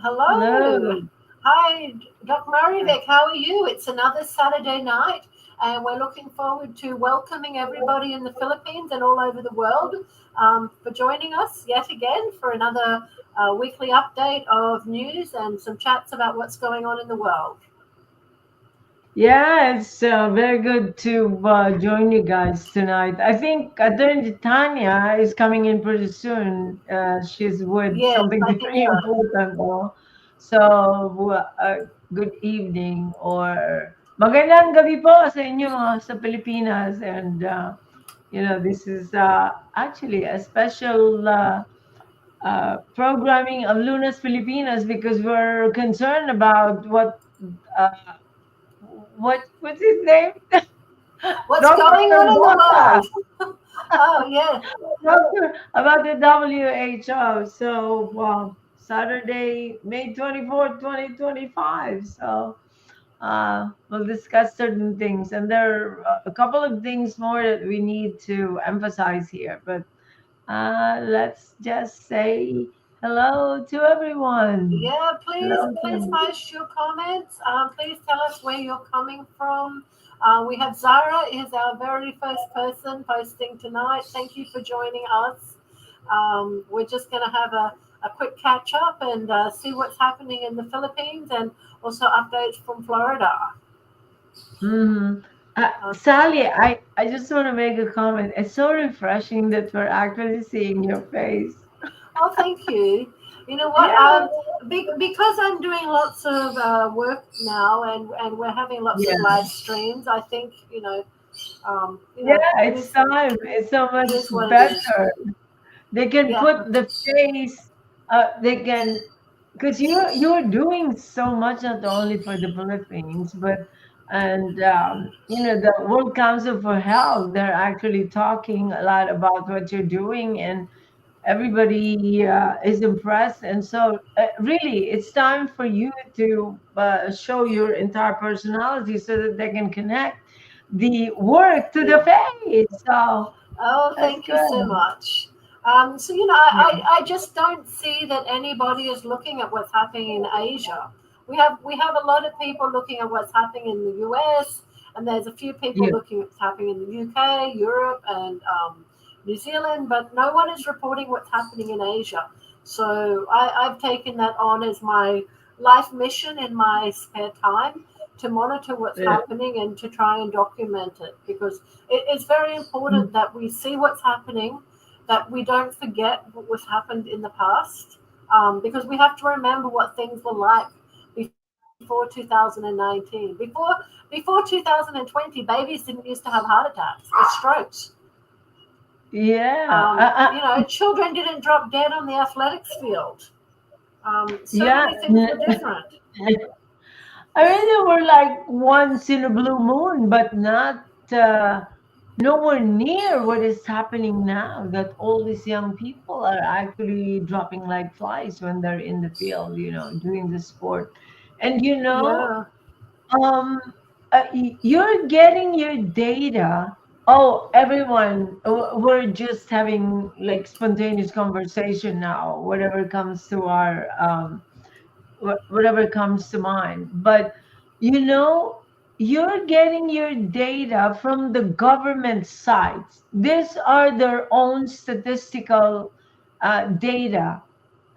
Hello. Hello. Hi, Doc Hi. Marivic. How are you? It's another Saturday night, and we're looking forward to welcoming everybody in the Philippines and all over the world for joining us yet again for another weekly update of news and some chats about what's going on in the world. Yeah, it's very good to join you guys tonight. I think Attorney Tanya is coming in pretty soon. She's with Yes, something I think very so. important, though. So, good evening or magandang gabi po sa inyo sa Pilipinas. And, this is actually a special programming of Lunas Filipinas because we're concerned about uh, what's his name? What's Doctor going on in the Mendoza. world? Oh, yeah. Doctor about the WHO. So Saturday, May 24th, 2025. So we'll discuss certain things, and there are a couple of things more that we need to emphasize here. But let's just say hello to everyone. Yeah, please Hello. post your comments. Please tell us where you're coming from. We have Zara is our very first person posting tonight. Thank you for joining us. We're just going to have a quick catch up and see what's happening in the Philippines and also updates from Florida. Mhm. Uh, Sally, I just want to make a comment. It's so refreshing that we're actually seeing your face. oh, thank you. You know what? Yeah. Because I'm doing lots of work now and we're having lots of Yeah. live streams, I think, Yeah, it it's is. time. It's so It much is what it is. better. They can Yeah. put the face, they can, because you're doing so much not only for the Philippines, but and the World Council for Health, they're actually talking a lot about what you're doing, and everybody is impressed. And so really it's time for you to show your entire personality so that they can connect the work to the Yeah. face. So Oh, that's thank you so good. much. So, Yeah. I just don't see that anybody is looking at what's happening in Asia. We have a lot of people looking at what's happening in the US, and there's a few people Yeah. looking at what's happening in the UK, Europe, and New Zealand, but no one is reporting what's happening in Asia. So I've taken that on as my life mission in my spare time to monitor what's Yeah. happening and to try and document it because it's very Mm. important that we see what's happening, that we don't forget what was happened in the past, because we have to remember what things were like before 2019. Before 2020, babies didn't used to have heart attacks or strokes. Yeah. Children didn't drop dead on the athletics field. So Yeah. many things were different. I mean, they were like once in a blue moon, but not nowhere near what is happening now. That all these young people are actually dropping like flies when they're in the field, doing the sport. And Yeah. um, you're getting your data. Oh, everyone, we're just having like spontaneous conversation now. Whatever comes to our whatever comes to mind. But you know, you're getting your data from the government sites. These are their own statistical data.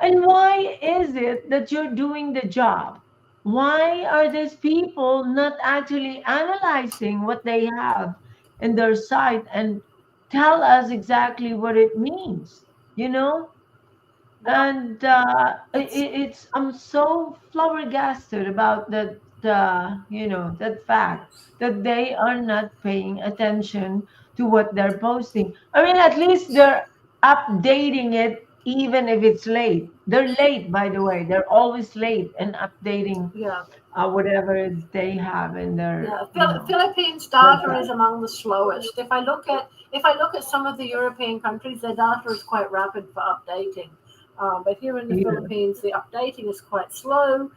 And why is it that you're doing the job? Why are these people not actually analyzing what they have in their site and tell us exactly what it means? You know, Yep. and It's it's I'm so flabbergasted about that that fact that they are not paying attention to what they're posting. I mean, at least they're updating it even if it's late. They're late, by the way. They're always late and updating yeah. whatever they have in their Yeah, Philippines data is website. among the slowest. If I look at some of the European countries, their data is quite rapid for updating. But here in the Yeah, Philippines, the updating is quite slow.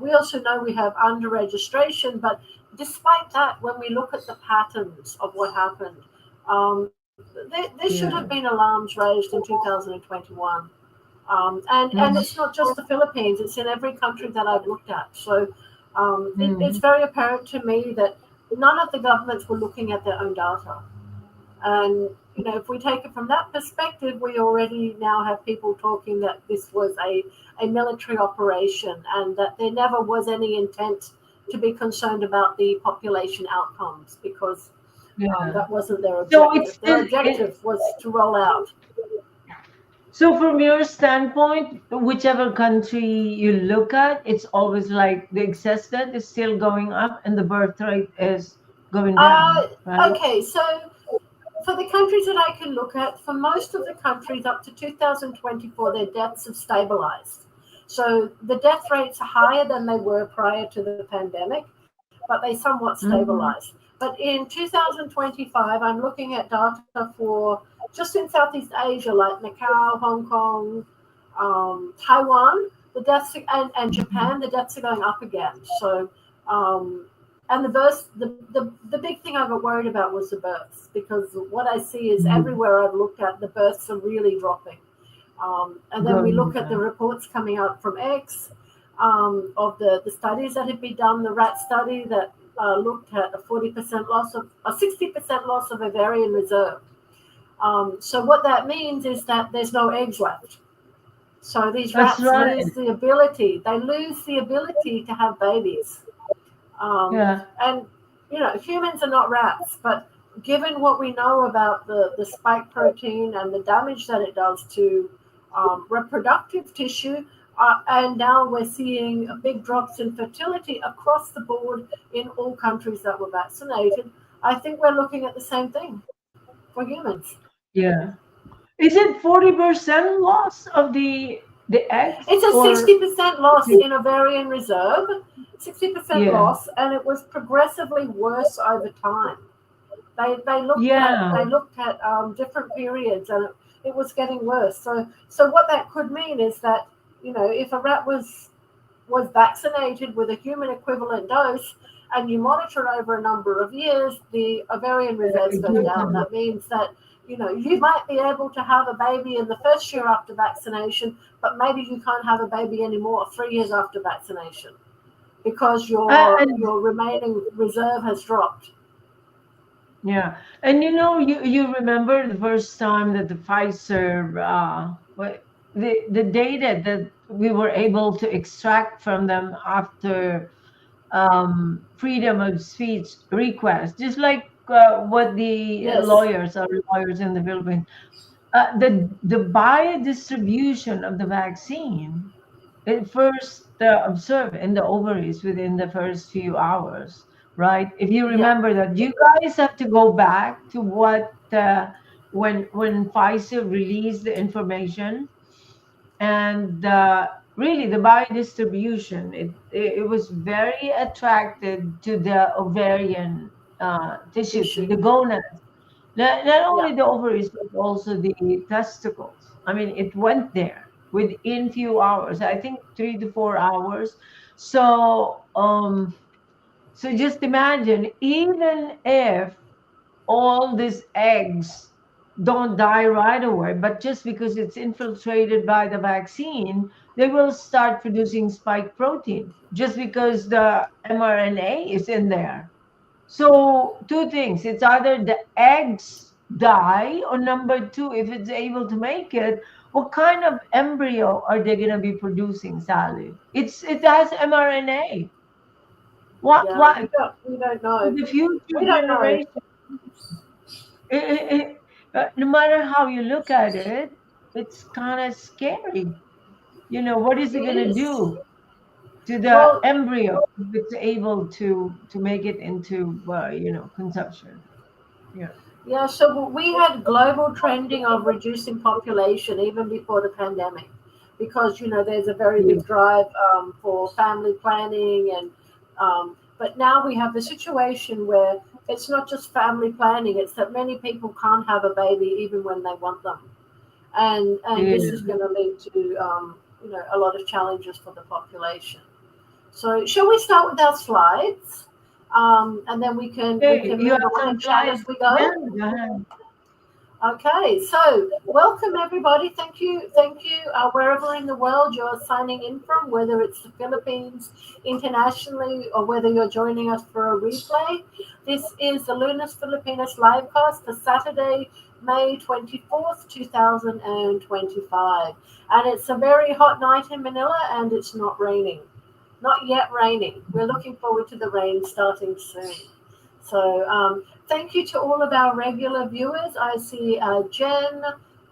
We also know we have under registration, but despite that, when we look at the patterns of what happened, there should have yeah. been alarms raised in 2021. And Mhm. it's not just the Philippines; it's in every country that I've looked at. So it's Mhm. very apparent to me that none of the governments were looking at their own data. And if we take it from that perspective, we already now have people talking that this was a military operation and that there never was any intent to be concerned about the population outcomes because Yeah. that wasn't their So it's objective. Their still it, objective was to roll out. so from your standpoint, whichever country you look at, it's always like the excess death is still going up and the birth rate is going down, Uh, right? okay, so for the countries that I can look at, for most of the countries up to 2024, their deaths have stabilized. So the death rates are higher than they were prior to the pandemic, but they somewhat Mhm. stabilized. But in 2025, I'm looking at data for just in Southeast Asia, like Macau, Hong Kong, Taiwan, and Mhm. Japan, the deaths are going up again. So um, and the big thing I got worried about was the births because what I see is Mhm. everywhere I've looked at, the births are really dropping. And then we Going look at the down. reports coming out from X of the studies that had been done, the rat study that looked at a 40% loss of a 60% loss of ovarian reserve. So what that means is that there's no eggs left. So these That's rats right. they lose the ability to have babies. Yeah. And humans are not rats, but given what we know about the spike protein and the damage that it does to reproductive tissue, and now we're seeing big drops in fertility across the board in all countries that were vaccinated. I think we're looking at the same thing for humans. Yeah. Is it 40% loss of the eggs It's a or 60% loss in ovarian reserve, 60% yeah. loss, and it was progressively worse over time. They Yeah. looked at different periods, and it was getting worse. So what that could mean is that if a rat was vaccinated with a human equivalent dose, and you monitor it over a number of years, the ovarian reserves It goes goes down. down. That means that you might be able to have a baby in the first year after vaccination, but maybe you can't have a baby anymore 3 years after vaccination because And your remaining reserve has dropped. yeah, and you remember the first time that the Pfizer, the data that we were able to extract from them after freedom of speech request, just like what the Yes. our lawyers in the Philippines, the biodistribution of the vaccine. It first observed in the ovaries within the first few hours, right? If you Yeah. remember that, you guys have to go back to what when Pfizer released the information and really the biodistribution. It was very attracted to the ovarian tissues, Tissue. the gonads. Not Yeah. only the ovaries, but also the testicles. I mean, it went there within few hours. I think 3 to 4 hours. So, so just imagine, even if all these eggs don't die right away, but just because it's infiltrated by the vaccine, they will start producing spike protein just because the mRNA is in there. So two things. It's either the eggs die, or number two, if it's able to make it, what kind of embryo are they gonna be producing, Sally? It has mRNA. Yeah. What We don't know. the future We don't know. generation? No matter how you look at it, it's kind of scary. What is it It gonna is. do to the Well, embryo if it's able to make it into consumption? Yeah. yeah, so we had global trending of reducing population even before the pandemic because, there's a very Yeah. big drive for family planning. But now we have the situation where it's not just family planning, it's that many people can't have a baby even when they want them. And this is Yeah. going to lead to, a lot of challenges for the population. So shall we start with our slides? And then we Hey, can you move have on some and chat slides? as we Yeah, go. go ahead. Okay, so welcome everybody. Thank you. Wherever in the world you're signing in from, whether it's the Philippines, internationally, or whether you're joining us for a replay. This is the Lunas Filipinas livecast for Saturday, May 24th, 2025, and it's a very hot night in Manila, and it's not raining, not yet raining. We're looking forward to the rain starting soon. So, thank you to all of our regular viewers. I see Jen,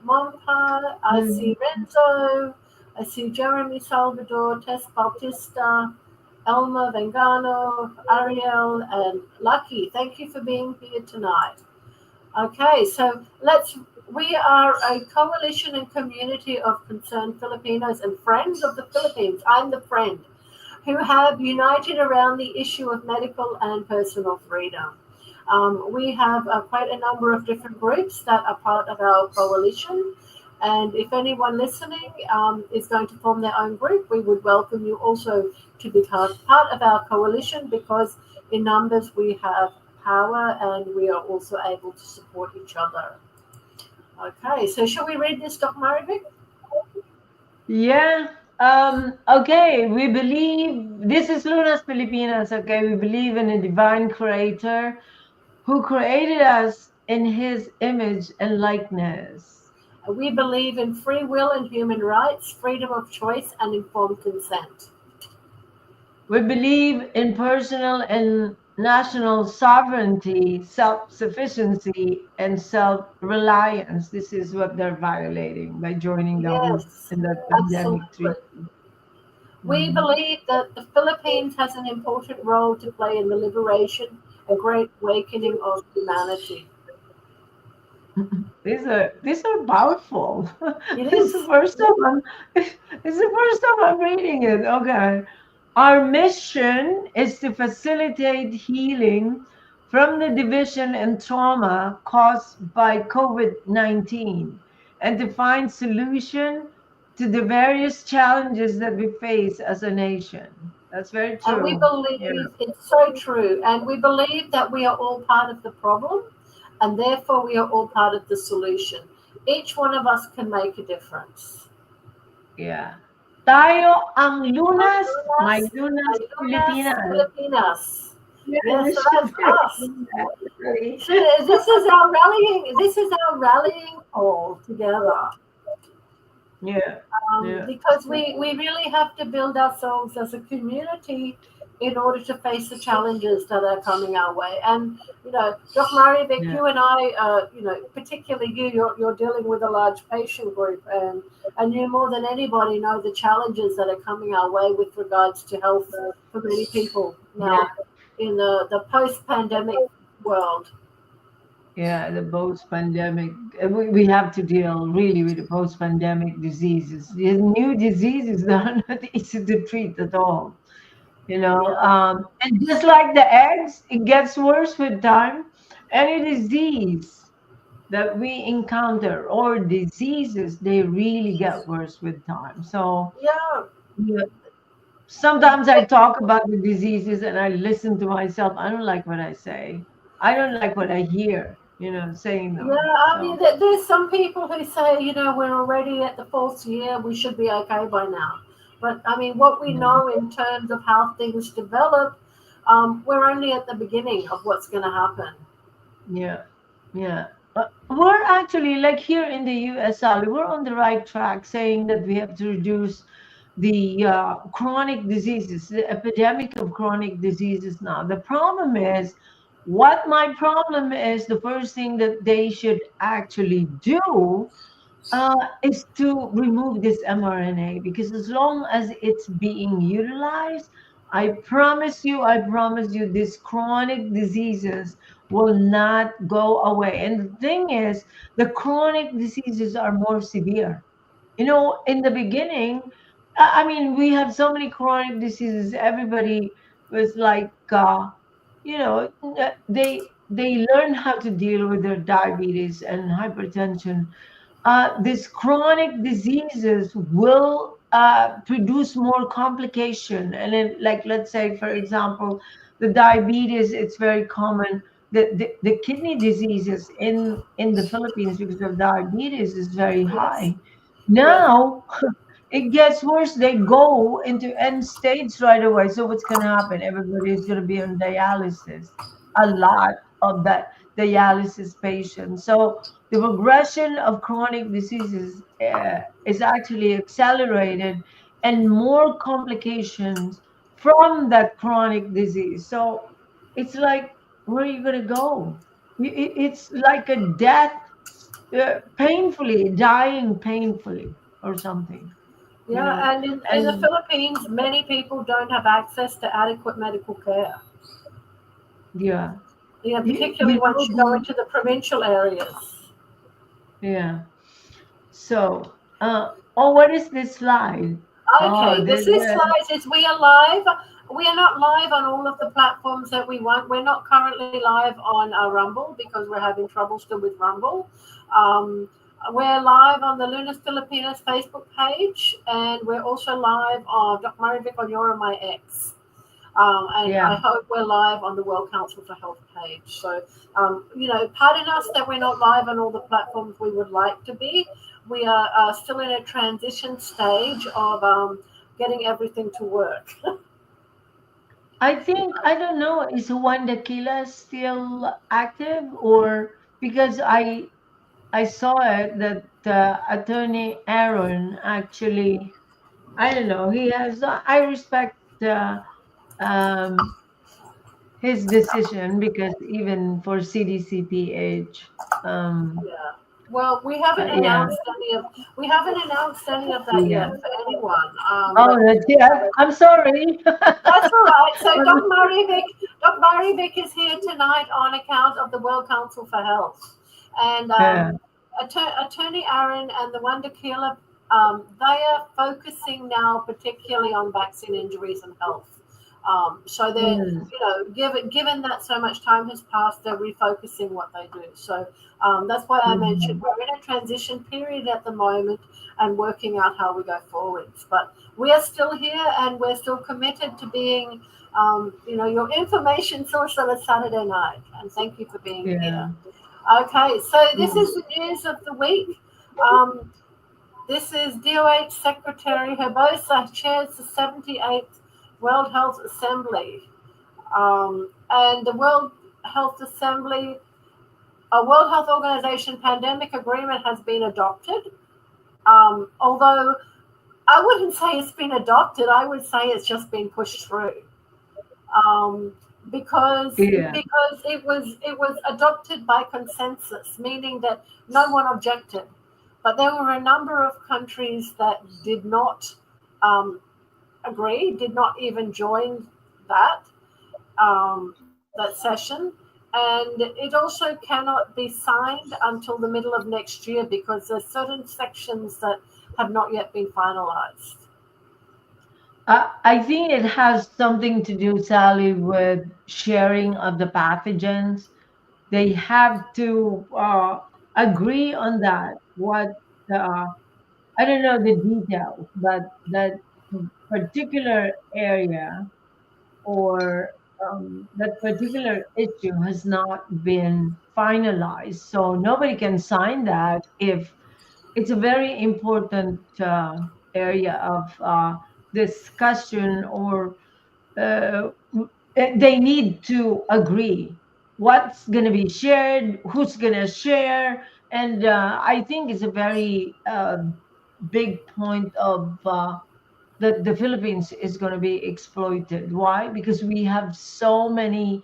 Mompa, I Mhm. see Renzo, I see Jeremy Salvador, Tess Bautista, Elma Vengano, Ariel, and Lucky. Thank you for being here tonight. Okay, so we are a coalition and community of concerned Filipinos and friends of the Philippines. I'm the friend who have united around the issue of medical and personal freedom. We have quite a number of different groups that are part of our coalition. And if anyone listening is going to form their own group, we would welcome you also to become part of our coalition because in numbers we have power and we are also able to support each other. Okay, so shall we read this, Dr. Marivik? Yeah. Okay. We believe this is Lunas Pilipinas. Okay. We believe in a divine creator who created us in his image and likeness. We believe in free will and human rights, freedom of choice, and informed consent. We believe in personal and national sovereignty, self sufficiency, and self reliance. This is what they're violating by joining the host Yes, in that pandemic absolutely. treaty. We Mhm. believe that the Philippines has an important role to play in the liberation and great awakening of humanity. These are powerful. It This is the is. first time I'm it's the first time I'm reading it. Okay. Our mission is to facilitate healing from the division and trauma caused by COVID-19 and to find solution to the various challenges that we face as a nation. That's very And we true. Yeah. believe it's so true. And we believe that we are all part of the problem and therefore we are all part of the solution. Each one of us can make a difference. Yeah. Tayo ang lunas, may Ayunas, lunas Ayunas, Pilipinas. Filipinas. Yeah, Yes, we so should that's do us. that, really. So this is our rallying. This is our rallying call together. Yeah, yeah, Because we really have to build ourselves as a community in order to face the challenges that are coming our way. And Doc Marivik, yeah, you and I, particularly you, you're dealing with a large patient group, and you more than anybody know the challenges that are coming our way with regards to health for many people yeah, now in the post-pandemic world. yeah. The post-pandemic, we have to deal really with the post-pandemic diseases. The new diseases that are not easy to treat at all. Yeah, And just like the eggs, it gets worse with time. Any disease that we encounter or diseases, they really get worse with time. So yeah. yeah, sometimes I talk about the diseases and I listen to myself. I don't like what I say. I don't like what I hear, saying Yeah, them. I mean, So there's some people who say, we're already at the fourth year, we should be okay by now. But I mean, what we yeah, know in terms of how things develop, we're only at the beginning of what's going to happen. yeah, yeah. We're actually like here in the US, Sally, we're on the right track saying that we have to reduce the chronic diseases, the epidemic of chronic diseases now. The problem is, what my problem is, the first thing that they should actually do is to remove this mRNA because as long as it's being utilized, I promise you, these chronic diseases will not go away. And the thing is, the chronic diseases are more severe. In the beginning, I mean, we have so many chronic diseases. Everybody was like, they learn how to deal with their diabetes and hypertension. These chronic diseases will produce more complication. And then, like, let's say, for example, the diabetes, it's very common. the kidney diseases in the Philippines because of diabetes is very Yes. high. Yes. Now it gets worse. They go into end stage right away. So what's going to happen? Everybody is going to be on dialysis. A lot of that dialysis patients. So the progression of chronic diseases is actually accelerated, and more complications from that chronic disease. So it's like, where are you going to go? It's like a death, painfully, dying painfully or something, you Yeah, know. and in the And Philippines, many people don't have access to adequate medical care. yeah, Particularly once you go into the provincial areas. yeah. So, oh, what is this slide? Okay, Oh, this slide is we are live. We are not live on all of the platforms that we want. We're not currently live on Rumble because we're having trouble still with Rumble. Um, we're live on the Lunas Filipinas Facebook page, and we're also live on Dr. Mary Vic on Your and My Ex. And yeah. I hope we're live on the World Council for Health page. So, pardon us that we're not live on all the platforms we would like to be. We are still in a transition stage of getting everything to work. I think I don't know. Is Juan Daquila still active, or because I saw it that Attorney Aaron actually, I don't know. He has. I respect um, his decision because even for CDCPH, Yeah. Well, yeah, we haven't announced any of that yeah. yet for anyone. Oh, But that's, yeah. I'm sorry. that's all right. So Dr. Marivic is here tonight on account of the World Council for Health. And Yeah. Attorney Aaron and the Wonder Killer, they are focusing now particularly on vaccine injuries and health. So they're, Mm, given that so much time has passed, they're refocusing what they do. So that's why I mentioned mhm. we're in a transition period at the moment and working out how we go forwards. But we are still here and we're still committed to being, your information source on a Saturday night. And thank you for being here. Yeah. Okay, so this Mm. is the news of the week. Um, this is DOH Secretary Herbosa chairs the 78th World Health Assembly. And the Health Assembly, a World Health Organization pandemic agreement has been adopted. Although I wouldn't say it's been adopted, I would say it's just been pushed through. Um, because Yeah. it was adopted by consensus, meaning that no one objected. But there were a number of countries that did not agree, did not even join that that session, and it also cannot be signed until the middle of next year because there's certain sections that have not yet been finalized. I think it has something to do, Sally, with sharing of the pathogens. They have to agree on that. What I don't know the details, but that particular area or that particular issue has not been finalized. So nobody can sign that if it's a very important area of discussion, or they need to agree what's going to be shared, who's going to share. And I think it's a very big point of that the Philippines is going to be exploited. Why? Because we have so many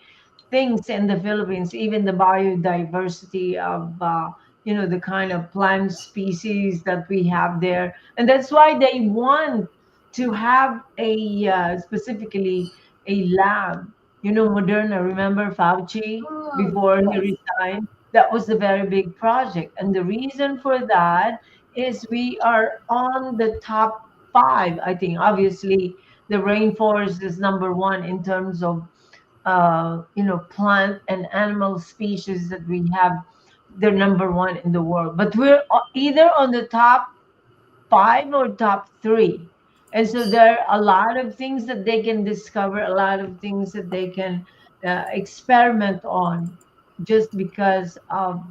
things in the Philippines, even the biodiversity of the kind of plant species that we have there, and that's why they want to have a specifically a lab. Moderna. Remember Fauci before he Yes. resigned? That was a very big project, and the reason for that is we are on the top five. I think obviously the rainforest is number one in terms of plant and animal species that we have. They're number one in the world, but we're either on the top five or top three. And so there are a lot of things that they can discover, a lot of things that they can experiment on. just because of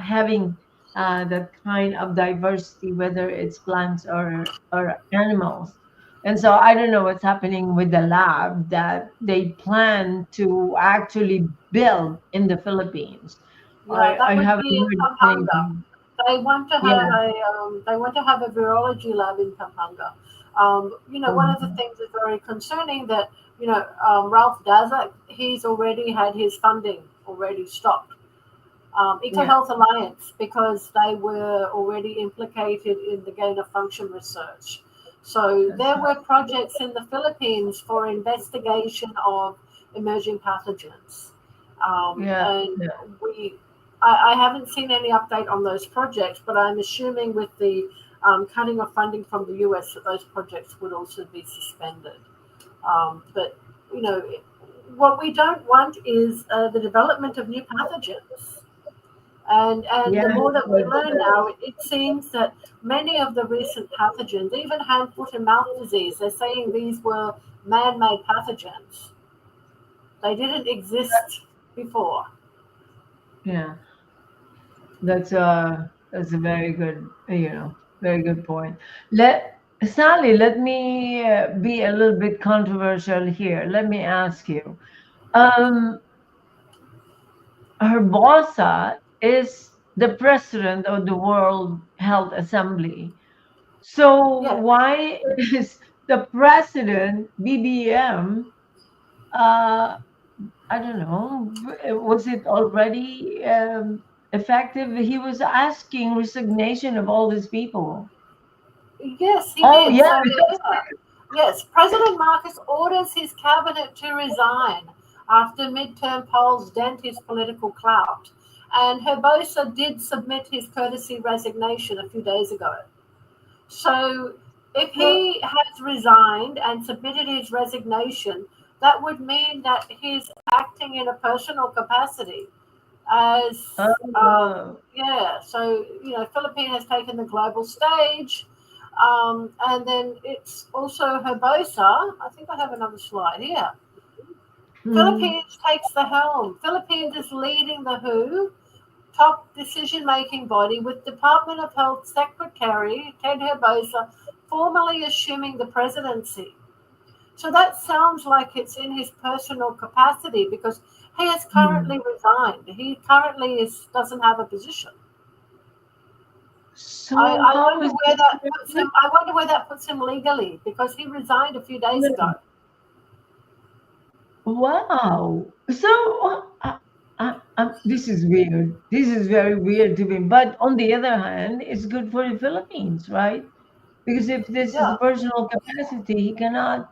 having that kind of diversity, whether it's plants or animals. And so I don't know what's happening with the lab that they plan to actually build in the Philippines. Yeah, I that would haven't be in heard Pampanga. anything. Yeah. They want to have a virology lab in Pampanga. One of the Mhm. things that's very concerning that Ralph Dazak, he's already had his funding already stopped. Yeah. EcoHealth Alliance, because they were already implicated in the gain of function research. So That's there right. were projects in the Philippines for investigation of emerging pathogens. Yeah. And Yeah. we, I haven't seen any update on those projects, but I'm assuming with the cutting of funding from the US that those projects would also be suspended. But, you know, what we don't want is the development of new pathogens. And the Yes, more that we that's learn now, it seems that many of the recent pathogens, even hand, foot, and mouth disease, they're saying these were man-made pathogens. They didn't exist before. yeah. That's a very good, very good point. Sally, let me be a little bit controversial here. Let me ask you. Um, Herbosa is the president of the World Health Assembly. So Yeah. why is the president BBM? Uh, I don't know. Was it already effective? He was asking resignation of all these people. Yes, he Oh did. yeah, So, yeah. Yes, President Marcos orders his cabinet to resign after midterm polls dent his political clout. And Herbosa did submit his courtesy resignation a few days ago. So, if well, he has resigned and submitted his resignation, that would mean that he's acting in a personal capacity as uh, yeah. So Philippines has taken the global stage, and then it's also Herbosa. I think I have another slide here. mhm. Philippines takes the helm. Philippines is leading the WHO top decision-making body, with Department of Health Secretary Ted Herbosa formally assuming the presidency. So that sounds like it's in his personal capacity because he has Hmm. currently resigned. He currently doesn't have a position. I, So I how wonder is where this that puts him. I wonder where that puts him legally because he resigned a few days ago. Wow. So this is weird. This is very weird to me. But on the other hand, it's good for the Philippines, right? Because if this is Yeah. personal capacity, he cannot.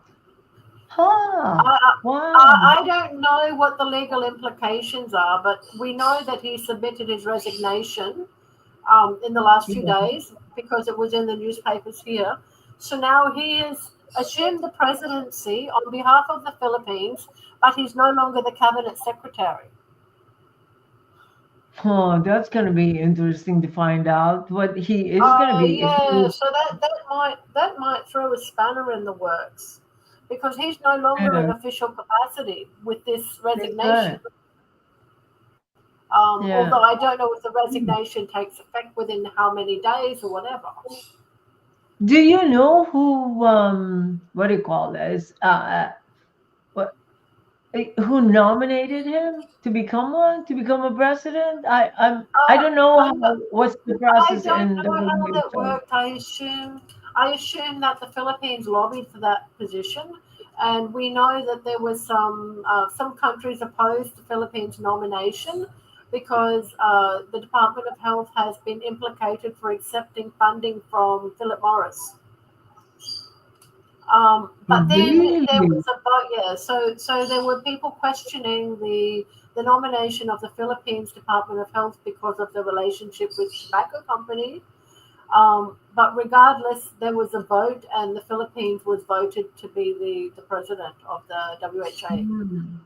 Huh. I, Wow. I don't know what the legal implications are, but we know that he submitted his resignation in the last few Yeah. days because it was in the newspapers here. So now he has assumed the presidency on behalf of the Philippines, but he's no longer the cabinet secretary. Oh, that's gonna be interesting to find out what he is gonna be if Yeah, he. so that might throw a spanner in the works because he's no longer in Yeah, official capacity with this that's resignation. right. Although Yeah. I don't know if the Hmm. resignation takes effect within how many days or whatever. Do you know who what do you call this? What who nominated him to become one, to become a president? I don't know how I'm what's the I process don't in know how that WHO. worked. I assume that the Philippines lobbied for that position, and we know that there was some countries opposed the Philippines nomination because the Department of Health has been implicated for accepting funding from Philip Morris. But then there Really? was a vote, yeah. So there were people questioning the nomination of the Philippines Department of Health because of the relationship with tobacco company. But regardless, there was a vote, and the Philippines was voted to be the president of the WHA, Hmm.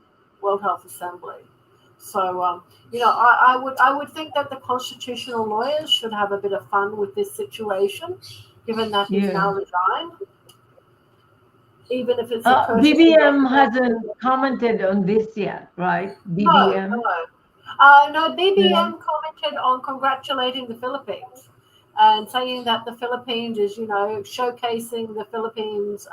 World Health Assembly. So I would think that the constitutional lawyers should have a bit of fun with this situation, given that he's Yeah. now resigned, even if it's a courtesy BBM resignation. hasn't commented on this yet, right? No, BBM. no. No, Yeah. BBM commented on congratulating the Philippines and saying that the Philippines is, showcasing the Philippines'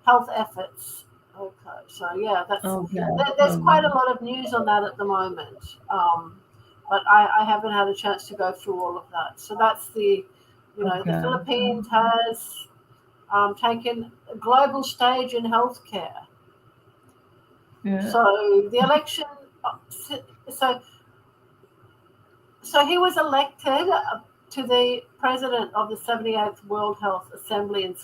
health efforts. Okay, so yeah, Okay. there's quite a Okay. lot of news on that at the moment, but I haven't had a chance to go through all of that. So that's the Okay. Philippines has taken a global stage in healthcare. Yeah. So the election, so So he was elected to the president of the 78th World Health Assembly in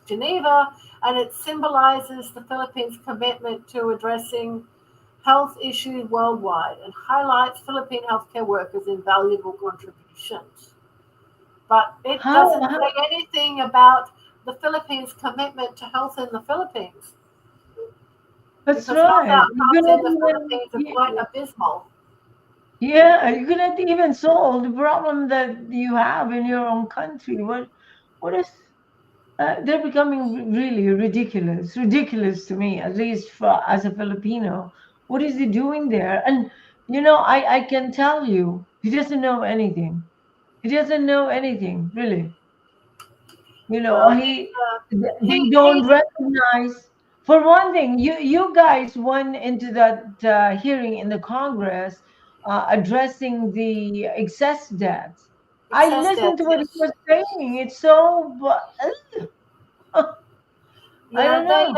Geneva, and it symbolizes the Philippines' commitment to addressing health issues worldwide and highlights Philippine healthcare workers' invaluable contributions. But it doesn't How say anything about the Philippines' commitment to health in the Philippines that's because health right. You outcomes in cannot the even Philippines are quite abysmal. yeah, you cannot even solve the problem that you have in your own country. What is they're becoming really ridiculous, ridiculous to me, at least for as a Filipino. What is he doing there? And I can tell you, he doesn't know anything. He doesn't know anything, really. Well, They he don't recognize. For one thing, you guys went into that hearing in the Congress addressing the excess debts. I excess listened to deaths, what he yes. was saying. It's so, I Yeah, don't know.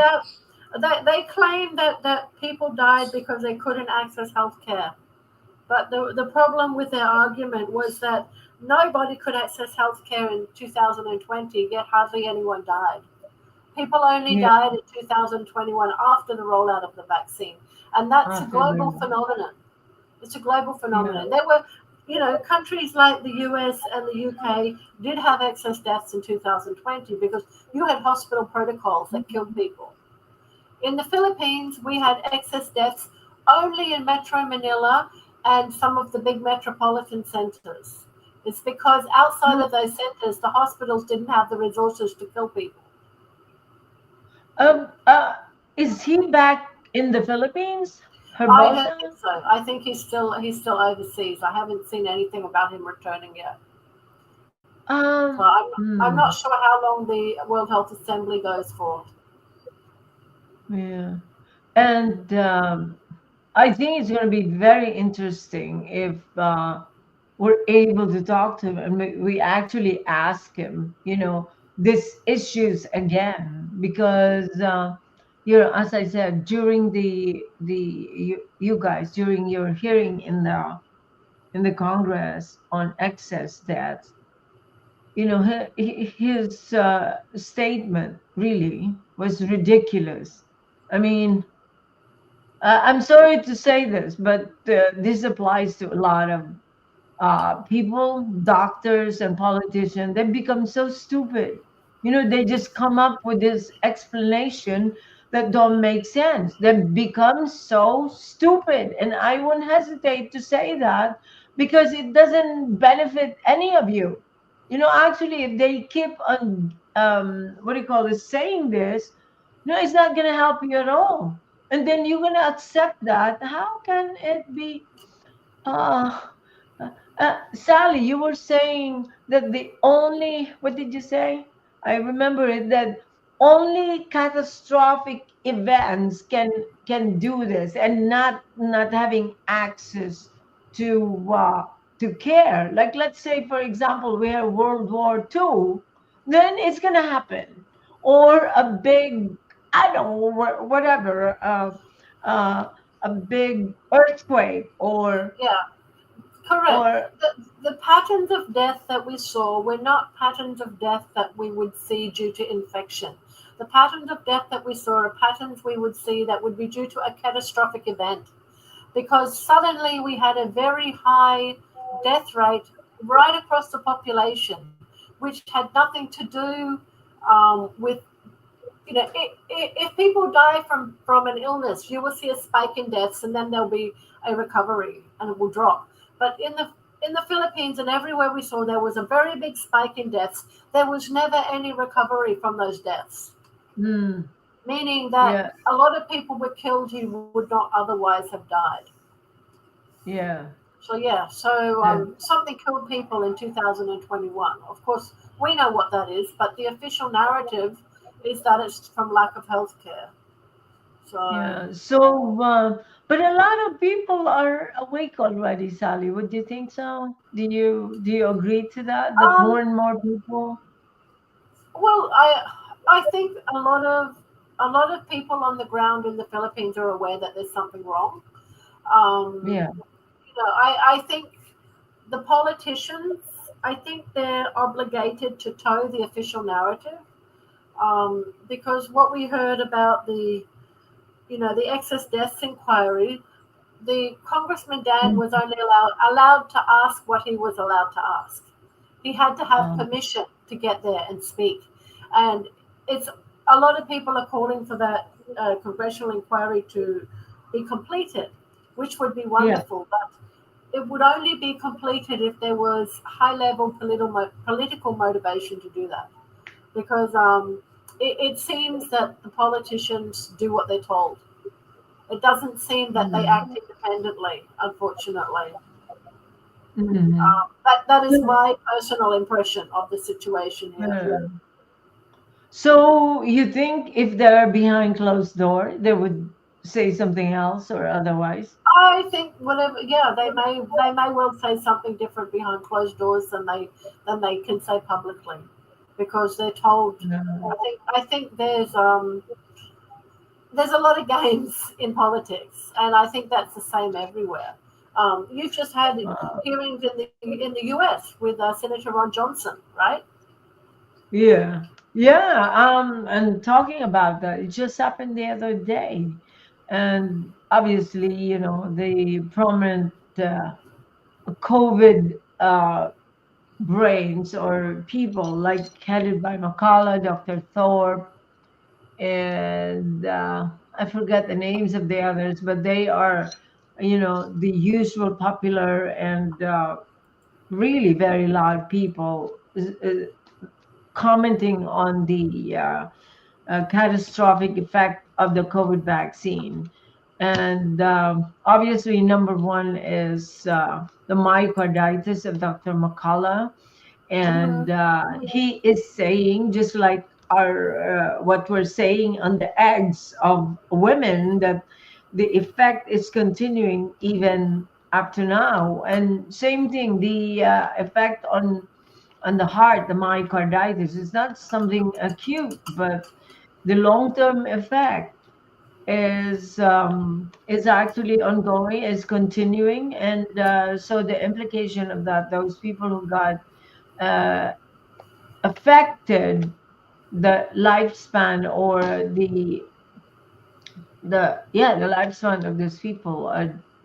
they claim that people died because they couldn't access health care. But the problem with their argument was that nobody could access health care in 2020, yet hardly anyone died. People only Yeah, died in 2021 after the rollout of the vaccine. And that's a after global the, phenomenon. It's a global yeah. phenomenon. There were, countries like the US and the UK did have excess deaths in 2020 because you had hospital protocols that killed people. In the Philippines, we had excess deaths only in Metro Manila and some of the big metropolitan centers. It's because outside of those centers, the hospitals didn't have the resources to kill people. Um, uh, is he back in the Philippines, I don't think Herbosa? so. I think he's still overseas. I haven't seen anything about him returning yet. So Um, I'm not hmm, sure how long the World Health Assembly goes for. yeah. And I think it's going to be very interesting if we're able to talk to him and we actually ask him, these issues again, because as I said, during you guys during your hearing in the Congress on excess debt, his statement really was ridiculous. I mean, I'm sorry to say this, but this applies to a lot of people, doctors, and politicians. They become so stupid. They just come up with this explanation that don't make sense. They become so stupid, and I won't hesitate to say that because it doesn't benefit any of you. Actually, if they keep on what do you call it, saying this, no, it's not going to help you at all. And then you're going to accept that. How can it be? Uh, Sally, you were saying that what did you say? I remember it that only catastrophic events can do this, and not having access to care. Like, let's say, for example, we have World War II, then it's gonna happen, or a big, I don't know, whatever, uh, a big earthquake, Yeah, correct. or The patterns of death that we saw were not patterns of death that we would see due to infection. The patterns of death that we saw are patterns we would see that would be due to a catastrophic event because suddenly we had a very high death rate right across the population, which had nothing to do with if people die from an illness, you will see a spike in deaths, and then there'll be a recovery, and it will drop. But in the Philippines and everywhere we saw, there was a very big spike in deaths. There was never any recovery from those deaths, hmm, meaning that yeah, a lot of people were killed who would not otherwise have died. Yeah. So yeah, so something killed people in 2021. Of course, we know what that is, but the official narrative is that it's from lack of health care. So Yeah. So, but a lot of people are awake already, Sally. Would you think so? Do you agree to that? That more um, and more people? well, I think a lot of people on the ground in the Philippines are aware that there's something wrong. Um, Yeah. I think the politicians, I think they're obligated to toe the official narrative, because what we heard about the excess deaths inquiry, the Congressman Dan was only allowed to ask what he was allowed to ask. He had to have Um, permission to get there and speak. And it's a lot of people are calling for that congressional inquiry to be completed, which would be yeah. wonderful. But it would only be completed if there was high level political motivation to do that. Because it seems that the politicians do what they're told. It doesn't seem that they Mhm. act independently, unfortunately. Mhm. That is my personal impression of the situation here. Yeah. So you think if they're behind closed door, they would say something else or otherwise? I think whatever, yeah, they may well say something different behind closed doors than they can say publicly, because they're told. Yeah. I think there's a lot of games in politics, and I think that's the same everywhere. You've just had Uh, hearings in the U.S. with Senator Ron Johnson, right? yeah. Yeah. And talking about that, it just happened the other day. And obviously, the prominent COVID brains or people like headed by McCullough, Dr. Thorpe, and I forget the names of the others, but they are, the usual popular and really very loud people commenting on the catastrophic effect of the COVID vaccine. And obviously, number one is the myocarditis of Dr. McCullough, Hmm. and he is saying, just like our what we're saying on the eggs of women, that the effect is continuing even up to now. And same thing, the effect on the heart, the myocarditis, is not something acute, but the long-term effect is actually ongoing, is continuing. And so the implication of that, those people who got uh, affected, the lifespan, or the lifespan of these people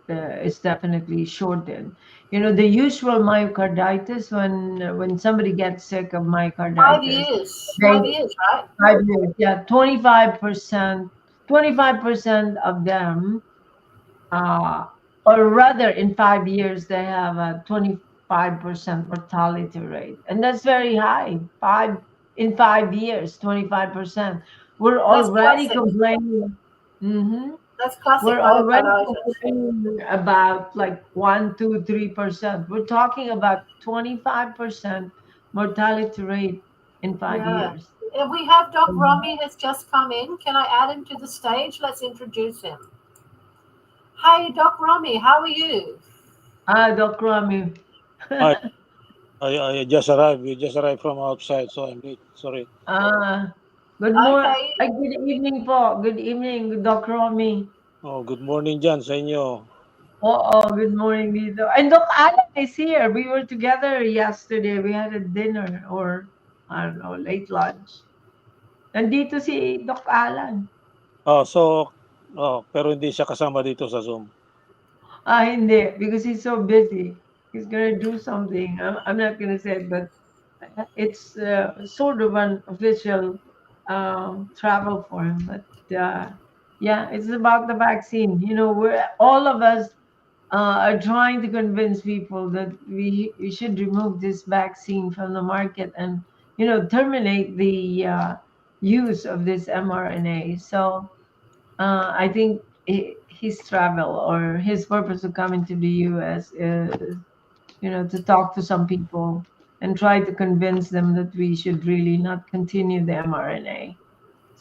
is definitely shortened. The usual myocarditis, when somebody gets sick of Five myocarditis, years, they 5 years, right? 5 years, yeah, 25% of them, uh, or rather, in 5 years, they have a 25% mortality rate. And that's very high. In 5 years, 25%. We're That's already classic. complaining. Mhm. That's classic We're already myocarditis. complaining about like 1, 2, 3%. We're talking about 25% mortality rate in five Yeah. years. We have Doc Mhm. Romy has just come in. Can I add him to the stage? Let's introduce him. Hey, Doc Romy, how are you? Doc Rami. I I just arrived. We just arrived from outside, so I'm late. Sorry. Ah, Okay. good evening po. Good evening, Doc Romy. Oh, good morning dyan sa inyo. Good morning dito. And Doc Alan is here. We were together yesterday. We had a dinner, or I don't know, late lunch. Nandito si Doc Alan. Pero hindi siya kasama dito sa Zoom. Hindi, because he's so busy. He's gonna do something. I'm not gonna say it, but it's sort of an official travel for him. But yeah, it's about the vaccine. We're all of us are trying to convince people that we should remove this vaccine from the market, and terminate the use of this mRNA. So I think his travel or his purpose of coming to the US is, to talk to some people and try to convince them that we should really not continue the mRNA.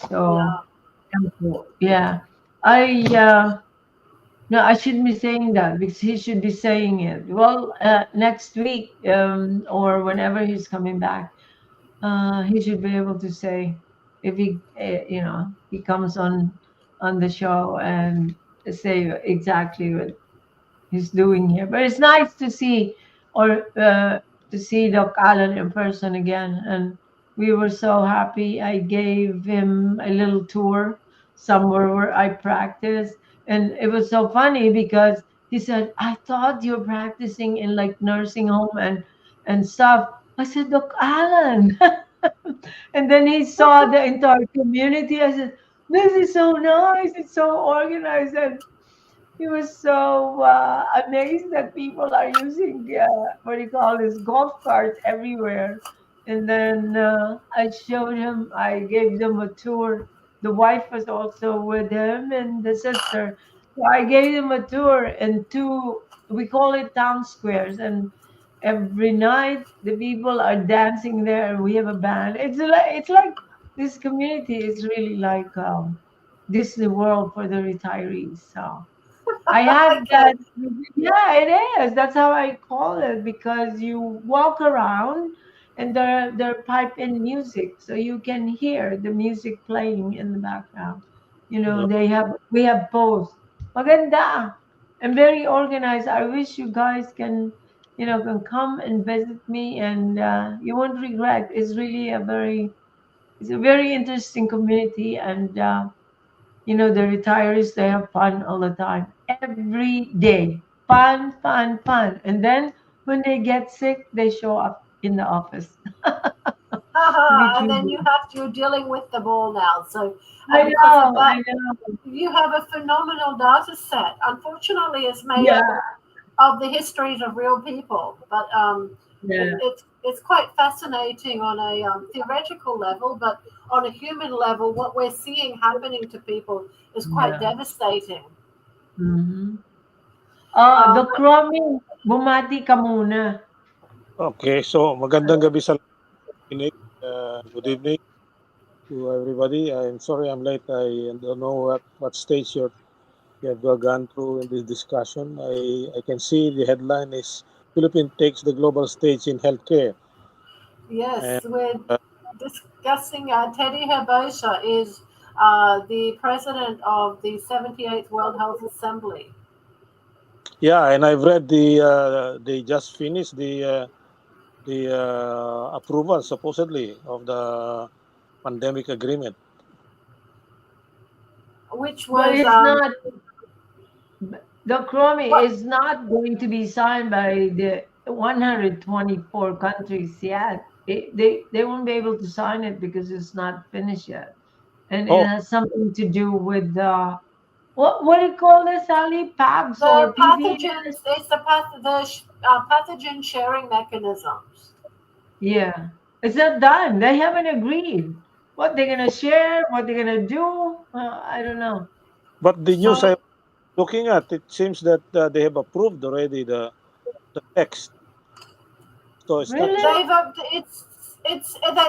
So, Yeah. yeah, I no, I shouldn't be saying that because he should be saying it. Well, next week, or whenever he's coming back, he should be able to say if he comes on the show and say exactly what he's doing here. But it's nice to see or to see Doc Allen in person again, and we were so happy. I gave him a little tour somewhere where I practice, and it was so funny because he said, "I thought you were practicing in like nursing home and stuff." I said, "Doc Allen." And then he saw the entire community. I said, "This is so nice. It's so organized." And he was so amazed that people are using what do you call this golf carts everywhere. And then I showed him, I gave them a tour. The wife was also with him and the sister. So I gave them a tour and two, we call it town squares. And every night the people are dancing there and we have a band. It's like this community is really like Disney World for the retirees. So I had I that. can. Yeah, it is. That's how I call it because you walk around and they're pipe in music, so you can hear the music playing in the background. Yeah. We have both. Maganda and very organized. I wish you guys can come and visit me, and you won't regret. It's a very interesting community, and the retirees, they have fun all the time, every day. Fun, fun, fun. And then when they get sick, they show up in the office to be Haha, and then treated. you're dealing with them all now. So, I and because of know, I that, know. you have a phenomenal data set. Unfortunately, it's made Yeah, up of the histories of real people, but yeah, it's quite fascinating on a theoretical level. But on a human level, what we're seeing happening to people is quite yeah. devastating. Mm-hmm. Um, Doc Romy, bumati ka muna. Okay, so magandang gabi sa nakikinig. Good evening to everybody. I'm sorry I'm late. I don't know what stage you have gone through in this discussion. I can see the headline is Philippines takes the global stage in healthcare. And yes, we're discussing Teddy Herbosa is the president of the 78th World Health Assembly. yeah, and I've read they just finished the approval supposedly of the pandemic agreement. Which But was it's not, Doc Romy what is not going to be signed by the 124 countries yet. They won't be able to sign it because it's not finished yet. And it Oh, has something to do with what do you call this, Ali? PABs the or PVS? pathogens is pathogen sharing mechanisms. Yeah, it's not done. They haven't agreed what they're gonna share, what they're gonna do. I don't know. but the news So I'm looking at, it seems that they have approved already the text. So it's not Really? yet.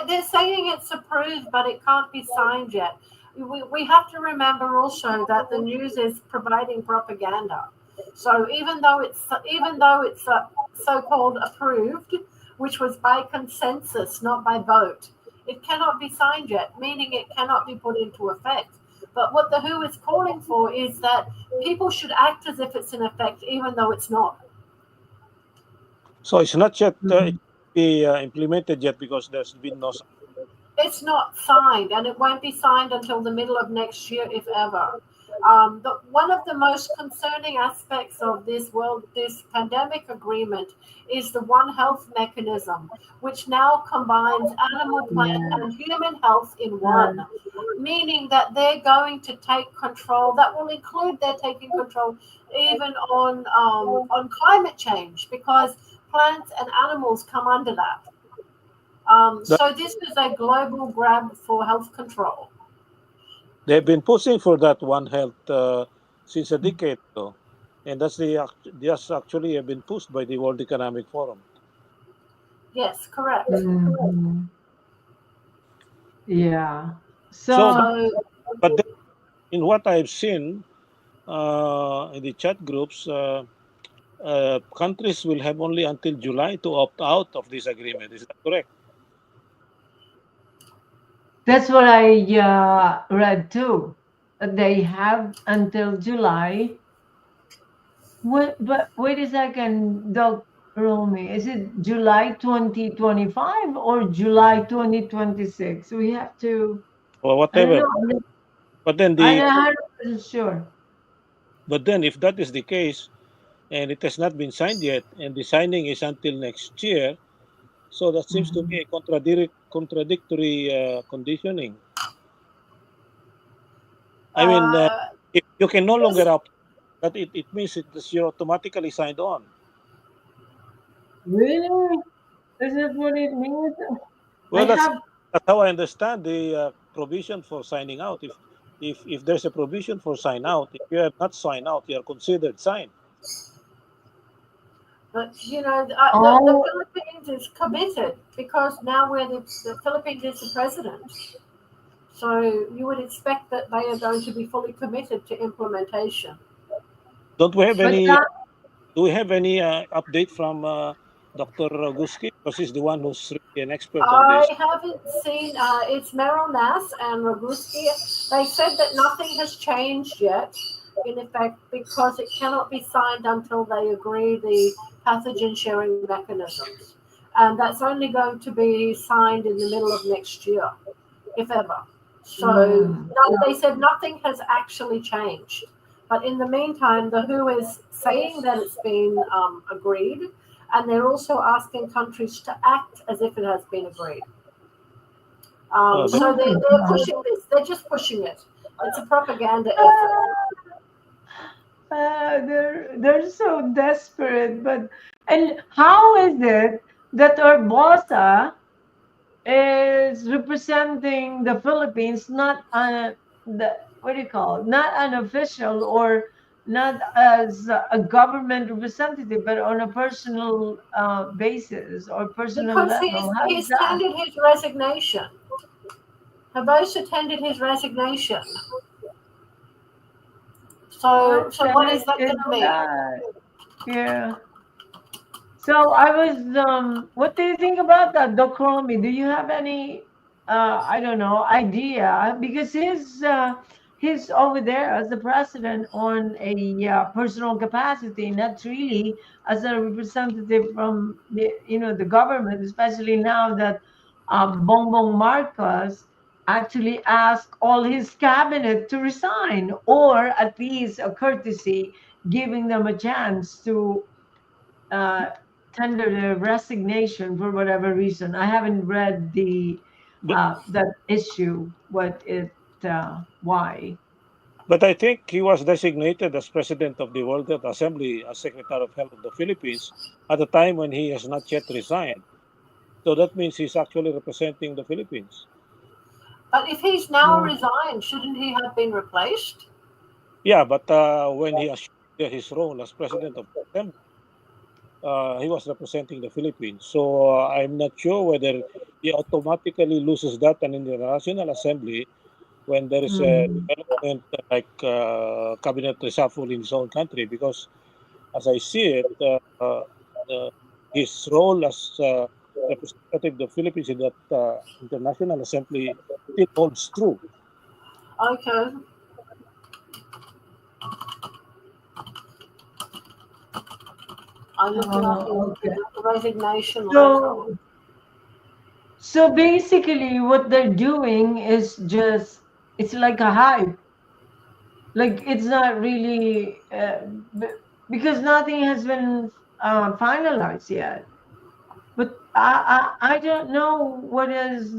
they're saying it's approved, but it can't be signed yet. We have to remember also that the news is providing propaganda. So even though it's so-called approved, which was by consensus, not by vote, it cannot be signed yet, meaning it cannot be put into effect. But what the WHO is calling for is that people should act as if it's in effect, even though it's not. So it's not yet Mhm. be implemented yet because there's been no. It's not signed, and it won't be signed until the middle of next year, if ever. One of the most concerning aspects of this pandemic agreement is the One Health mechanism, which now combines animal, plant, Yeah. and human health in one, Uh, meaning that they're going to take control. That will include their taking control even on climate change, because plants and animals come under that. That So this is a global grab for health control. they've been pushing for that One Health since a decade ago. And that's actually been pushed by the World Economic Forum. Yes, correct. Mhm. Yeah. So, So So but then in what I've seen in the chat groups, countries will have only until July to opt out of this agreement. Is that correct? that's what I read too. That they have until July. But wait a second, Doc Romy. Is it July 2025 or July 2026? We have to. Or I don't whatever. know. But then I'm the not 100% sure. but then if that is the case and it has not been signed yet, and the signing is until next year, so that seems to Mhm. me a contradictory conditioning. I mean, uh, if you can no longer yes, opt, that it means you're automatically signed on. Really? Is that what it means? I Well, have. that's how I understand the provision for signing out. If there's a provision for sign out, if you have not signed out, you are considered signed. but the Oh, Philippines is committed because now the Philippines is the president. So you would expect that they are going to be fully committed to implementation. Don't we have but any? Do we have any update from Dr. Roguski? Because he's the one who's really an expert on this. I haven't seen it's Meryl Nass and Roguski. They said that nothing has changed yet, in effect, because it cannot be signed until they agree the pathogen sharing mechanisms. And that's only going to be signed in the middle of next year, if ever. So mm, they said nothing has actually changed. But in the meantime, the WHO is saying that it's been agreed, and they're also asking countries to act as if it has been agreed. Uh, that, So oh my they're God. pushing this. They're just pushing it. It's a propaganda effort. They're so desperate. But and how is it that Urbosa is representing the Philippines, not the what do you call it? Not an official or not as a government representative, but on a personal basis or personal Because level? How's he's that? tendered his resignation. Habosa tendered his resignation. What So the what heck is that is going to mean? that? Yeah. So I was what do you think about that, Doc Romy? Do you have any I don't know idea? Because he's over there as the president on a personal capacity, not really as a representative from the government, especially now that Bongbong Marcos actually asked all his cabinet to resign, or at least a courtesy, giving them a chance to uh, tender their resignation for whatever reason. I haven't read the but, that issue. What it why? but I think he was designated as president of the World Health Assembly as Secretary of Health of the Philippines at a time when he has not yet resigned. So that means he's actually representing the Philippines. But if he's now Uh, resigned, shouldn't he have been replaced? Yeah, but when he assumed his role as president of the assembly, he was representing the Philippines. So I'm not sure whether he automatically loses that in the National Assembly when there is a mm, development like cabinet reshuffle in his own country. Because as I see it, uh, his role as representative of the Philippines in that International Assembly still holds true. Okay, I'm looking up okay. the resignation letter. So basically, what they're doing is just it's like a hype. Like it's not really because nothing has been finalized yet. But I don't know what is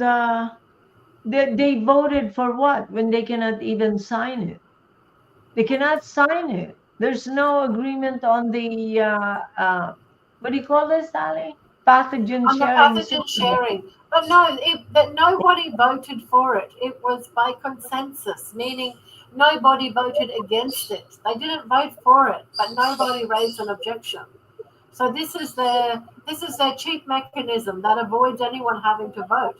they voted for what when they cannot even sign it. They cannot sign it. There's no agreement on the what do you call this, Ali? pathogen on the sharing pathogen system. sharing. But no, but nobody voted for it. It was by consensus, meaning nobody voted against it. They didn't vote for it, but nobody raised an objection. So this is their cheap mechanism that avoids anyone having to vote.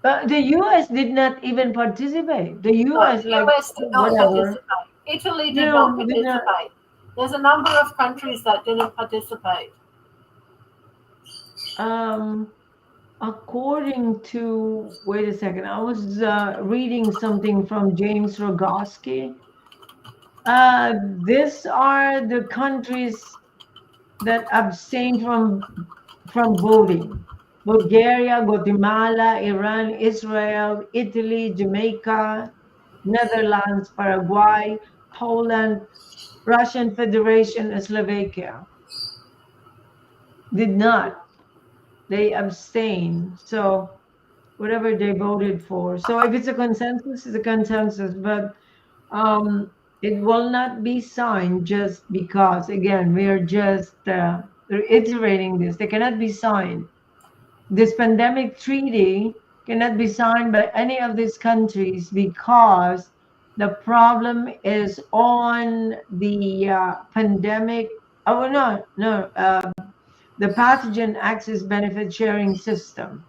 The U.S. did not even participate. The No, U.S. like US did not whatever. participate. Italy did not No, did not. participate. There's a number of countries that didn't participate. Um, According to, wait a second, I was reading something from James Rogoski. These are the countries that abstain from voting: Bulgaria, Guatemala, Iran, Israel, Italy, Jamaica, Netherlands, Paraguay, Poland, Russian Federation, and Slovakia. Did not. They abstain. So whatever they voted for. So if it's a consensus, it's a consensus. But it will not be signed just because, again, we are just reiterating this. They cannot be signed. This pandemic treaty cannot be signed by any of these countries because the problem is on the pandemic. Oh, no, no. The pathogen access benefit sharing system.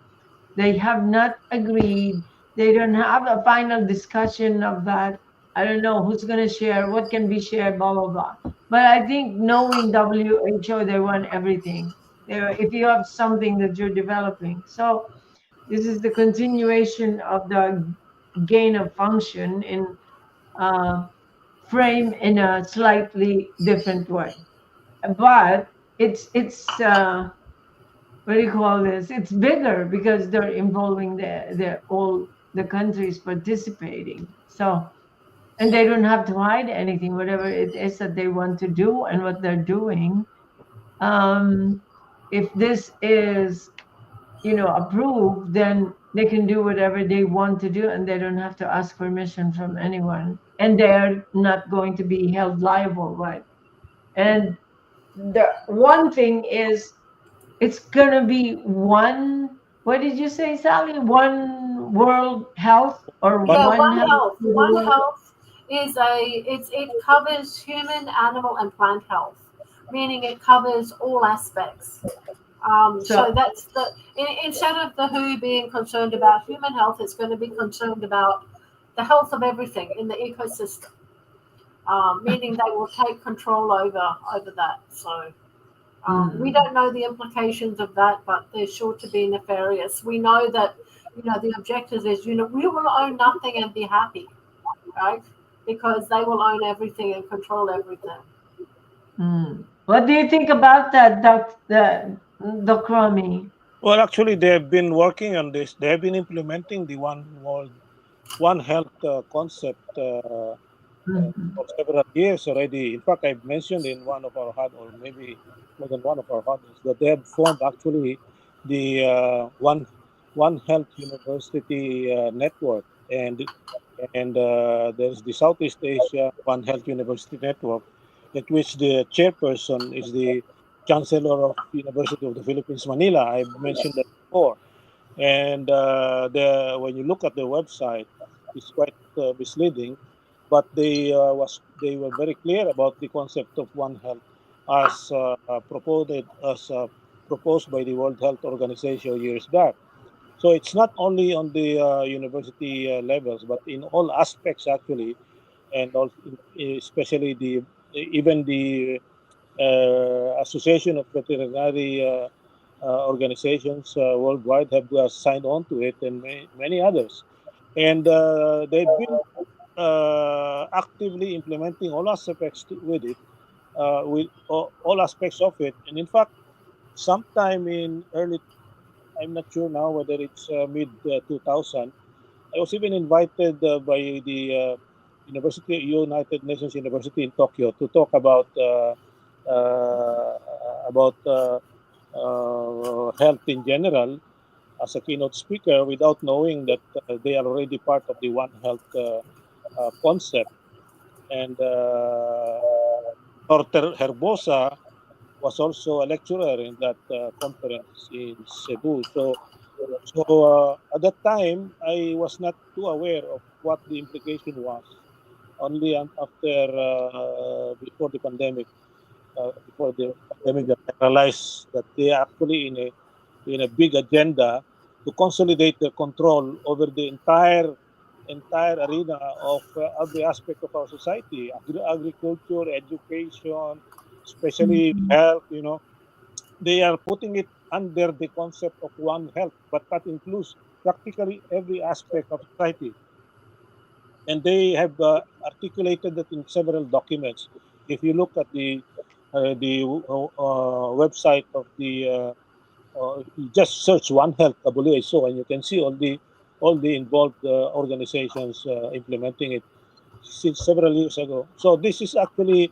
They have not agreed. They don't have a final discussion of that. I don't know who's going to share, what can be shared, blah, blah, blah. But I think knowing WHO, they want everything. If you have something that you're developing. So this is the continuation of the gain of function in uh, frame in a slightly different way. But it's what do you call this? It's bigger because they're involving the all the countries participating. So and they don't have to hide anything, whatever it is that they want to do and what they're doing. Um, if this is approved, then they can do whatever they want to do, and they don't have to ask permission from anyone, and they're not going to be held liable, right? And the one thing is it's gonna be one. What did you say, Sally? One World Health or One, Yeah, One One Health Health. for the One world? Health it covers human, animal, and plant health, meaning it covers all aspects. So So that's instead of the WHO being concerned about human health, it's going to be concerned about the health of everything in the ecosystem. Meaning they will take control over that. So we mm, don't know the implications of that, but they're sure to be nefarious. We know that the objective is we will own nothing and be happy, right? Because they will own everything and control everything. what do you think about that, Doc Rami? well, actually, they have been working on this. They have been implementing the One World, One Health concept Mhm. for several years already. In fact, I've mentioned in one of our huddles, or maybe more than one of our huddles, that they have formed actually the One Health University network, and there's the Southeast Asia One Health University network, at which the chairperson is the Chancellor of University of the Philippines, Manila. I've mentioned that before, and when you look at their website, it's quite misleading. But they were very clear about the concept of One Health as proposed by the World Health Organization years back. So it's not only on the university levels, but in all aspects actually, and also especially even the Association of Veterinary organizations worldwide have signed on to it, and many others. And they've been actively implementing all aspects with it, with all aspects of it. And in fact, sometime in early, I'm not sure now whether it's mid 2000, I was even invited by the United Nations University in Tokyo to talk uh, about health in general as a keynote speaker, without knowing that they are already part of the One Health concept. And Dr. Herbosa was also a lecturer in that conference in Cebu. So at that time, I was not too aware of what the implication was. Only after before the pandemic, that I realized that they are actually in a big agenda to consolidate the control over the entire arena of every aspect of our society, agriculture, education, especially health. They are putting it under the concept of one health, but that includes practically every aspect of society. And they have articulated that in several documents. If you look at the website of you just search One Health WHO, and you can see all the involved organizations implementing it since several years ago. So this is actually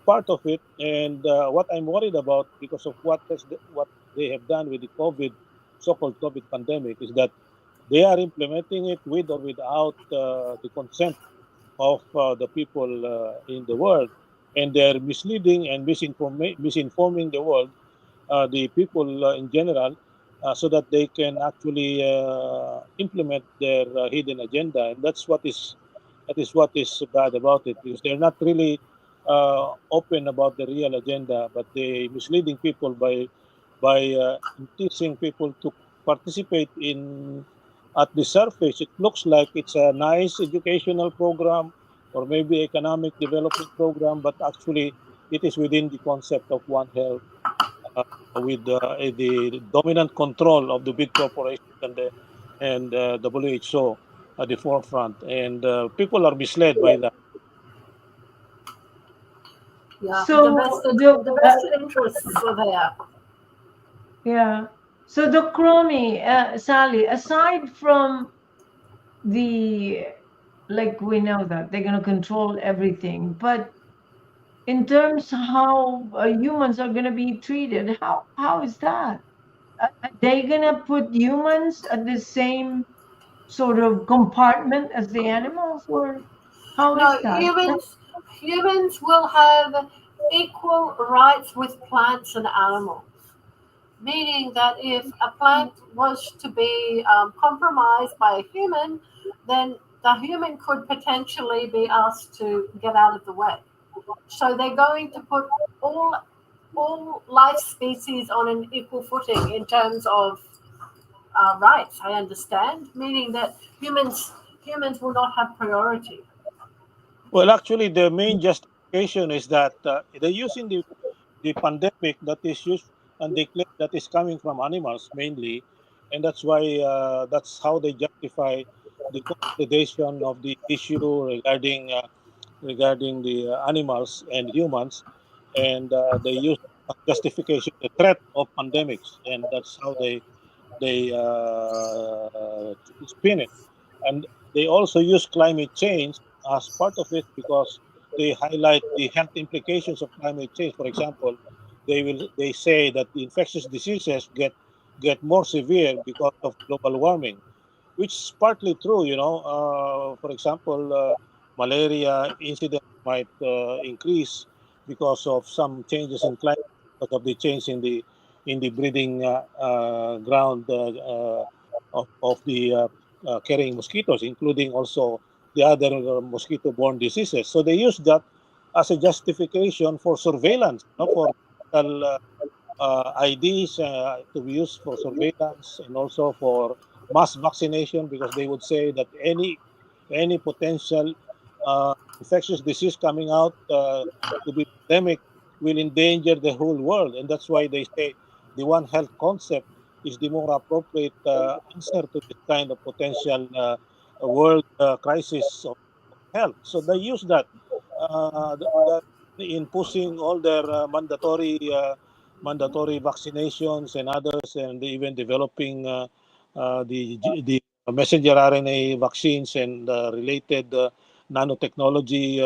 part of it, and what I'm worried about because of what they have done with the so-called COVID pandemic is that they are implementing it with or without the consent of the people in the world, and they're misleading and misinforming the people in general, so that they can actually implement their hidden agenda, and that is what is bad about it, because they're not really open about the real agenda, but they misleading people by teaching people to participate in. At the surface, it looks like it's a nice educational program or maybe economic development program, but actually it is within the concept of One Health, with the dominant control of the big corporations and WHO at the forefront, and people are misled by that. Yeah, the So best the the best interests are there. yeah. So the Chromie, Sally, aside from the like we know that they're going to control everything, but in terms how humans are going to be treated, how is that? Are they going to put humans at the same sort of compartment as the animals, or how is No, that? humans will have equal rights with plants and animals. Meaning that if a plant was to be compromised by a human, then the human could potentially be asked to get out of the way. So they're going to put all all life species on an equal footing in terms of rights. I understand, meaning that humans will not have priority. Well, actually, the main justification is that they're using the pandemic that is used, and they claim that is coming from animals mainly, and that's how they justify the consolidation of the issue regarding the animals and humans, and they use as justification the threat of pandemics, and that's how they spin it. And they also use climate change as part of it, because they highlight the health implications of climate change. For example, they say that the infectious diseases get more severe because of global warming, which is partly true. For example, malaria incidents might increase because of some changes in climate, because of the change in the breeding ground of the carrying mosquitoes, including also the other mosquito-borne diseases. So they use that as a justification for surveillance, for medical IDs to be used for surveillance, and also for mass vaccination, because they would say that any potential infectious disease coming out to be pandemic will endanger the whole world, and that's why they say the One Health concept is the more appropriate answer to this kind of potential world crisis of health. So they use that in pushing all their mandatory vaccinations and others, and even developing the messenger RNA vaccines and related nanotechnology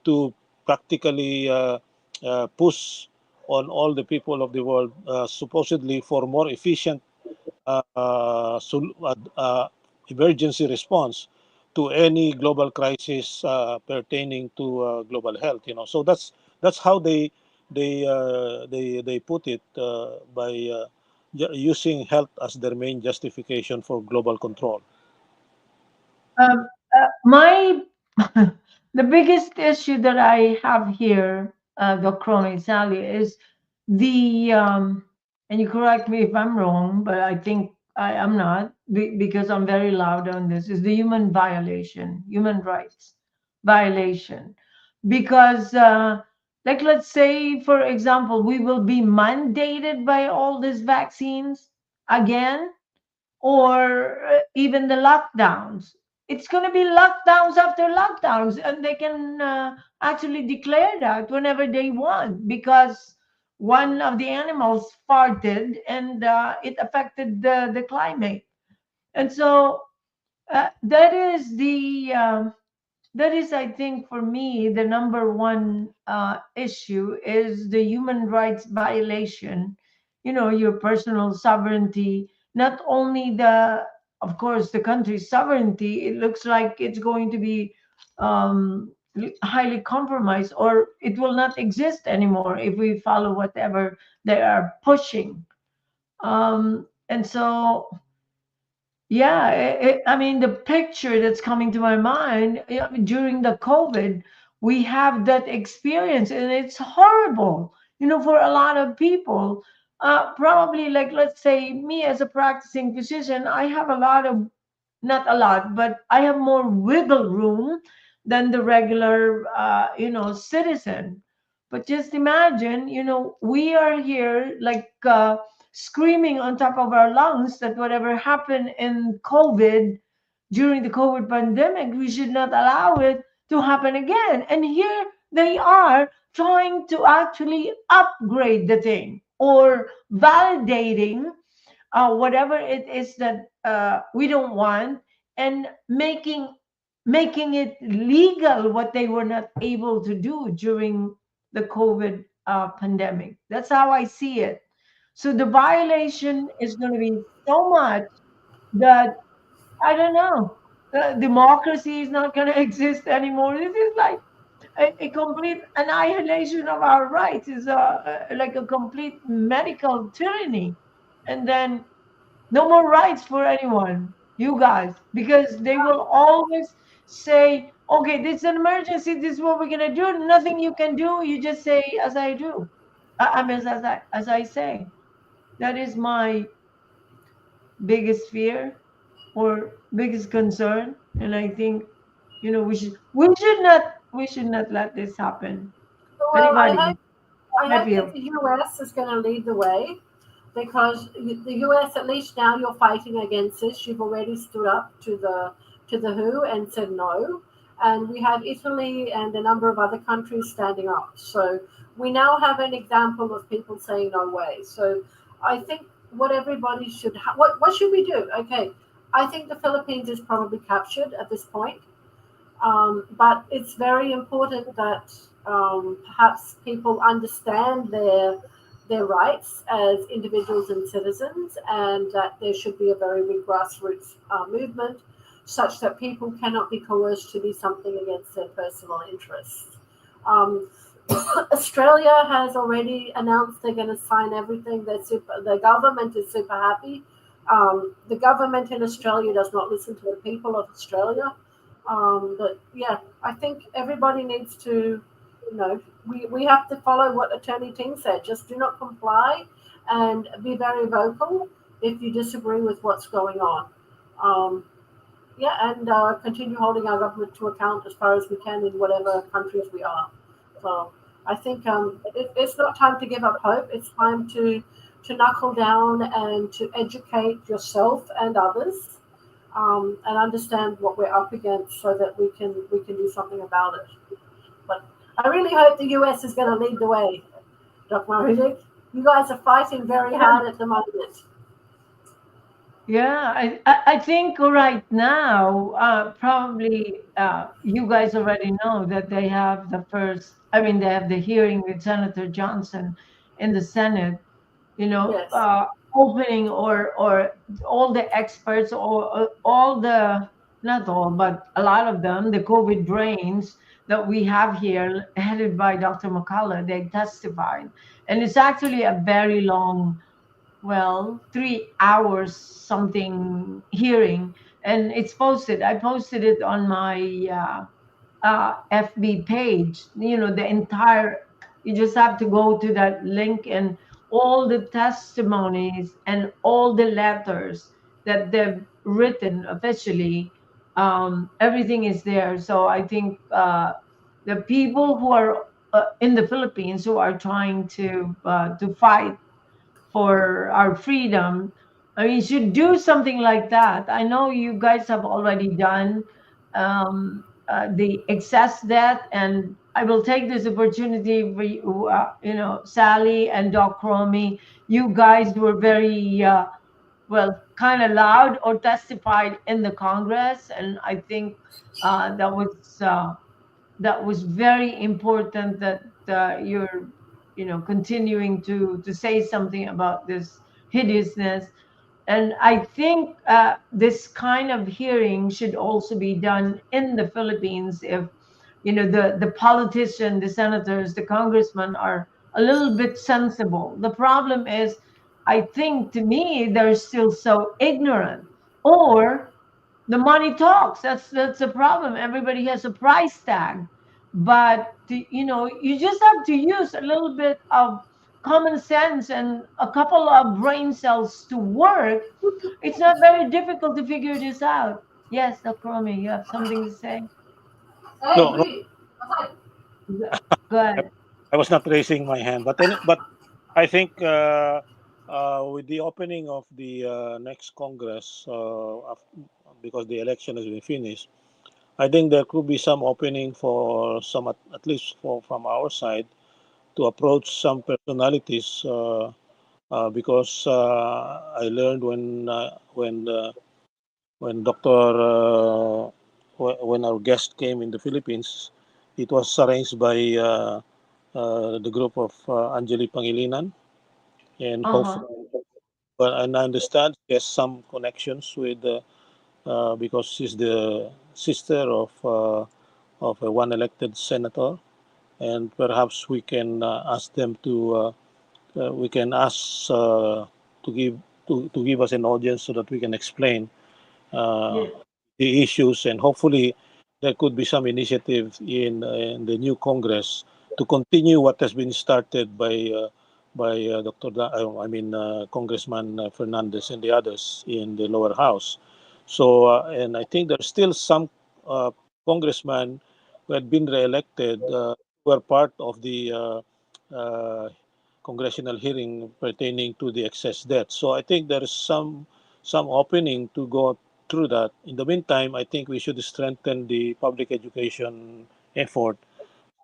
to practically push on all the people of the world, supposedly for more efficient emergency response to any global crisis pertaining to global health. So that's how they put it by using health as their main justification for global control. My the biggest issue that I have here, Dr. Sally, is the and you correct me if I'm wrong, but I think I am not because I'm very loud on this. Is the human rights violation, because like let's say for example, we will be mandated by all these vaccines again, or even the lockdowns. It's going to be lockdowns after lockdowns, and they can actually declare that whenever they want because one of the animals farted and it affected the climate. And so that is that is, I think, for me, the number one issue is the human rights violation. You know, your personal sovereignty, not only of course, the country's sovereignty. It looks like it's going to be highly compromised, or it will not exist anymore if we follow whatever they are pushing. And so yeah, I mean, the picture that's coming to my mind during the COVID, we have that experience, and it's horrible, for a lot of people. Probably, like, let's say, me as a practicing physician, I have a lot of, not a lot, but I have more wiggle room than the regular, citizen. But just imagine, we are here like screaming on top of our lungs that whatever happened in COVID during the COVID pandemic, we should not allow it to happen again. And here they are trying to actually upgrade the thing or validating whatever it is that we don't want, and making it legal what they were not able to do during the COVID pandemic. That's how I see it. So the violation is going to be so much that I don't know. The democracy is not going to exist anymore. This is like a complete annihilation of our rights. Is like a complete medical tyranny, and then no more rights for anyone, you guys, because they will always say, okay, this is an emergency, this is what we're going to do, nothing you can do, you just say as I do. I mean, as I say. That is my biggest fear or biggest concern, and I think we should not let this happen. Well, Anybody? I I hope that feel. the US is going to lead the way because the US, at least now, you're fighting against this. You've already stood up to the WHO and said no, and we have Italy and a number of other countries standing up. So we now have an example of people saying no way. So I think what everybody should what should we do? Okay, I think the Philippines is probably captured at this point. But it's very important that perhaps people understand their rights as individuals and citizens, and that there should be a very big grassroots movement, such that people cannot be coerced to do something against their personal interests. Um, Australia has already announced they're going to sign everything. The government is super happy. The government in Australia does not listen to the people of Australia. But yeah, I think everybody needs to, we have to follow what Attorney Ting said. Just do not comply and be very vocal if you disagree with what's going on. Um, yeah, and continue holding our government to account as far as we can in whatever countries we are. So I think it's not time to give up hope. It's time to knuckle down and to educate yourself and others, and understand what we're up against so that we can do something about it. But I really hope the US is going to lead the way, Dr. Marudik. You guys are fighting very hard at the moment. Yeah, I think right now, probably you guys already know that they have they have the hearing with Senator Johnson in the Senate, Yes. opening, or all the experts, or all the, not all, but a lot of them, the COVID brains, that we have here, headed by Dr. McCullough. They testified, and it's actually a very long, well, 3 hours something hearing, and it's posted. I posted it on my FB page. The entire. You just have to go to that link, and all the testimonies and all the letters that they've written officially. Everything is there. So I think the people who are in the Philippines who are trying to fight for our freedom. I mean, you should do something like that. I know you guys have already done the excess debt, and I will take this opportunity for you, Sally and Doc Romy. You guys were very well, kind of loud or testified in the Congress, and I think uh, that was uh, that was very important that you're continuing to say something about this hideousness. And I think this kind of hearing should also be done in the Philippines if the politician, the senators, the congressmen are a little bit sensible. The problem is, I think, to me, they're still so ignorant, or the money talks. That's the problem. Everybody has a price tag, but you just have to use a little bit of common sense and a couple of brain cells to work. It's not very difficult to figure this out. Yes, Dr. Romy, you have something to say? I No, no, agree. Go I, ahead. I was not raising my hand, but I think with the opening of the next Congress, because the election has been finished, I think there could be some opening for some, at least from our side, to approach some personalities. Because I learned when when our guest came in the Philippines, it was arranged by the group of Angeli Pangilinan, and Uh-huh. hopefully, but and I understand she has some connections with because she's the sister of a one elected senator, and perhaps we can ask them we can ask to give to give us an audience so that we can explain uh, Yeah. the issues, and hopefully there could be some initiative in the new Congress to continue what has been started by I mean Congressman Fernandez and the others in the lower house. So and I think there's still some congressmen who had been re-elected who were part of the uh, congressional hearing pertaining to the excess debt. So I think there is some opening to go through that. In the meantime, I think we should strengthen the public education effort,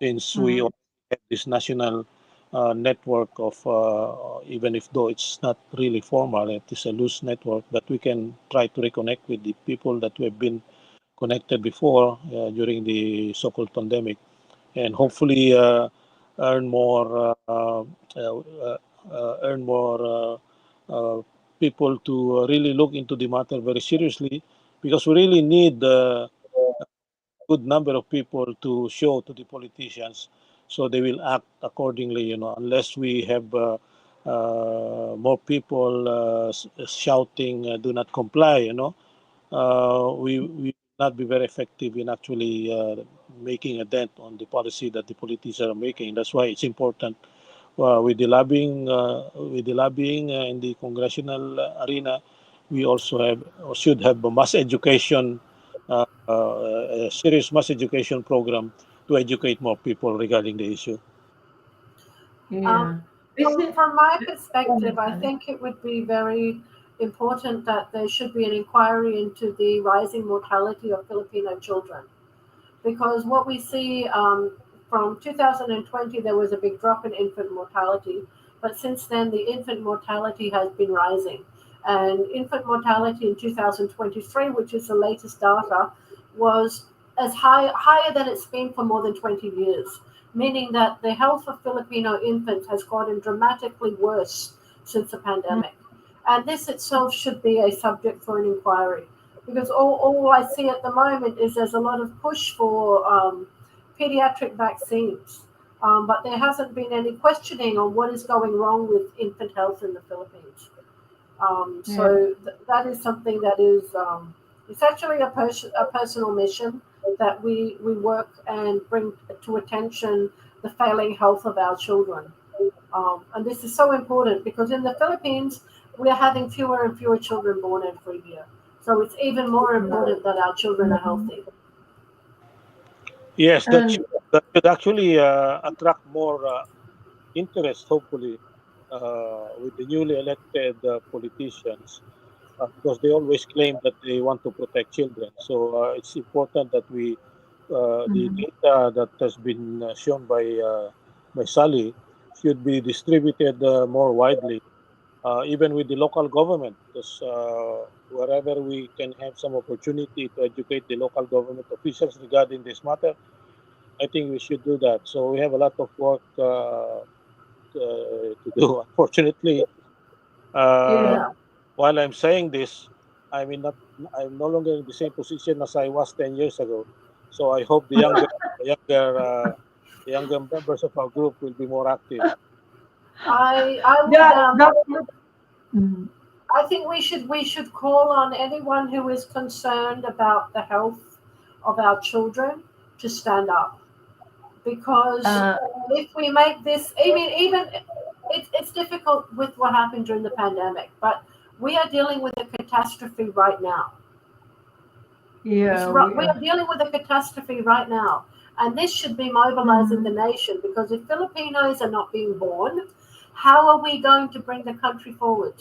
since we Mm. already have this national network of, even if though it's not really formal, it is a loose network, but we can try to reconnect with the people that we have been connected before during the so-called pandemic, and hopefully earn more earn more people to really look into the matter very seriously, because we really need good number of people to show to the politicians so they will act accordingly, unless we have more people shouting do not comply, we will not be very effective in actually making a dent on the policy that the politicians are making. That's why it's important with the lobbying in the congressional arena. We also have or should have a mass education, a serious mass education program to educate more people regarding the issue. Um, Yeah. Is it? from my Go ahead, perspective, I Sally. think it would be very important that there should be an inquiry into the rising mortality of Filipino children. Because what we see from 2020, there was a big drop in infant mortality, but since then, the infant mortality has been rising. And infant mortality in 2023, which is the latest data, was as higher than it's been for more than 20 years, meaning that the health of Filipino infants has gotten dramatically worse since the Mm. pandemic. And this itself should be a subject for an inquiry, because all I see at the moment is there's a lot of push pediatric vaccines. But there hasn't been any questioning on what is going wrong with infant health in the Philippines. Yeah. That is something that is it's actually a personal mission that we work and bring to attention the failing health of our children. And this is so important because in the Philippines, we are having fewer and fewer children born every year. So it's even more important that our children are Mhm. healthy. Yes, And that should actually attract more interest, hopefully, with the newly elected politicians, because they always claim that they want to protect children. So it's important that the mhm. data that has been shown by Sally should be distributed more widely, even with the local government, because wherever we can have some opportunity to educate the local government officials regarding this matter, I think we should do that. So we have a lot of work to do. Unfortunately, uh, Yeah. Yeah. while I'm saying this, I'm in not I'm no longer in the same position as I was 10 years ago. So I hope the younger the younger members of our group will be more active. I would Yeah, Dr. Mhm. I think we should call on anyone who is concerned about the health of our children to stand up because Uh, if we make this, I mean, even it's difficult with what happened during the pandemic, but we are dealing with a catastrophe right now. yeah, We are dealing with a catastrophe right now, and this should be mobilizing the mhm. nation because if Filipinos are not being born, how are we going to bring the country forward?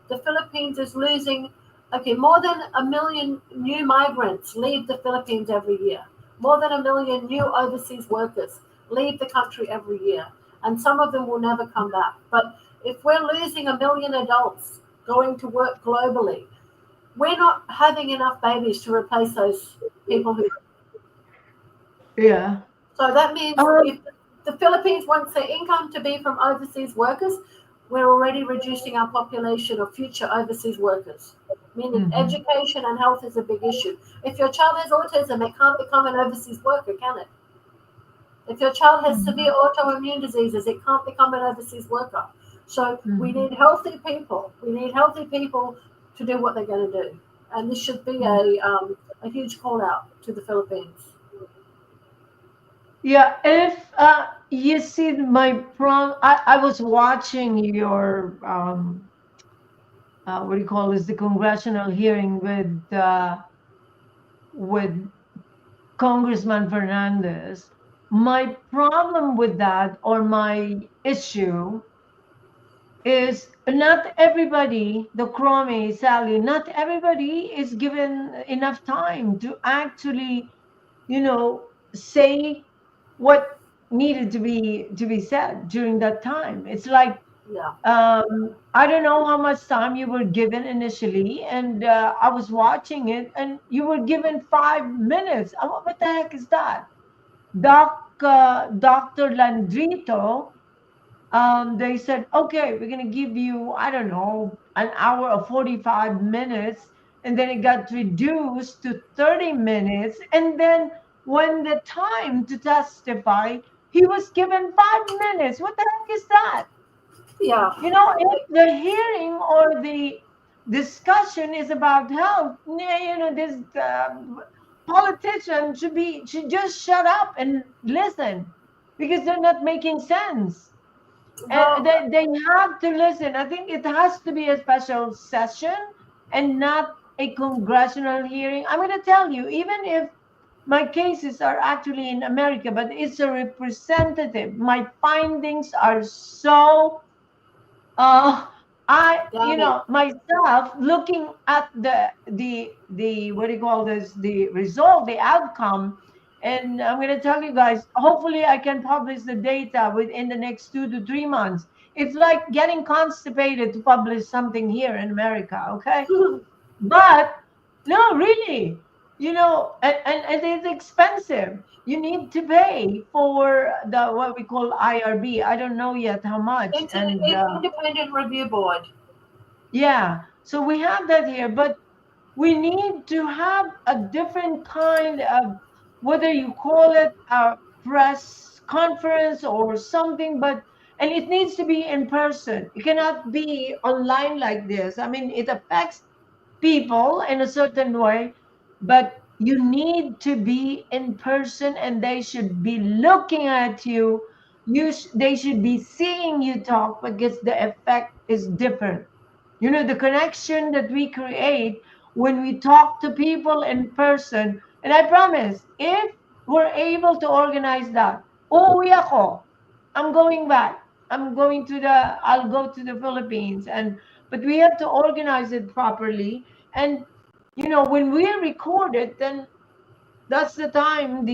The Philippines is losing, okay, more than a million new migrants leave the Philippines every year. More than a million new overseas workers leave the country every year, and some of them will never come back. But if we're losing a million adults going to work globally, we're not having enough babies to replace those people who. Yeah. So that means Um, if the Philippines wants their income to be from overseas workers, we're already reducing our population of future overseas workers. Meaning mhm. education and health is a big issue. If your child has autism, it can't become an overseas worker, can it? If your child has severe Mhm. autoimmune diseases, it can't become an overseas worker. So we Mhm. need healthy people. We need healthy people to do what they're going to do. And this should be Mhm. a huge call out to the Philippines. Yeah, if you see my I was watching your what do you call this, the congressional hearing with Congressman Fernandez. My problem with that, or my issue, is not everybody, the Chromie, Sally, not everybody is given enough time to actually, say what needed to be said during that time. It's like, Yeah. I don't know how much time you were given initially, and I was watching it, and you were given 5 minutes. What the heck is that? Dr. Landrito, they said, okay, we're going to give you, I don't know, an hour or 45 minutes. And then it got reduced to 30 minutes. And then when the time to testify, he was given 5 minutes. What the heck is that? Yeah. If the hearing or the discussion is about health, this politician should just shut up and listen, because they're not making sense. And Well, they have to listen. I think it has to be a special session and not a congressional hearing. I'm going to tell you, even if my cases are actually in America, but it's a representative, my findings are so uh damning. myself, looking at the what do you call this, the result, the outcome. And I'm going to tell you guys, hopefully I can publish the data within the next 2 to 3 months. It's like getting constipated to publish something here in America, okay? But no, really, and it's expensive. You need to pay for the what we call IRB. I don't know yet how much. And Independent review board. yeah, so we have that here, but we need to have a different kind of, whether you call it press conference or something, but and it needs to be in person. It cannot be online like this. I mean, it affects people in a certain way, but you need to be in person and they should be looking at you. They should be seeing you talk because the effect is different. You know, the connection that we create when we talk to people in person. And I promise, if we're able to organize that, uuwi ako. I'm going back. I'll go to the Philippines. But we have to organize it properly. And, you know, when we record it, then that's the time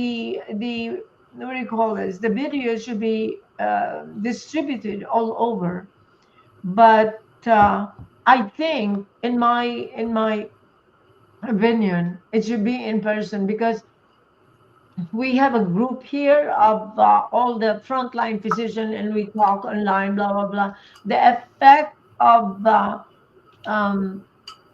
what do you call this? The video should be distributed all over. But I think, in my opinion, it should be in person because we have a group here of all the frontline physicians, and we talk online, blah blah blah. The effect of um,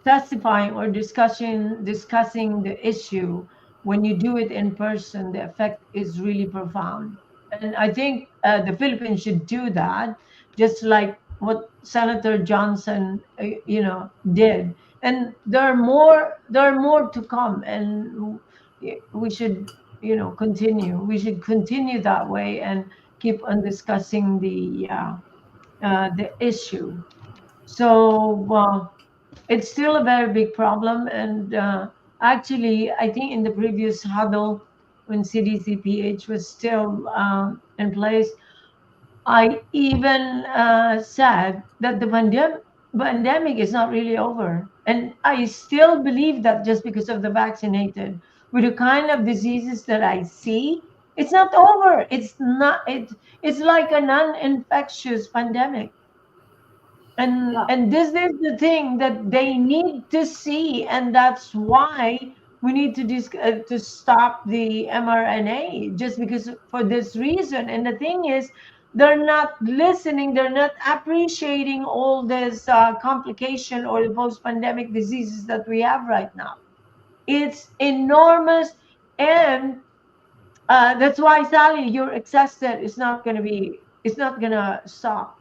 testifying or discussing the issue when you do it in person, the effect is really profound. And I think the Philippines should do that, just like what Senator Johnson did. And there are more to come, and we should continue that way and keep on discussing the issue. So it's still a very big problem. And actually, I think in the previous huddle, when CDCPH was still in place, I even said that the pandemic is not really over. And I still believe that just because of the vaccinated, with the kind of diseases that I see, it's not over. It's like a non-infectious pandemic. and Yeah. and this is the thing that they need to see, and that's why we need to stop the mRNA, just because for this reason. And the thing is, they're not listening, they're not appreciating all this complication or the post-pandemic diseases that we have right now. It's enormous. And that's why, Sally, your exhausted is not going to be, it's not going to stop.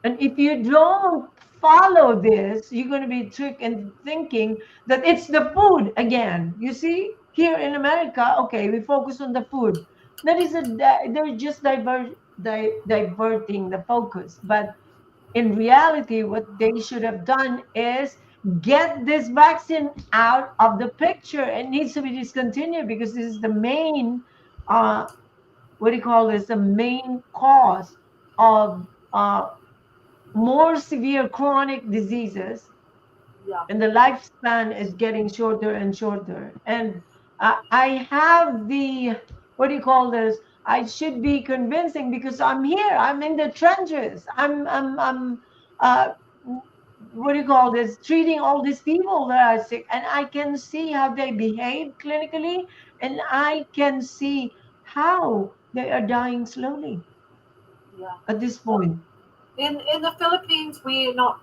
And if you don't follow this, you're going to be tricked into thinking that it's the food again. You see, here in America, okay, we focus on the food. That is they're just diverting the focus. But in reality, what they should have done is get this vaccine out of the picture. It needs to be discontinued because this is the main, uh, what do you call this? The main cause of more severe chronic diseases, Yeah. and the lifespan is getting shorter and shorter. And I have the, what do you call this? I should be convincing because I'm here. I'm in the trenches. I'm uh, what do you call this? Treating all these people that are sick, and I can see how they behave clinically, and I can see how they are dying slowly Yeah. at this point. In the Philippines, we're not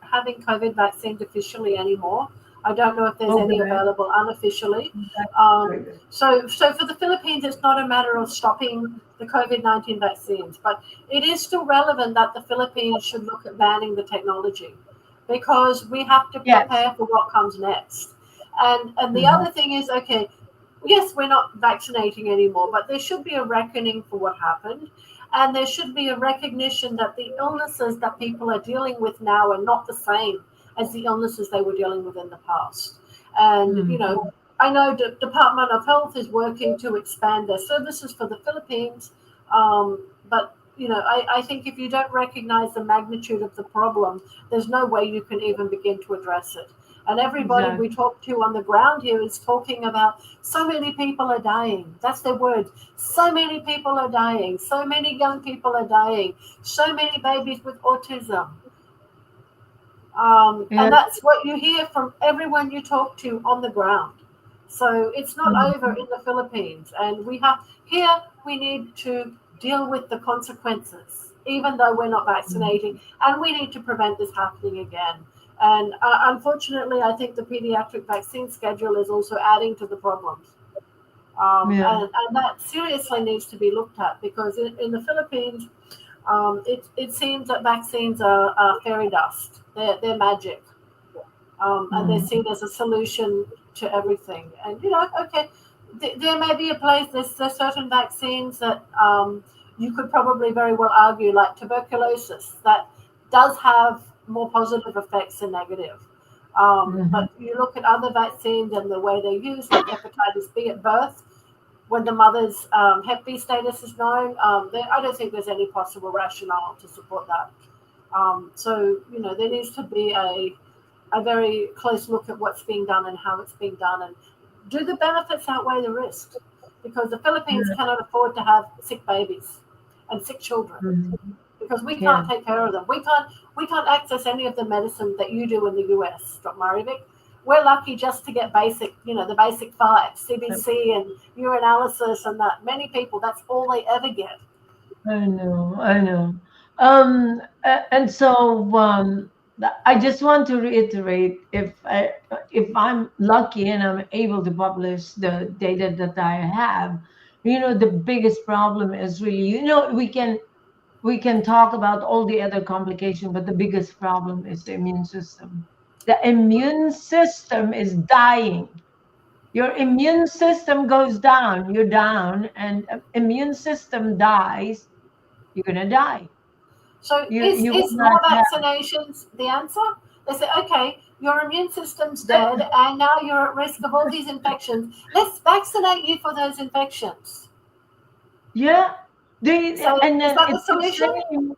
having COVID vaccines officially anymore. I don't know if there's any Okay. available unofficially. That's Um, very good. so for the Philippines, it's not a matter of stopping the COVID-19 vaccines, but it is still relevant that the Philippines should look at banning the technology because we have to Yes. prepare for what comes next. And the Mhm. other thing is, okay, yes, we're not vaccinating anymore, but there should be a reckoning for what happened. And there should be a recognition that the illnesses that people are dealing with now are not the same as the illnesses they were dealing with in the past. And, Mm. I know the Department of Health is working to expand their services for the Philippines. But, I think if you don't recognize the magnitude of the problem, there's no way you can even begin to address it. And everybody we Exactly. talk to on the ground here is talking about so many people are dying. That's their words. So many people are dying. So many young people are dying. So many babies with autism. And Yeah. that's what you hear from everyone you talk to on the ground. So it's not over Mhm. in the Philippines. And we need to deal with the consequences, even though we're not vaccinating. And we need to prevent this happening again. And unfortunately, I think the pediatric vaccine schedule is also adding to the problems. Yeah. And that seriously needs to be looked at because in the Philippines, it seems that vaccines are fairy dust. They're magic, and they're Mm. seen as a solution to everything. And okay, there may be a place. There's certain vaccines that you could probably very well argue, like tuberculosis, that does have more positive effects than negative. Mhm. But you look at other vaccines and the way they're used, like hepatitis B at birth, when the mother's Hep B status is known, I don't think there's any possible rationale to support that. So there needs to be a very close look at what's being done and how it's being done, and do the benefits outweigh the risks? Because the Philippines Yeah. cannot afford to have sick babies and sick children Mhm. because we Yeah. can't take care of them. We can't access any of the medicine that you do in the US, Dr. Marivik. We're lucky just to get basic, the basic five, CBC and urinalysis and that. Many people, that's all they ever get. I know, I know. And so I just want to reiterate, if I'm lucky and I'm able to publish the data that I have, the biggest problem is really, we can talk about all the other complications, but the biggest problem is the immune system. The immune system is dying. Your immune system goes down, you're down, and immune system dies, you're gonna die. So You is you will is not more have vaccinations the answer? They say, okay, your immune system's that. dead, and now you're at risk of all these infections. Let's vaccinate you for those infections. Yeah, they So and is then that the it's the solution? same,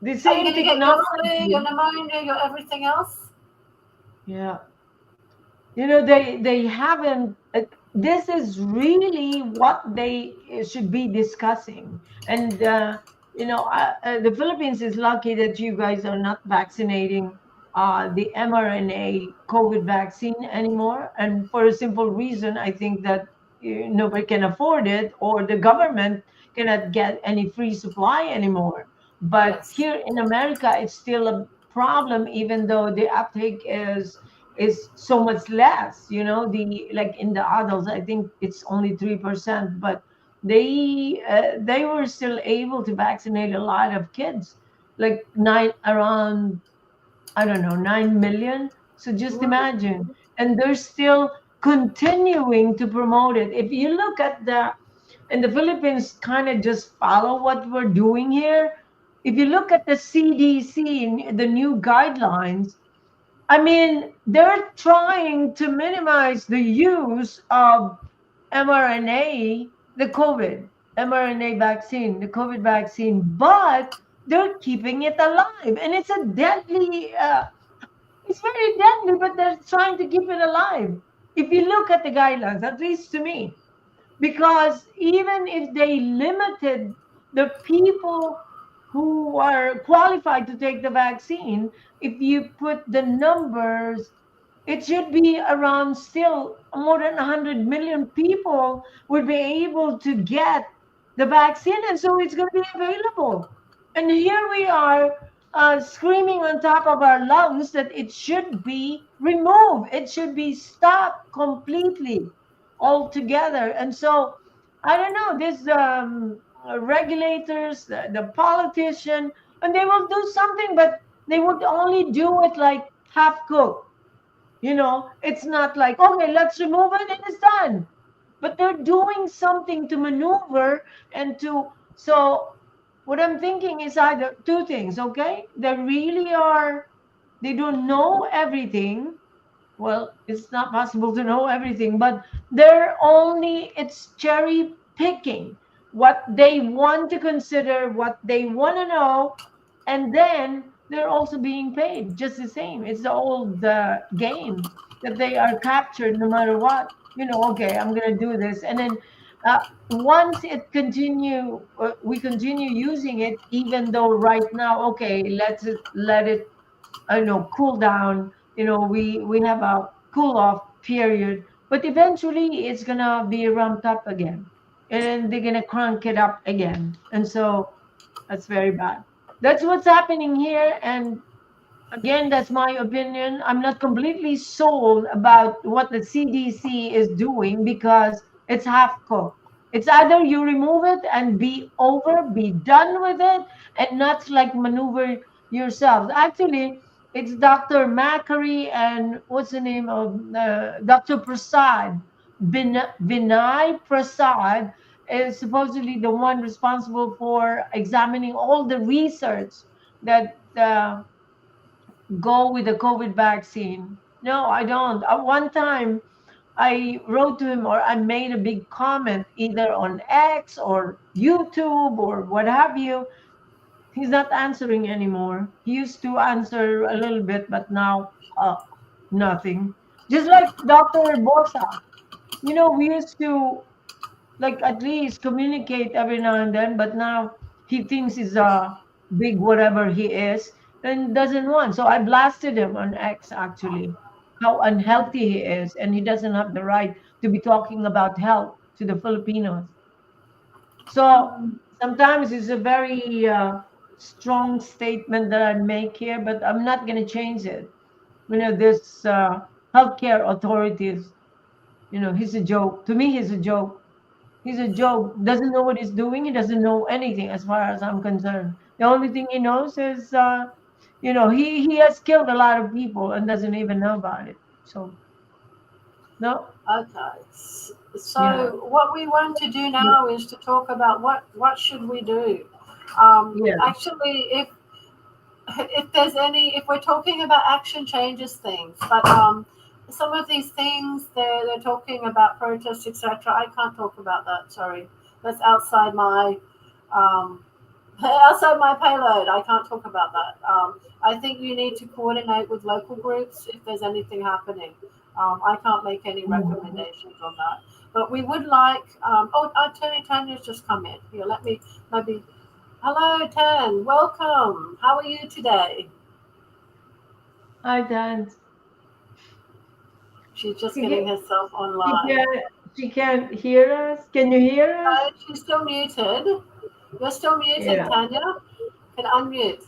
the Are you same going to get your flu, your technology. pneumonia, your everything else? Yeah, they haven't. This is really what they should be discussing. And the Philippines is lucky that you guys are not vaccinating the mRNA COVID vaccine anymore. And for a simple reason, I think that nobody can afford it, or the government cannot get any free supply anymore. But Yes. here in America, it's still a problem, even though the uptake is so much less. The like in the adults, I think it's only 3%, but they were still able to vaccinate a lot of kids, like nine around, I don't know, 9 million. So just Mm. imagine, and they're still continuing to promote it. If you look at the Philippines, kind of just follow what we're doing here. If you look at the CDC and the new guidelines, I mean, they're trying to minimize the use of mRNA, the COVID mRNA vaccine, the COVID vaccine, but they're keeping it alive. And it's a deadly, it's very deadly, but they're trying to keep it alive. If you look at the guidelines, at least to me, because even if they limited the people who are qualified to take the vaccine, if you put the numbers, it should be around still more than 100 million people would be able to get the vaccine. And so it's going to be available. And here we are screaming on top of our lungs that it should be removed, it should be stopped completely altogether. And so I don't know, these regulators, the politician, and they will do something, but they would only do it like half cooked. It's not like, okay, let's remove it and it's done. But they're doing something to maneuver and to. So, what I'm thinking is either two things, okay? They don't know everything. Well, it's not possible to know everything, but it's cherry picking what they want to consider, what they want to know, and then they're also being paid just the same. It's the old game that they are captured no matter what. Okay, I'm gonna do this, and then once we continue using it, even though right now, okay, let it cool down. We have a cool off period, but eventually it's gonna be ramped up again, and then they're gonna crank it up again, and so that's very bad. That's what's happening here. And again, that's my opinion. I'm not completely sold about what the CDC is doing, because It's half cooked. It's either you remove it and be done with it, and not like maneuver yourselves. Actually, it's Dr. Macquarie and what's the name of Dr. Prasad. Vinay Prasad is supposedly the one responsible for examining all the research that go with the COVID vaccine. No, I don't. One time, I wrote to him or I made a big comment either on X or YouTube or what have you. He's not answering anymore. He used to answer a little bit, but now nothing. Just like Dr. Bosa. We used to like at least communicate every now and then, but now he thinks he's a big whatever he is and doesn't want. So I blasted him on X actually, how unhealthy he is, and he doesn't have the right to be talking about health to the Filipinos. So sometimes it's a very strong statement that I make here, but I'm not going to change it. This healthcare authorities, he's a joke. To me, he's a joke. He's a joke. Doesn't know what he's doing. He doesn't know anything as far as I'm concerned. The only thing he knows is, he has killed a lot of people and doesn't even know about it. So, no, Okay. yeah, So what we want to do yeah, now is to talk about what should we do. yeah. Actually, if there's any, if we're talking about action changes things, but some of these things they're talking about protests, etc. I can't talk about that. Sorry, that's outside my um, outside my payload. I can't talk about that. I think you need to coordinate with local groups if there's anything happening. I can't make any Mhm. recommendations on that. But we would like. Tanya's just come in. Here, let me maybe. Hello, Tan. Welcome. How are you today? Hi, Dan. She's just She getting can, herself she online. can, she can't hear us. Can you hear us? She's still muted. You're still muted, Yeah. Tanya. Can unmute.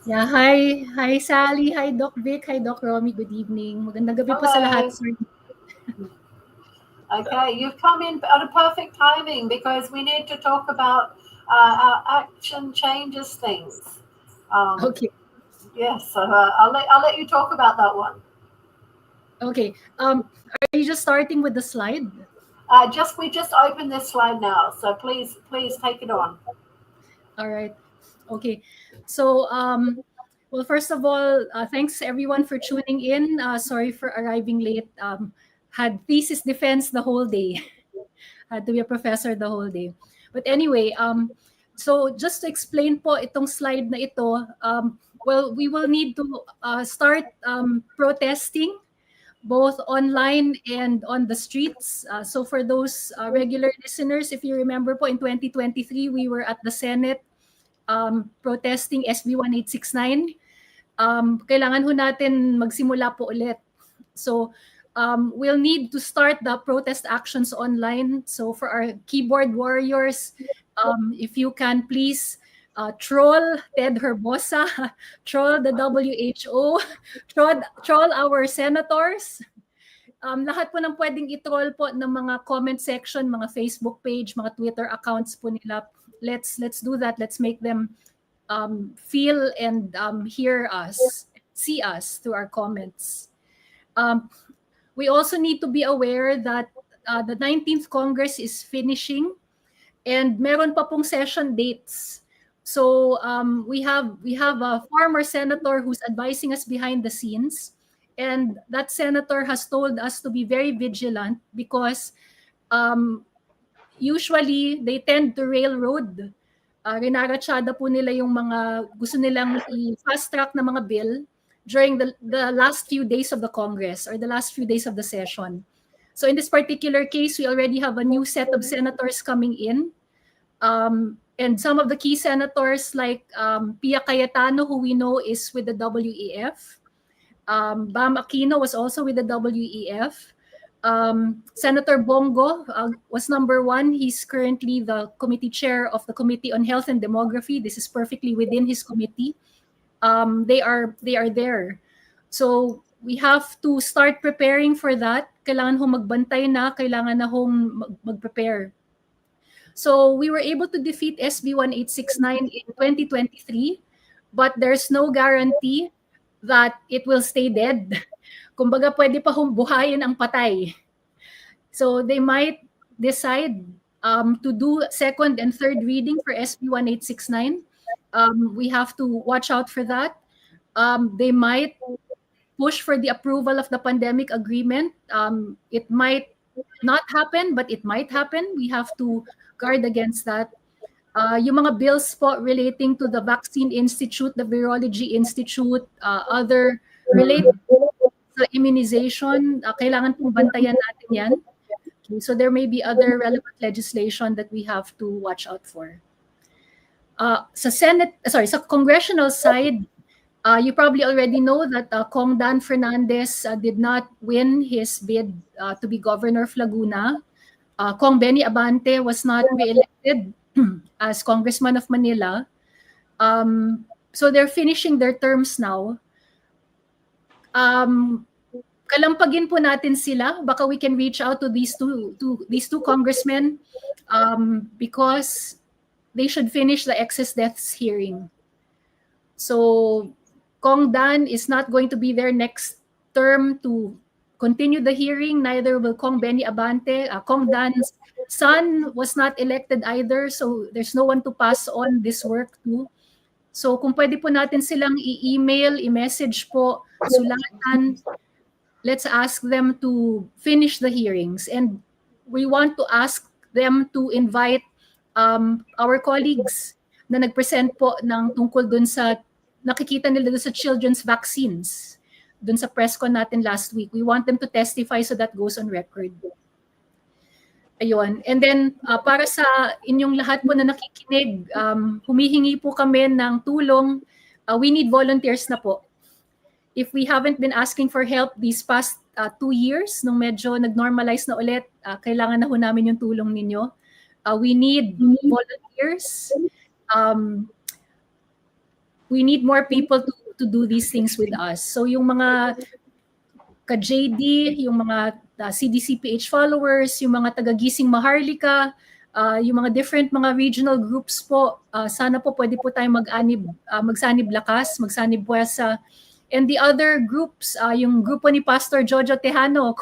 Yeah, hi Sally, hi Doc Vic, hi Doc Romy, good evening. Magandang gabi po sa lahat, Hello. sir. Okay, you've come in at a perfect timing because we need to talk about our action changes things. Um, Okay, yes, so I'll let you talk about that one. okay. Are you just starting with the slide? We just opened this slide now, so please take it on. All right. Okay. So, well, first of all, thanks everyone for tuning in. Sorry for arriving late. Had thesis defense the whole day. Had to be a professor the whole day. But anyway, so just to explain po itong slide na ito, well, we will need to start protesting both online and on the streets. So for those regular listeners, if you remember po, in 2023, we were at the Senate protesting SB 1869. Kailangan ho natin magsimula po ulit. So we'll need to start the protest actions online. So for our keyboard warriors, if you can please troll Ted Herbosa, troll the WHO, troll our senators. Lahat po ng pwedeng i-troll po ng mga comment section, mga Facebook page, mga Twitter accounts po nila. Let's do that. Let's make them feel and hear us, see us through our comments. We also need to be aware that the 19th Congress is finishing and meron pa pong session dates. So we have a former senator who's advising us behind the scenes, and that senator has told us to be very vigilant because um, usually they tend to railroad. Rinaratsada po nila yung mga gusto nilang i-fast track na mga bill during the last few days of the Congress or the last few days of the session. So in this particular case, we already have a new set of senators coming in. And some of the key senators like Pia Cayetano, who we know is with the WEF. Bam Aquino was also with the WEF. Senator Bongo was number one. He's currently the committee chair of the Committee on Health and Demography. This is perfectly within his committee. They are there. So we have to start preparing for that. Kailangan hong magbantay na, kailangan na hong mag-prepare. So we were able to defeat SB 1869 in 2023, but there's no guarantee that it will stay dead. Kumbaga, pwede pa hong buhayin ang patay. So they might decide to do second and third reading for SB 1869. We have to watch out for that. They might push for the approval of the pandemic agreement. It might not happen, but it might happen. We have to guard against that. Yung mga bills po relating to the Vaccine Institute, the Virology Institute, other related sa immunization, kailangan pong bantayan natin yan. Okay, so there may be other relevant legislation that we have to watch out for. Sa congressional side, you probably already know that Kong Dan Fernandez did not win his bid to be governor of Laguna. Kong Benny Abante was not re-elected as congressman of Manila. So they're finishing their terms now. Kalampagin po natin sila. Baka we can reach out to these two congressmen because they should finish the excess deaths hearing. So Kong Dan is not going to be there next term to continue the hearing. Neither will Kong Benny Abante. Kong Dan's son was not elected either, so there's no one to pass on this work to. So kung pwede po natin silang i-email, i-message po, sulatan, let's ask them to finish the hearings. And we want to ask them to invite our colleagues na nag-present po ng tungkol dun sa nakikita nila dun sa children's vaccines dun sa press con natin last week. We want them to testify so that goes on record. Ayun. And then, para sa inyong lahat po na nakikinig, humihingi po kami ng tulong. We need volunteers na po. If we haven't been asking for help these past 2 years, nung medyo nag-normalize na ulit, kailangan na ho namin yung tulong ninyo. We need volunteers. We need more people to do these things with us. So yung mga ka-JD, yung mga CDCPH followers, yung mga taga-Gising Maharlika, yung mga different mga regional groups po, sana po pwede po tayo magsanib lakas, magsanib puwersa. And the other groups, yung grupo ni Pastor Jojo Tejano,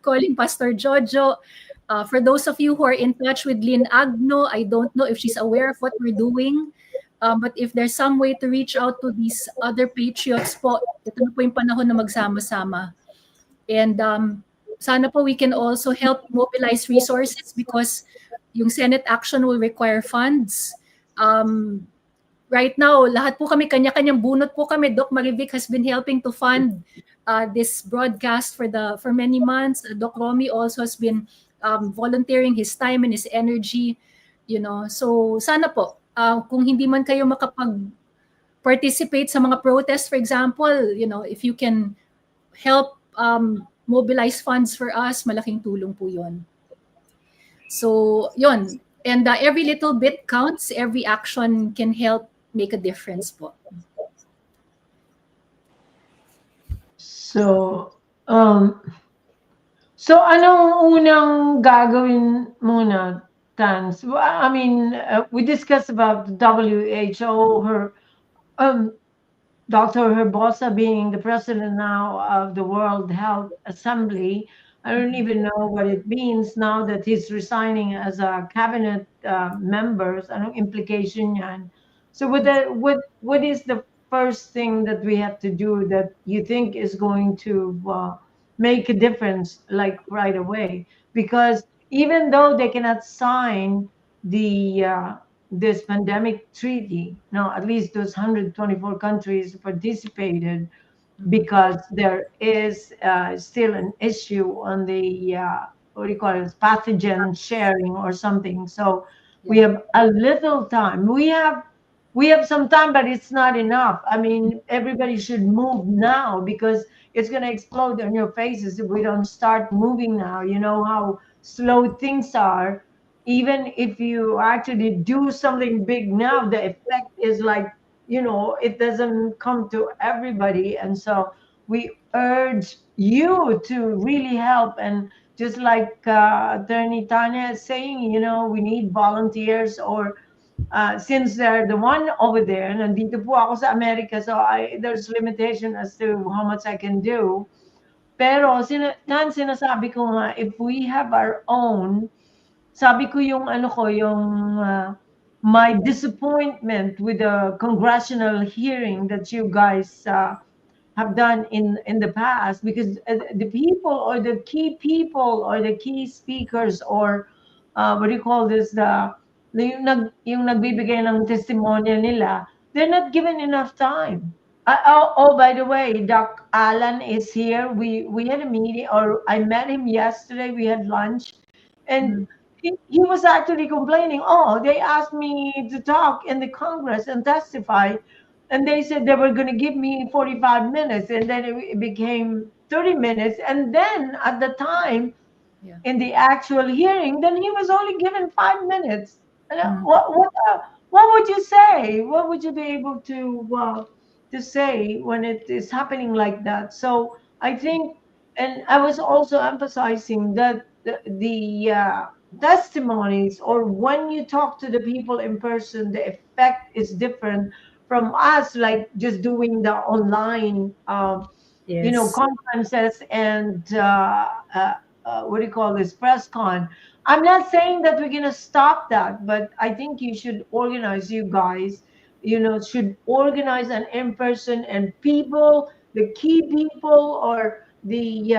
calling Pastor Jojo. For those of you who are in touch with Lynn Agno, I don't know if she's aware of what we're doing. But if there's some way to reach out to these other patriots po, ito na po yung panahon na magsama-sama. And sana po we can also help mobilize resources because yung Senate action will require funds. Right now, lahat po kami, kanya-kanyang bunot po kami. Doc Marivic has been helping to fund this broadcast for many months. Doc Romy also has been volunteering his time and his energy. You know, so sana po, kung hindi man kayo makapag-participate sa mga protests, for example, you know, if you can help mobilize funds for us, malaking tulong po yun. So, yun. And every little bit counts. Every action can help make a difference po. So anong unang gagawin muna, Tans? I mean, we discussed about the WHO, her Dr. Herbosa being the president now of the World Health Assembly. I don't even know what it means now that he's resigning as a cabinet member. Anong implication yan? So what is the first thing that we have to do that you think is going to make a difference like right away? Because even though they cannot sign the this pandemic treaty, no, at least those 124 countries participated, because there is still an issue on the what do you call it, pathogen sharing or something. So we have a little time. We have some time, but it's not enough. I mean, everybody should move now because it's going to explode on your faces if we don't start moving now. You know how slow things are. Even if you actually do something big now, the effect is like, you know, it doesn't come to everybody. And so we urge you to really help. And just like Attorney Tanya is saying, we need volunteers, or since they're the one over there, nandito po ako sa America, so there's limitation as to how much I can do. Pero sinasabi ko nga, if we have our own, sabi ko yung ano ko, yung my disappointment with the congressional hearing that you guys have done in the past, because the people, or the key people, or the key speakers, or what do you call this, yung nagbibigay ng testimonya nila, they're not given enough time. By the way, Doc Alan is here. We had a meeting, or I met him yesterday. We had lunch, and he was actually complaining. Oh, they asked me to talk in the Congress and testify, and they said they were going to give me 45 minutes, and then it became 30 minutes, and then at the time in the actual hearing, then he was only given 5 minutes. And what would you say? What would you be able to say when it is happening like that? So I think, and I was also emphasizing that the testimonies, or when you talk to the people in person, the effect is different from us, like just doing the online Yes. conferences, and what do you call this, press con. I'm not saying that we're gonna stop that, but I think you should organize, you guys, should organize an in-person, and people, the key people, or the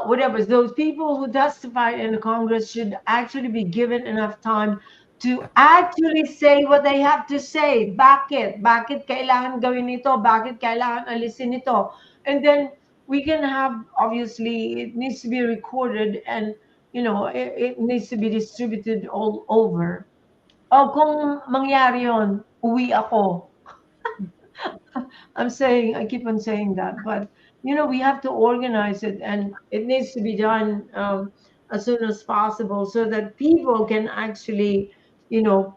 whatever, those people who testified in the Congress should actually be given enough time to actually say what they have to say. Bakit kailangan gawin ito? Bakit kailangan alisin ito? And then we can have, obviously, it needs to be recorded, and it needs to be distributed all over. O kung mangyari yon, uwi ako. I keep on saying that, but we have to organize it, and it needs to be done as soon as possible, so that people can actually, you know,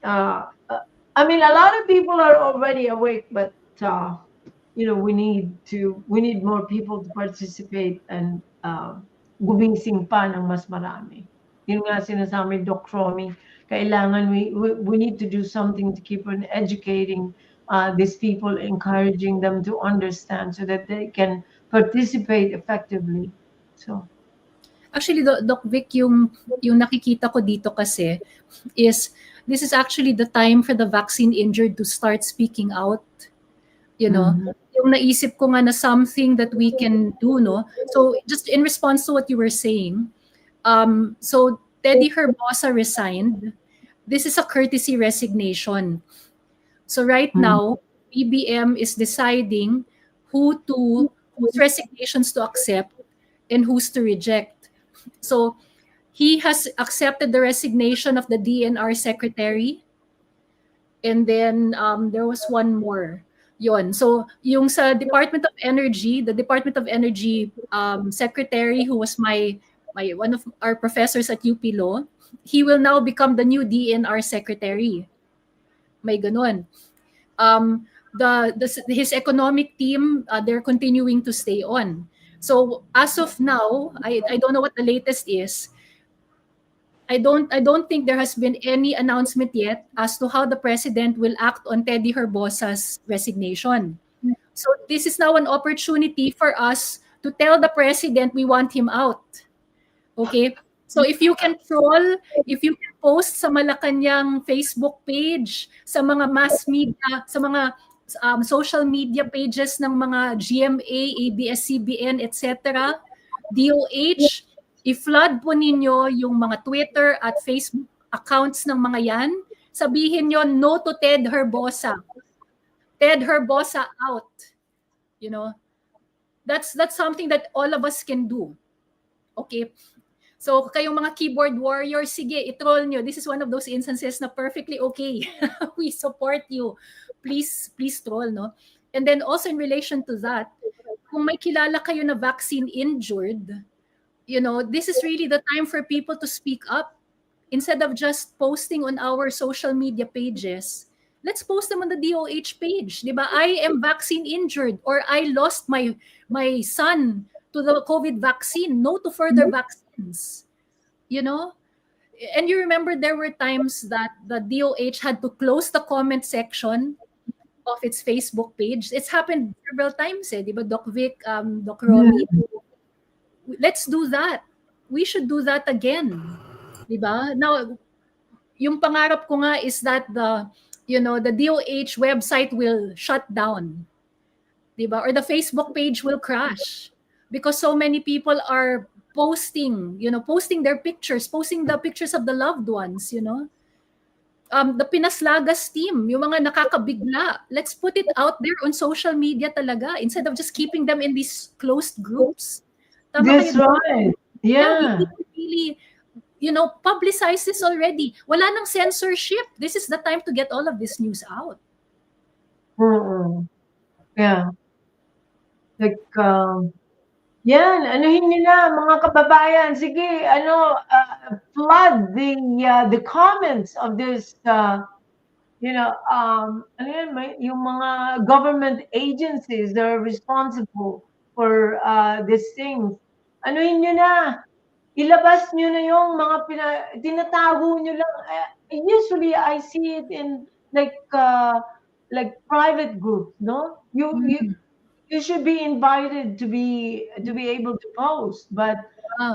I mean, a lot of people are already awake, but we need more people to participate, and gumising pa ng mas marami. Yun nga sinasabi, Doc Romy, kailangan we need to do something to keep on educating these people, encouraging them to understand, so that they can participate effectively. So Actually, Doc Vic, yung nakikita ko dito kasi is this is actually the time for the vaccine injured to start speaking out. Yung naisip ko nga na something that we can do, no? So just in response to what you were saying, so Teddy Herbosa resigned. This is a courtesy resignation. So right now, BBM is deciding whose resignations to accept and whose to reject. So he has accepted the resignation of the DNR secretary, and then there was one more. Yon. So yung sa Department of Energy, the Department of Energy secretary, who was my one of our professors at UP Law, he will now become the new DNR secretary. May ganon. His economic team, they're continuing to stay on. So as of now, I don't know what the latest is. I don't think there has been any announcement yet as to how the president will act on Teddy Herbosa's resignation. So this is now an opportunity for us to tell the president we want him out. Okay? So if you can post sa Malacanang Facebook page, sa mga mass media, sa mga social media pages ng mga GMA, ABS-CBN, etc., DOH, i-flood po ninyo yung mga Twitter at Facebook accounts ng mga yan. Sabihin nyo, no to Ted Herbosa. Ted Herbosa out. That's something that all of us can do. Okay? So, kayong mga keyboard warriors, sige, i-troll nyo. This is one of those instances na perfectly okay. We support you. Please troll, no? And then also in relation to that, kung may kilala kayo na vaccine injured, this is really the time for people to speak up. Instead of just posting on our social media pages, let's post them on the DOH page, di ba? I am vaccine injured, or I lost my son to the COVID vaccine. No to further vaccines. You know? And you remember there were times that the DOH had to close the comment section of its Facebook page. It's happened several times, di ba? Doc Vic, Doc Romy. Let's do that. We should do that again. Di ba? Now, yung pangarap ko nga is that the DOH website will shut down. Di ba? Or the Facebook page will crash because so many people are posting their pictures, posting the pictures of the loved ones, the Pinaslagas team, yung mga nakakabigla, let's put it out there on social media talaga instead of just keeping them in these closed groups. Tama That's kayo? right. We Yeah. need to really, publicize this already. Wala nang censorship. This is the time to get all of this news out. Yeah. Like, yan, anuhin nyo na, mga kababayan. Sige, flood the comments of this, ano yan, yung mga government agencies that are responsible for these things. Anuhin nyo na, ilabas nyo na yung mga tinatago nyo lang. Usually, I see it in like private groups, no? You should be invited to be able to post, but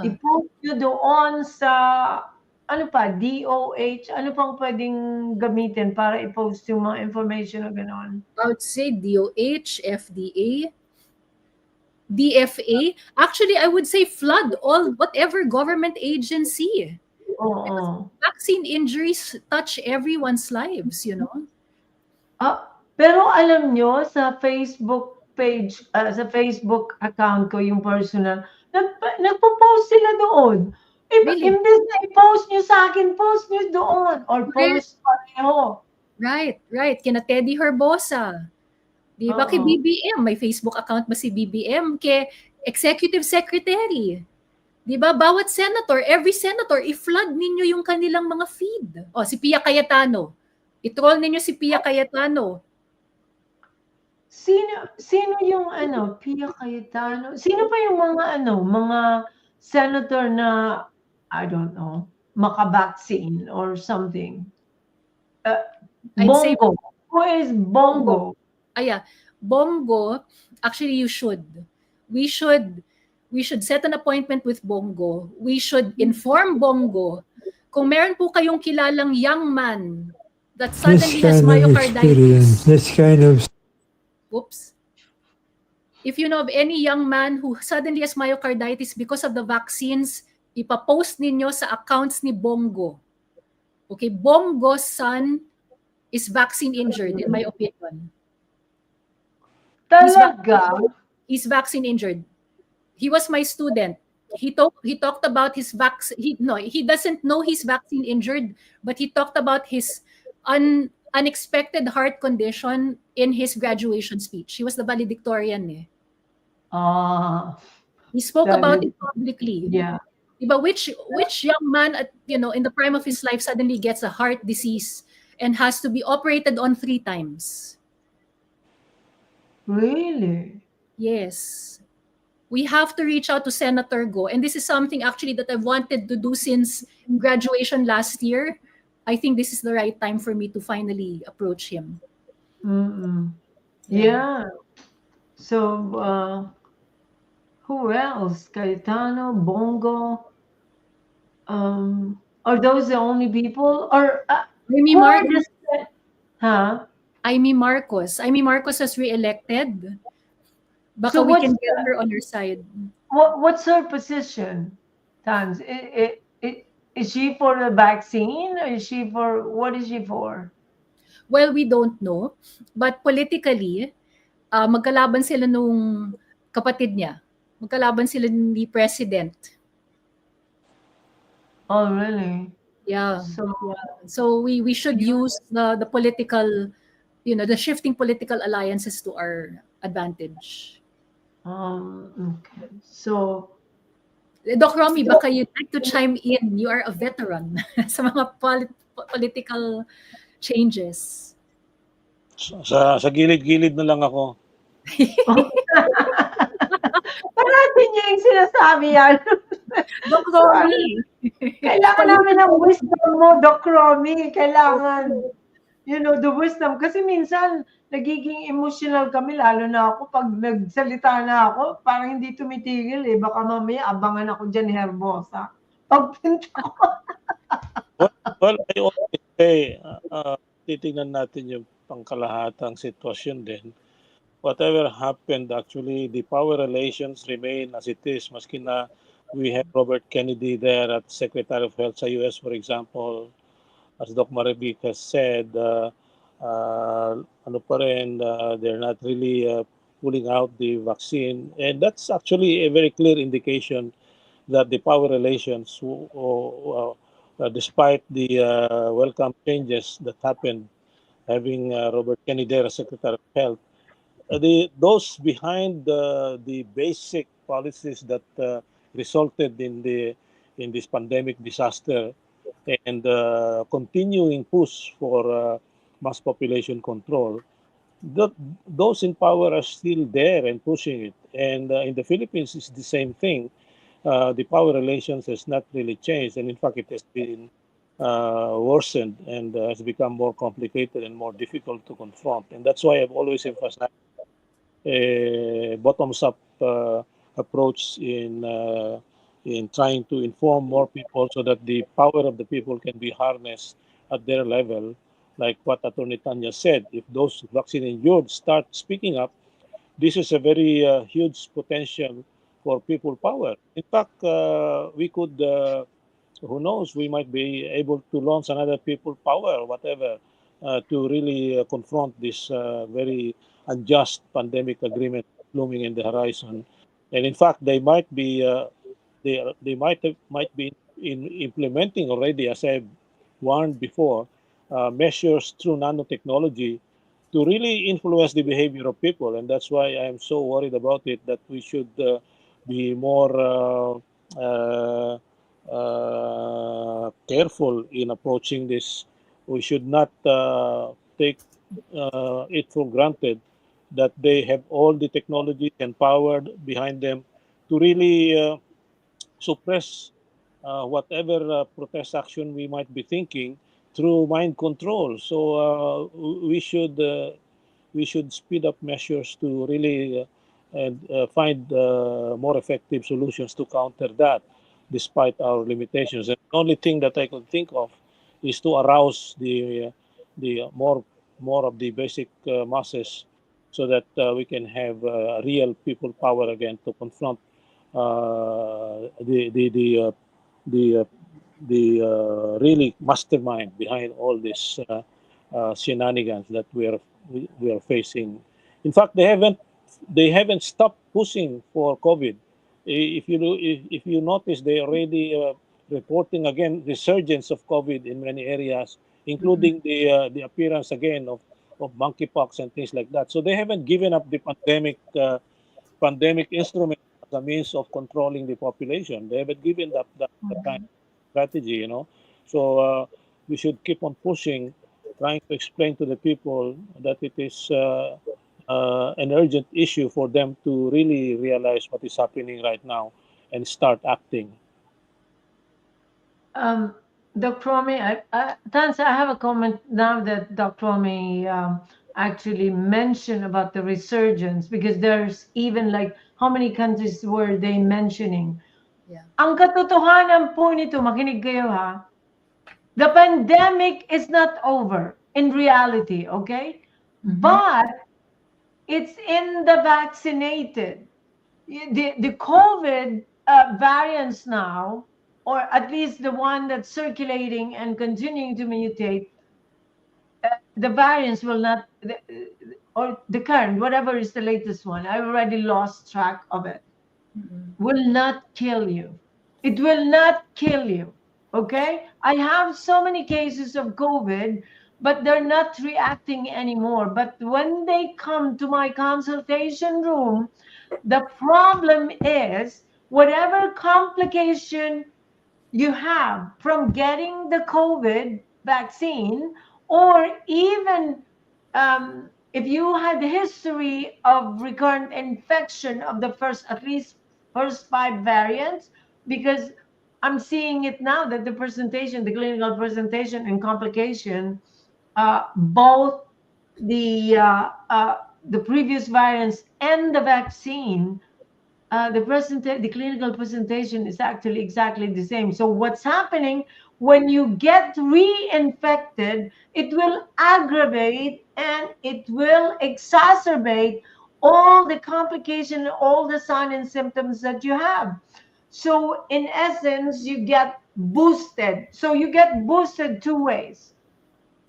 i-post nyo doon sa DOH, ano pang pwedeng gamitin para i-post yung mga information na gano'n? I would say DOH, FDA, DFA. Actually, I would say flood whatever government agency. Vaccine injuries touch everyone's lives, Pero alam nyo, sa Facebook page, sa Facebook account ko, yung personal, nagpo-post sila doon. Really? Imbes na i-post nyo sa akin, post nyo doon. Or post pareho. Right. Kina Teddy Herbosa. Di ba? Kay BBM, may Facebook account ba si BBM? Kay Executive Secretary. Di ba? Bawat senator, every senator, i-flood ninyo yung kanilang mga feed. Si Pia Cayetano. I-troll ninyo si Pia Cayetano. Sino yung Pia Cayetano? Sino pa yung mga senator na, I don't know, maka-vaccine or something? Bongo. Who is Bongo? Bongo, actually you should. We should set an appointment with Bongo. We should inform Bongo kung meron po kayong kilalang young man that suddenly has myocarditis. Oops. If you know of any young man who suddenly has myocarditis because of the vaccines, ipapost ninyo sa accounts ni Bongo. Okay, Bongo's son is vaccine injured, in my opinion. Talaga? He's vaccine injured. He was my student. He talked about his vaccine. He doesn't know he's vaccine injured, but he talked about his unexpected heart condition in his graduation speech. He was the valedictorian. He spoke about it publicly. Yeah. But which young man in the prime of his life suddenly gets a heart disease and has to be operated on 3 times? Really? Yes. We have to reach out to Senator Go, and this is something actually that I've wanted to do since graduation last year. I think this is the right time for me to finally approach him. Yeah. So, who else? Cayetano, Bongo. Are those the only people? Or Amy Marcos. Amy Marcos. Amy Marcos was re-elected. Baka we can get her on her side. What's her position, Tans? Is she for the vaccine? Or what is she for? Well, we don't know. But politically, magkalaban sila nung kapatid niya. Magkalaban sila ni President. Oh, really? Yeah. So we should use the political, the shifting political alliances to our advantage. Okay. So, Doc Romy, baka you'd like to chime in. You are a veteran sa mga political changes. Sa gilid-gilid na lang ako. Parati niya yung sinasabi yan. Doc So, ano, Romy. kailangan namin ng Paluto. wisdom mo, Doc Romy. Kailangan, the wisdom. Kasi minsan, nagiging emotional kami, lalo na ako, pag nagsalita na ako, parang hindi tumitigil eh. Baka mamaya, abangan ako dyan, Herbosa. Pagpunta ko. Well, I always say, titingnan natin yung pangkalahatang sitwasyon din. Whatever happened, actually, the power relations remain as it is. Maski na we have Robert Kennedy there at Secretary of Health sa US, for example. As Doc Maribik has said, ano pa rin, they're not really pulling out the vaccine. And that's actually a very clear indication that the power relations, despite the welcome changes that happened, having Robert Kennedy there as Secretary of Health, those behind the basic policies that resulted in this pandemic disaster and continuing push for mass population control, th- those in power are still there and pushing it. And in the Philippines, it's the same thing. The power relations has not really changed, and in fact, it has been worsened and has become more complicated and more difficult to confront. And that's why I've always emphasized a bottoms-up approach in trying to inform more people so that the power of the people can be harnessed at their level. Like what Attorney Tanya said, if those vaccine injured start speaking up, this is a very huge potential for people power. In fact, we could, who knows, we might be able to launch another people power or whatever to really confront this very unjust pandemic agreement looming in the horizon. And in fact, they might be might be implementing already, as I've warned before, measures through nanotechnology to really influence the behavior of people. And that's why I'm so worried about it that we should be more careful in approaching this. We should not take it for granted that they have all the technology and power behind them to really suppress whatever protest action we might be thinking through mind control. So we should speed up measures to really and find more effective solutions to counter that, despite our limitations. And the only thing that I could think of is to arouse the more of the basic masses, so that we can have real people power again to confront the really mastermind behind all this shenanigans that we are facing. In fact, they haven't stopped pushing for COVID. If you notice, they already reporting again resurgence of COVID in many areas, including the appearance again of monkeypox and things like that. So they haven't given up the pandemic instrument as a means of controlling the population. They haven't given that kind of strategy, you know. So we should keep on pushing, trying to explain to the people that it is an urgent issue for them to really realize what is happening right now and start acting. Um, Dr. Romy, Tans, I have a comment now that Dr. Romy actually mentioned about the resurgence, because there's even like how many countries were they mentioning? Yeah. Ang katotohanan po nito, makinig kayo ha, the pandemic is not over in reality, okay? But it's in the vaccinated. The COVID variants now, or at least the one that's circulating and continuing to mutate, the variants will not, or the current, whatever is the latest one, I already lost track of it, will not kill you. It will not kill you. Okay? I have so many cases of COVID, but they're not reacting anymore. But when they come to my consultation room, the problem is whatever complication you have from getting the COVID vaccine, or even if you had history of recurrent infection of the first, at least first 5 variants, because I'm seeing it now that the presentation, the clinical presentation and complication, both the uh, uh, the previous variants and the vaccine, the clinical presentation is actually exactly the same. So what's happening when you get reinfected, it will aggravate and it will exacerbate all the complication, all the signs and symptoms that you have. So in essence, you get boosted. So you get boosted two ways.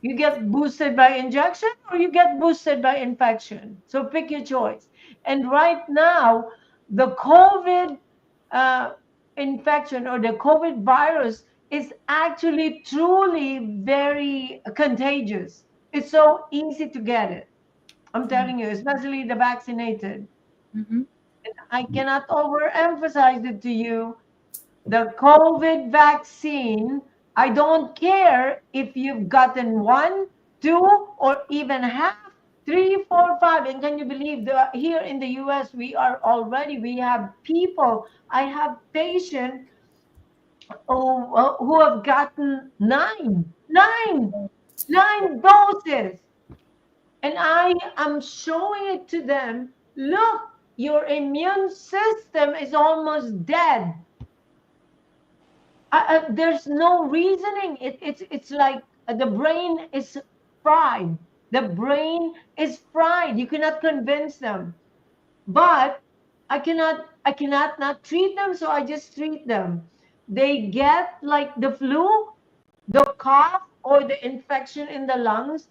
You get boosted by injection or you get boosted by infection. So pick your choice. And right now, the COVID uh, infection or the COVID virus is actually truly very contagious. It's so easy to get it. I'm telling you, especially the vaccinated. Mm-hmm. I cannot overemphasize it to you. The COVID vaccine, I don't care if you've gotten one, two, or even half, three, four, five. And can you believe that here in the US, we have people, I have patients who have gotten nine doses. And I am showing it to them. Look, your immune system is almost dead. There's no reasoning. It's like the brain is fried. The brain is fried. You cannot convince them. But I cannot not treat them, so I just treat them. They get like the flu, the cough, or the infection in the lungs.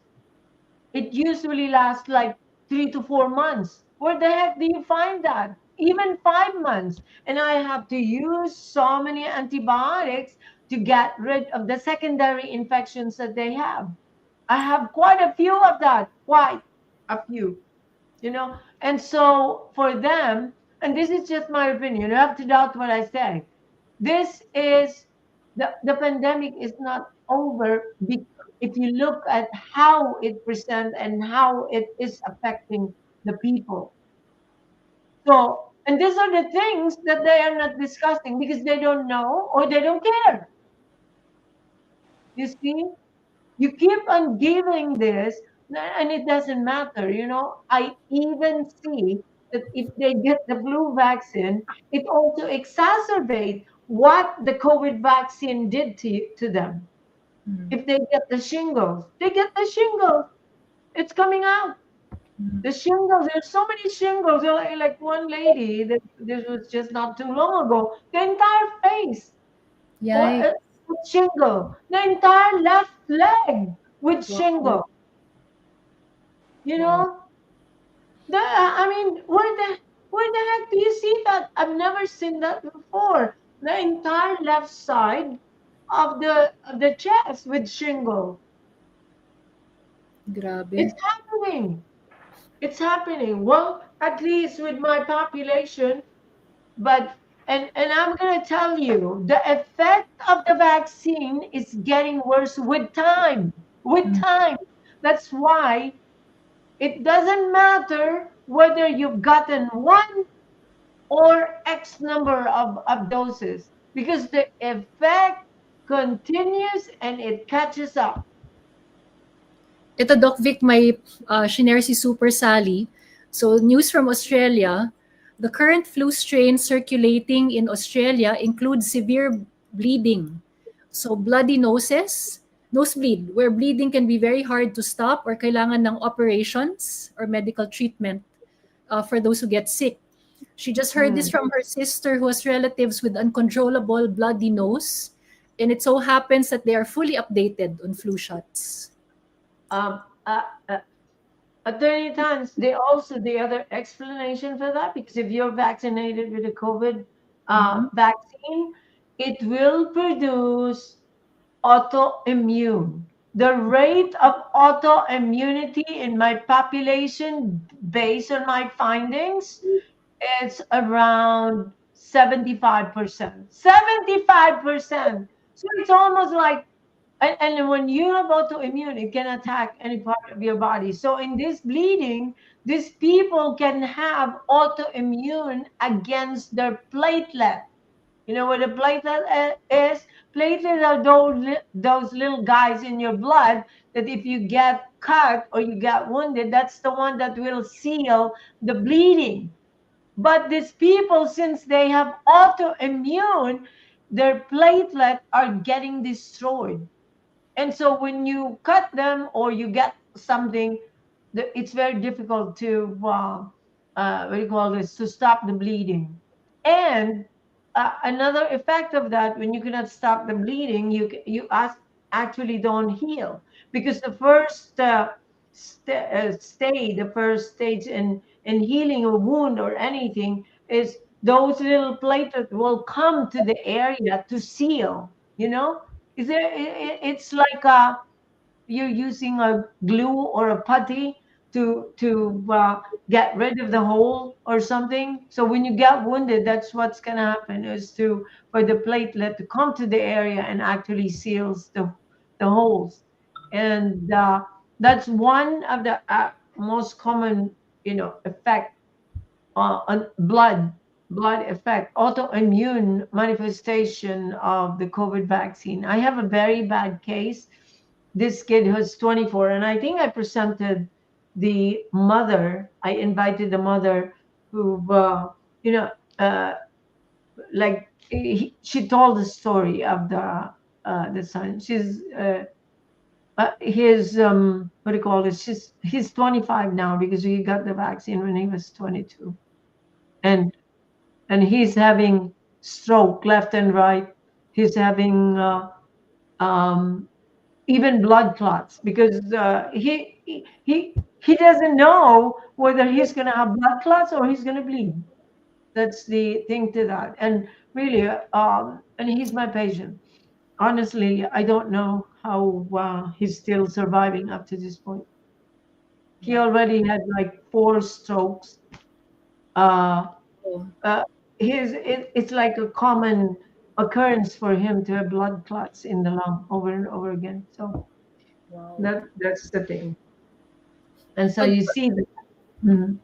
It usually lasts like 3 to 4 months. Where the heck do you find that? Even 5 months. And I have to use so many antibiotics to get rid of the secondary infections that they have. I have quite a few of that. Quite a few, you know. And so for them, and this is just my opinion, you have to doubt what I say. This is the pandemic is not over if you look at how it presents and how it is affecting the people. So, and these are the things that they are not discussing because they don't know or they don't care. You see, you keep on giving this, and it doesn't matter. I even see that if they get the flu vaccine, it also exacerbates what the COVID vaccine did to them. If they get the shingles, they get the shingles. It's coming out. The shingles, there's so many shingles. Like one lady, this was just not too long ago, the entire face Yikes. with shingle, the entire left leg with Wow. shingle. You Wow. know, I mean, where the heck do you see that? I've never seen that before. The entire left side of the chest with shingle. Grabe. It's happening. It's happening. Well, at least with my population, but and I'm gonna tell you, the effect of the vaccine is getting worse with time. With Mm. time. That's why it doesn't matter whether you've gotten one or X number of doses because the effect continues and it catches up. Ito, Doc Vic, may shinare si Super Sally. So, news from Australia. The current flu strain circulating in Australia includes severe bleeding. So, bloody noses, nosebleed, where bleeding can be very hard to stop or kailangan ng operations or medical treatment for those who get sick. She just heard this Hmm. from her sister who has relatives with uncontrollable bloody nose. And it so happens that they are fully updated on flu shots. Um, uh, uh, Attorney Tans, they also the other explanation for that because if you're vaccinated with a COVID Mhm. vaccine, it will produce autoimmune. The rate of autoimmunity in my population, based on my findings, is around 75%. 75%. So it's almost like And when you have autoimmune, it can attack any part of your body. So in this bleeding, these people can have autoimmune against their platelet. You know what a platelet is? Platelets are those little guys in your blood that if you get cut or you get wounded, that's the one that will seal the bleeding. But these people, since they have autoimmune, their platelet are getting destroyed. And so when you cut them or you get something, it's very difficult to what do you call this, to stop the bleeding. And another effect of that, when you cannot stop the bleeding, actually don't heal, because the first the first stage in healing a wound or anything is those little platelets will come to the area to seal. You know, is there? It's like you're using a glue or a putty to get rid of the hole or something. So when you get wounded, that's what's gonna happen, is to for the platelet to come to the area and actually seals the holes. And that's one of the most common, effect on blood effect, autoimmune manifestation of the COVID vaccine. I have a very bad case. This kid who's 24, and I think I presented the mother. I invited the mother who, you know, uh, like she told the story of the son. She's his what do you call it? He's 25 now because he got the vaccine when he was 22, and he's having stroke left and right. He's having um, even blood clots because he doesn't know whether he's going to have blood clots or he's going to bleed. That's the thing to that. And really, and he's my patient. Honestly, I don't know how he's still surviving up to this point. He Yeah. already had like 4 strokes. Uh, Oh, uh, it's like a common occurrence for him to have blood clots in the lung over and over again. So wow. that's the thing. And so Uh, you see that. Mhm.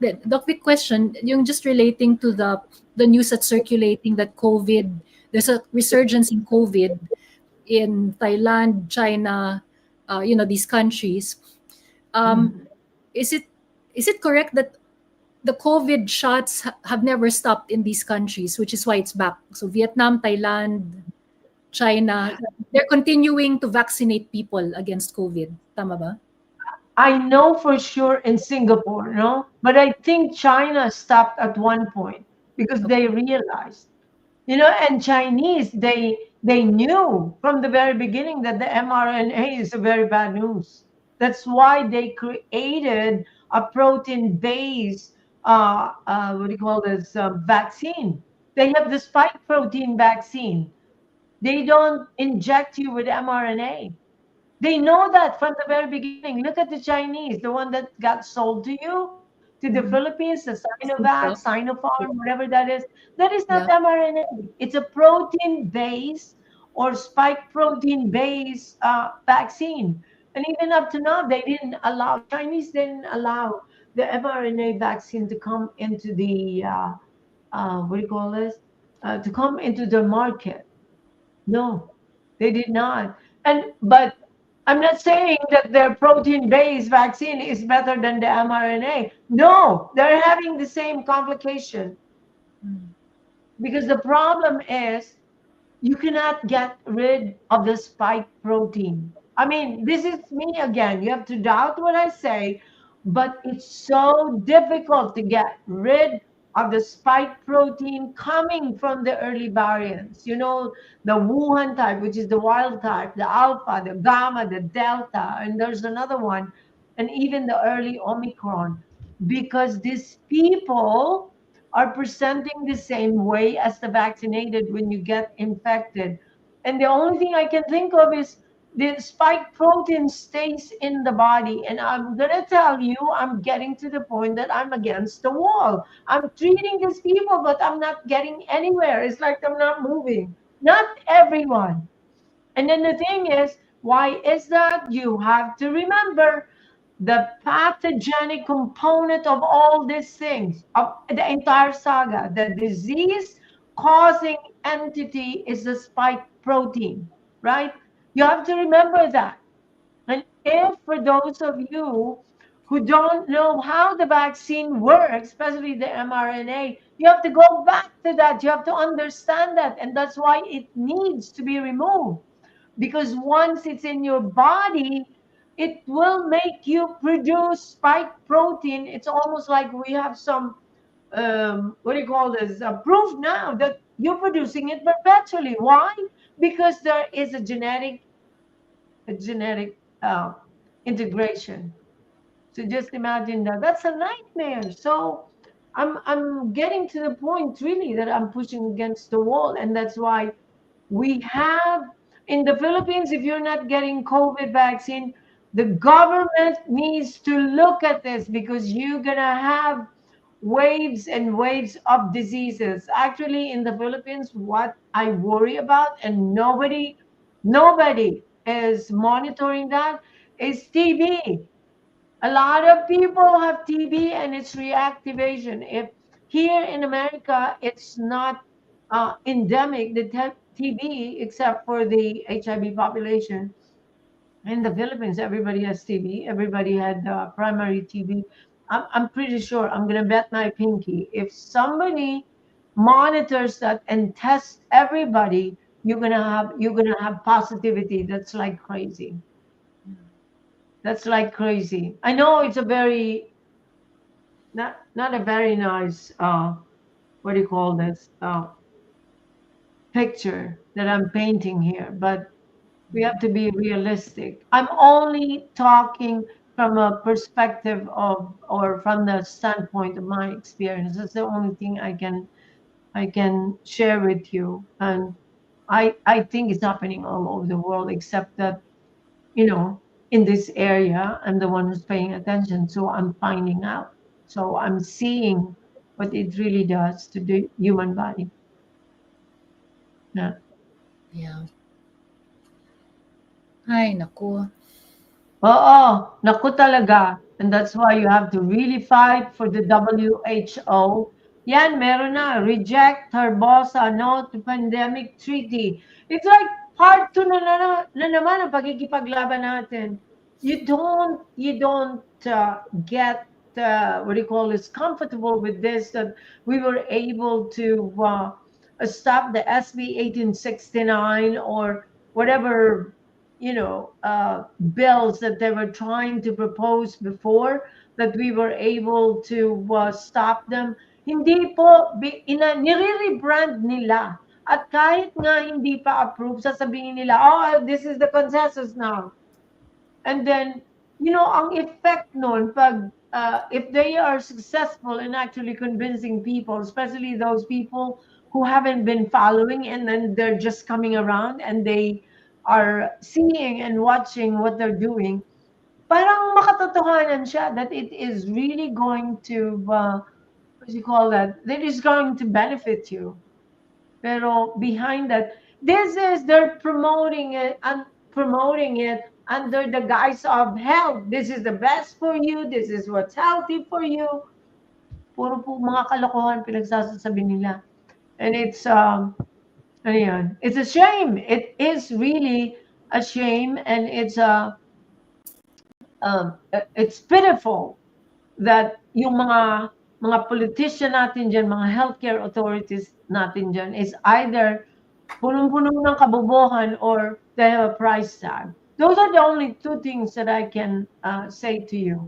the quick question, yung just relating to the news that's circulating that COVID, there's a resurgence in COVID in Thailand, China, these countries. Um, Mhm. is it correct that the COVID shots have never stopped in these countries, which is why it's back? So Vietnam, Thailand, China, they're continuing to vaccinate people against COVID. Tama ba? I know for sure in Singapore, no, but I think China stopped at one point because Okay. they realized. And Chinese, they knew from the very beginning that the mRNA is a very bad news. That's why they created a protein-based, what do you call this, vaccine. They have the spike protein vaccine. They don't inject you with mRNA. They know that from the very beginning. Look at the Chinese, the one that got sold to you, to the Mhm. Philippines, the Sinovac, Sinovac. Sinopharm, whatever that is. That is not Yeah. mRNA. It's a protein-based or spike protein-based vaccine. And even up to now, Chinese didn't allow the mRNA vaccine to come into the, what do you call this? To come into the market. No, they did not. But I'm not saying that their protein-based vaccine is better than the mRNA. No, they're having the same complication Mm. because the problem is you cannot get rid of the spike protein. I mean, this is me again. You have to doubt what I say, but it's so difficult to get rid of the spike protein coming from the early variants. The Wuhan type, which is the wild type, the alpha, the gamma, the delta, and there's another one, and even the early Omicron, because these people are presenting the same way as the vaccinated when you get infected. And the only thing I can think of is the spike protein stays in the body. And I'm going to tell you, I'm getting to the point that I'm against the wall. I'm treating these people, but I'm not getting anywhere. It's like I'm not moving. Not everyone. And then the thing is, why is that? You have to remember the pathogenic component of all these things, of the entire saga. The disease causing entity is the spike protein, right? You have to remember that. And if for those of you who don't know how the vaccine works, especially the mRNA, you have to go back to that. You have to understand that. And that's why it needs to be removed. Because once it's in your body, it will make you produce spike protein. It's almost like we have some, what do you call this, proof now that you're producing it perpetually. Why? Because there is a genetic integration. So just imagine that. That's a nightmare. So I'm getting to the point really that I'm pushing against the wall, and that's why we have in the Philippines. If you're not getting COVID vaccine, the government needs to look at this because you're gonna have waves and waves of diseases. Actually, in the Philippines, what I worry about, and nobody is monitoring that, is TB. A lot of people have TB and it's reactivation. If here in America it's not endemic, the TB, except for the HIV population, in the Philippines, everybody has TB. Everybody had primary TB. I'm pretty sure. I'm gonna bet my pinky. If somebody monitors that and tests everybody, you're gonna have positivity. That's like crazy. That's like crazy. I know it's a very not a very nice what do you call this picture that I'm painting here, but we have to be realistic. I'm only talking from a perspective of, or from the standpoint of my experience. That's the only thing I can share with you. And I think it's happening all over the world, except that, in this area, I'm the one who's paying attention. So I'm finding out. So I'm seeing what it really does to the human body. Yeah. Yeah. Ay, naku. Oo, naku talaga. And that's why you have to really fight for the WHO. Yan, meron na. Reject Barbosa, no to pandemic treaty. It's like part 2 na naman ang pagkikipaglaban natin. You don't get, what do you call this, comfortable with this, that we were able to stop the SB 1869 or whatever, bills that they were trying to propose before, that we were able to stop them. Hindi po, nire-rebrand nila. At kahit nga hindi pa approved, sasabihin nila, oh, this is the consensus now. And then, ang effect nun, if they are successful in actually convincing people, especially those people who haven't been following, and then they're just coming around and they are seeing and watching what they're doing, parang makatotohanan siya that it is really going to, what do you call that is going to benefit you. Pero behind that, they're promoting it under the guise of health. This is the best for you. This is what's healthy for you. Puro po mga kalokohan pinagsasabi nila. And ano yan? It's a shame. It is really a shame, and it's pitiful that yung mga politician natin dyan, mga healthcare authorities natin dyan, is either punong-puno ng kabobohan or they have a price tag. Those are the only two things that I can say to you.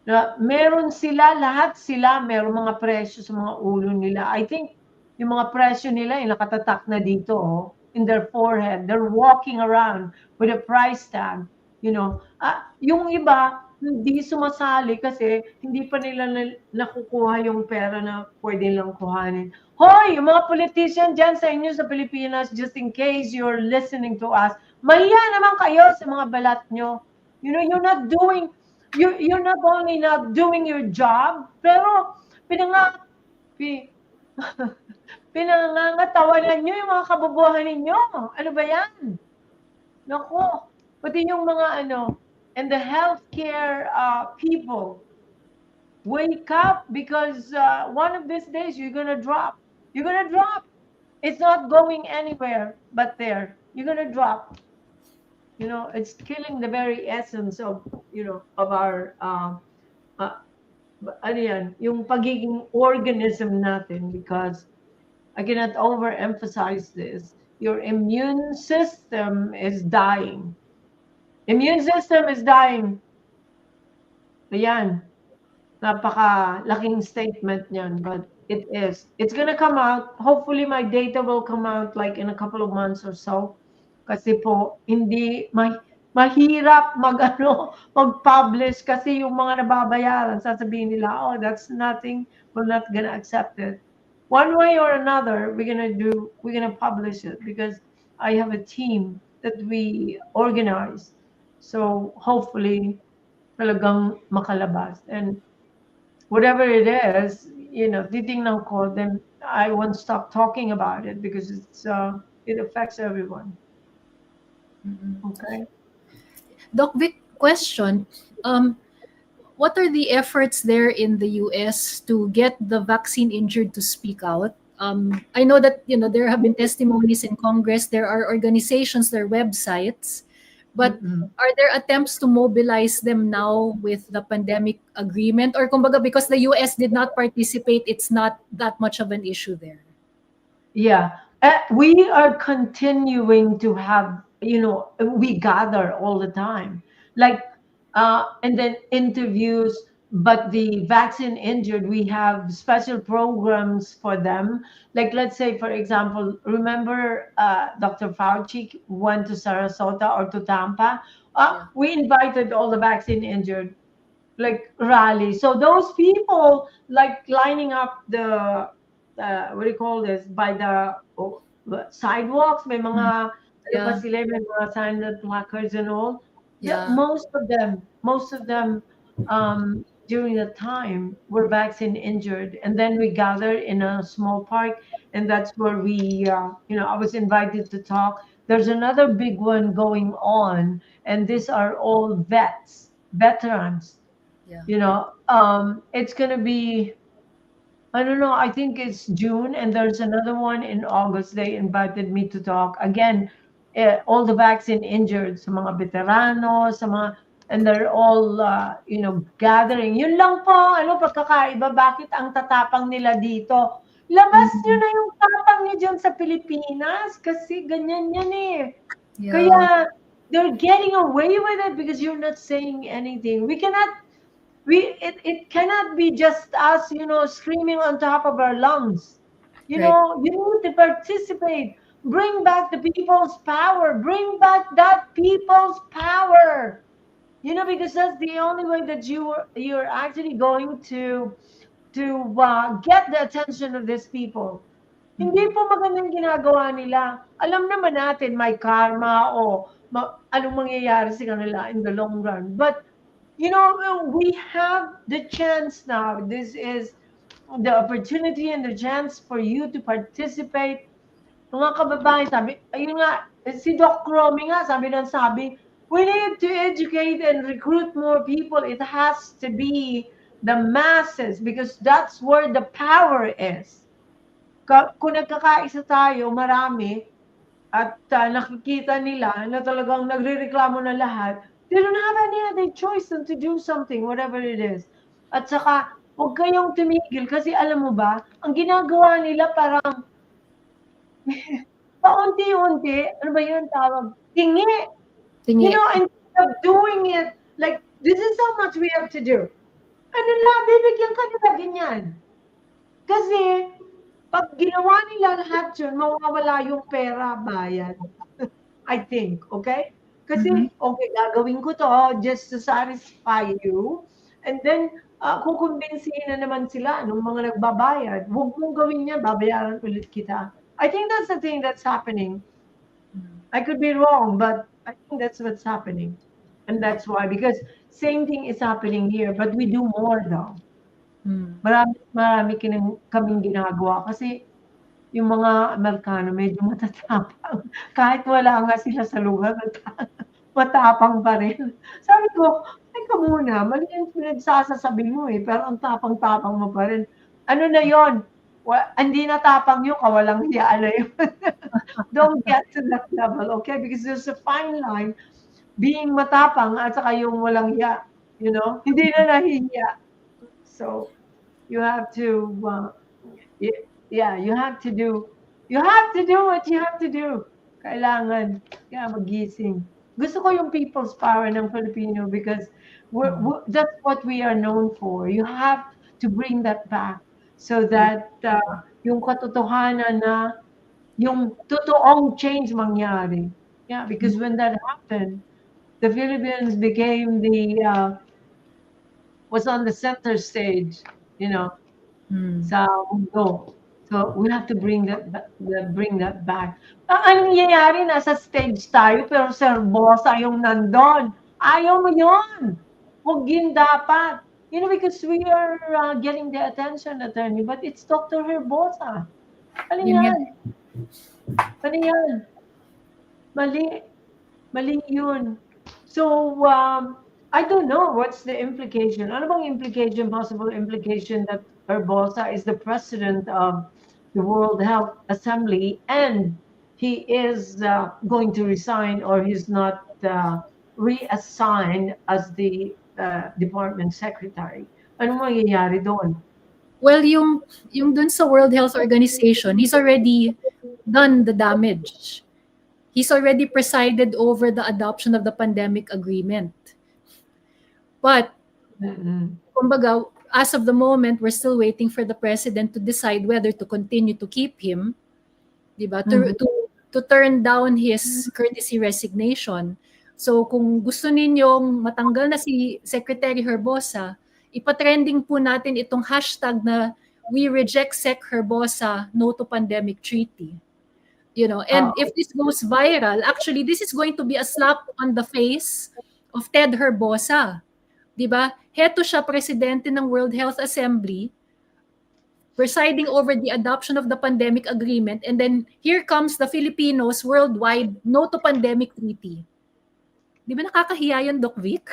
Na meron sila, lahat sila, meron mga presyo sa mga ulo nila. I think yung mga presyo nila ay nakatatak na dito, in their forehead. They're walking around with a price tag. Yung iba, hindi sumasali kasi hindi pa nila nakukuha yung pera na pwede lang kuhanin. Hoy, yung mga politician dyan sa inyo sa Pilipinas, just in case you're listening to us, mahiya naman kayo sa mga balat nyo. You're not only not doing your job, pero pinangangatawanan nyo yung mga kabobohan ninyo. Ano ba yan? Nako, pati yung mga ano, and the healthcare people, wake up because one of these days you're gonna drop. You're gonna drop. It's not going anywhere but there. You're gonna drop. It's killing the very essence of of our uh, ano yan, yung pagiging organism natin, because I cannot overemphasize this. Your immune system is dying. Immune system is dying. Ayan. Napaka-laking statement niyan, but it is. It's gonna come out. Hopefully, my data will come out like in a couple of months or so. Kasi po, hindi mahirap mag-publish kasi yung mga nababayaran, sasabihin nila, oh, that's nothing, we're not gonna accept it. One way or another, we're gonna publish it because I have a team that we organize. So hopefully, talagang makalabas. And whatever it is, titingnan ko, then I won't stop talking about it because it affects everyone. Okay. Doc Vic, question. What are the efforts there in the US to get the vaccine injured to speak out? I know that there have been testimonies in Congress. There are organizations, there are websites, but are there attempts to mobilize them now with the pandemic agreement, or kumbaga because the US did not participate, it's not that much of an issue there? Yeah, we are continuing to have, we gather all the time, like, and then interviews. But the vaccine injured, we have special programs for them. Like, let's say, for example, remember Dr. Fauci went to Sarasota or to Tampa? We invited all the vaccine injured, like rally. So those people like lining up the what do you call this, by the sidewalks, may mga ano pa Yeah. sila, may mga sign placards and all. Yeah. Most of them during the time were vaccine injured, and then we gathered in a small park, and that's where I was invited to talk. There's another big one going on, and these are all veterans. Yeah. It's gonna be, I don't know, I think it's June, and there's another one in August. They invited me to talk again. All the vaccine injured, sa mga veterano, sa mga, and they're all, gathering. Yun lang po, pagkakaiba, bakit ang tatapang nila dito? Labas nyo na yung tapang nyo dyan sa Pilipinas, kasi ganyan yan eh. Yeah. Kaya, they're getting away with it because you're not saying anything. It cannot be just us, screaming on top of our lungs. You need to participate. Bring back the people's power. Bring back that people's power. Because that's the only way that you're actually going to get the attention of these people. Hindi po magandang ginagawa nila. Alam naman natin may karma o anong mangyayari sa kanila in the long run. But we have the chance now. This is the opportunity and the chance for you to participate. Mga kababayan, ayun nga, si Doc Romy nga, sabi, we need to educate and recruit more people. It has to be the masses because that's where the power is. Kung nagkakaisa tayo, marami, at nakikita nila na talagang nagrereklamo na lahat, they don't have any other choice than to do something, whatever it is. At saka, huwag kayong tumigil kasi alam mo ba, ang ginagawa nila parang paunti-unti, ano ba yun tawag? Tingi. Tingi. Instead of doing it, like, this is how much we have to do. Ano lang, bibigyan ka nila ganyan. Kasi, pag ginawa nila lahat yun, mawawala yung pera, bayad. I think, okay? Kasi, okay, gagawin ko to just to satisfy you. And then, kukumbinsihin na naman sila ng mga nagbabayad. Huwag mong gawin yan, babayaran ulit kita. I think that's the thing that's happening. I could be wrong, but I think that's what's happening. And that's why, because same thing is happening here, but we do more though. Marami kaming ginagawa kasi yung mga Amerikano medyo matatapang. Kahit wala nga sila sa lugar, matapang pa rin. Sabi ko, teka muna, mali yung pinagsasasabi mo eh, pero ang tapang-tapang mo pa rin. Ano na yon? Hindi na tapang yun, kawalang hiya na yun. Don't get to that level, okay? Because there's a fine line being matapang at saka yung walang hiya, you know? Hindi na nahihiya. So, you have to, yeah, you have to do what you have to do. Kailangan, kaya magising. Gusto ko yung people's power ng Filipino because that's what we are known for. You have to bring that back so that yung katotohanan na yung totoong change mangyari. Yeah, because when that happened, the Philippines became was on the center stage, you know, sa mundo. So we have to bring that back. Ang nangyayari, nasa stage tayo, pero serbosa yung nandun. Ayaw mo yun. Huwag yun dapat. You know, because we are getting the attention, attorney, but it's Dr. Herbosa. Ano Yun nga. yan? Ano yan? Mali. Mali yun. So, I don't know what's the implication. Ano bang implication, possible implication that Herbosa is the president of the World Health Assembly and he is going to resign or he's not reassigned as the department secretary? Ano mangyayari doon? Well, yung dun sa World Health Organization, he's already done the damage. He's already presided over the adoption of the pandemic agreement. But, kumbaga, as of the moment, we're still waiting for the president to decide whether to continue to keep him, diba? To turn down his courtesy resignation. So, kung gusto ninyong matanggal na si Secretary Herbosa, ipatrending po natin itong hashtag na we reject Sec Herbosa, no to pandemic treaty. You know, and if this goes viral, actually, this is going to be a slap on the face of Ted Herbosa. Diba? Heto siya presidente ng World Health Assembly, presiding over the adoption of the pandemic agreement, and then here comes the Filipinos worldwide no to pandemic treaty. Di ba nakakahiya yun, Doc Vic?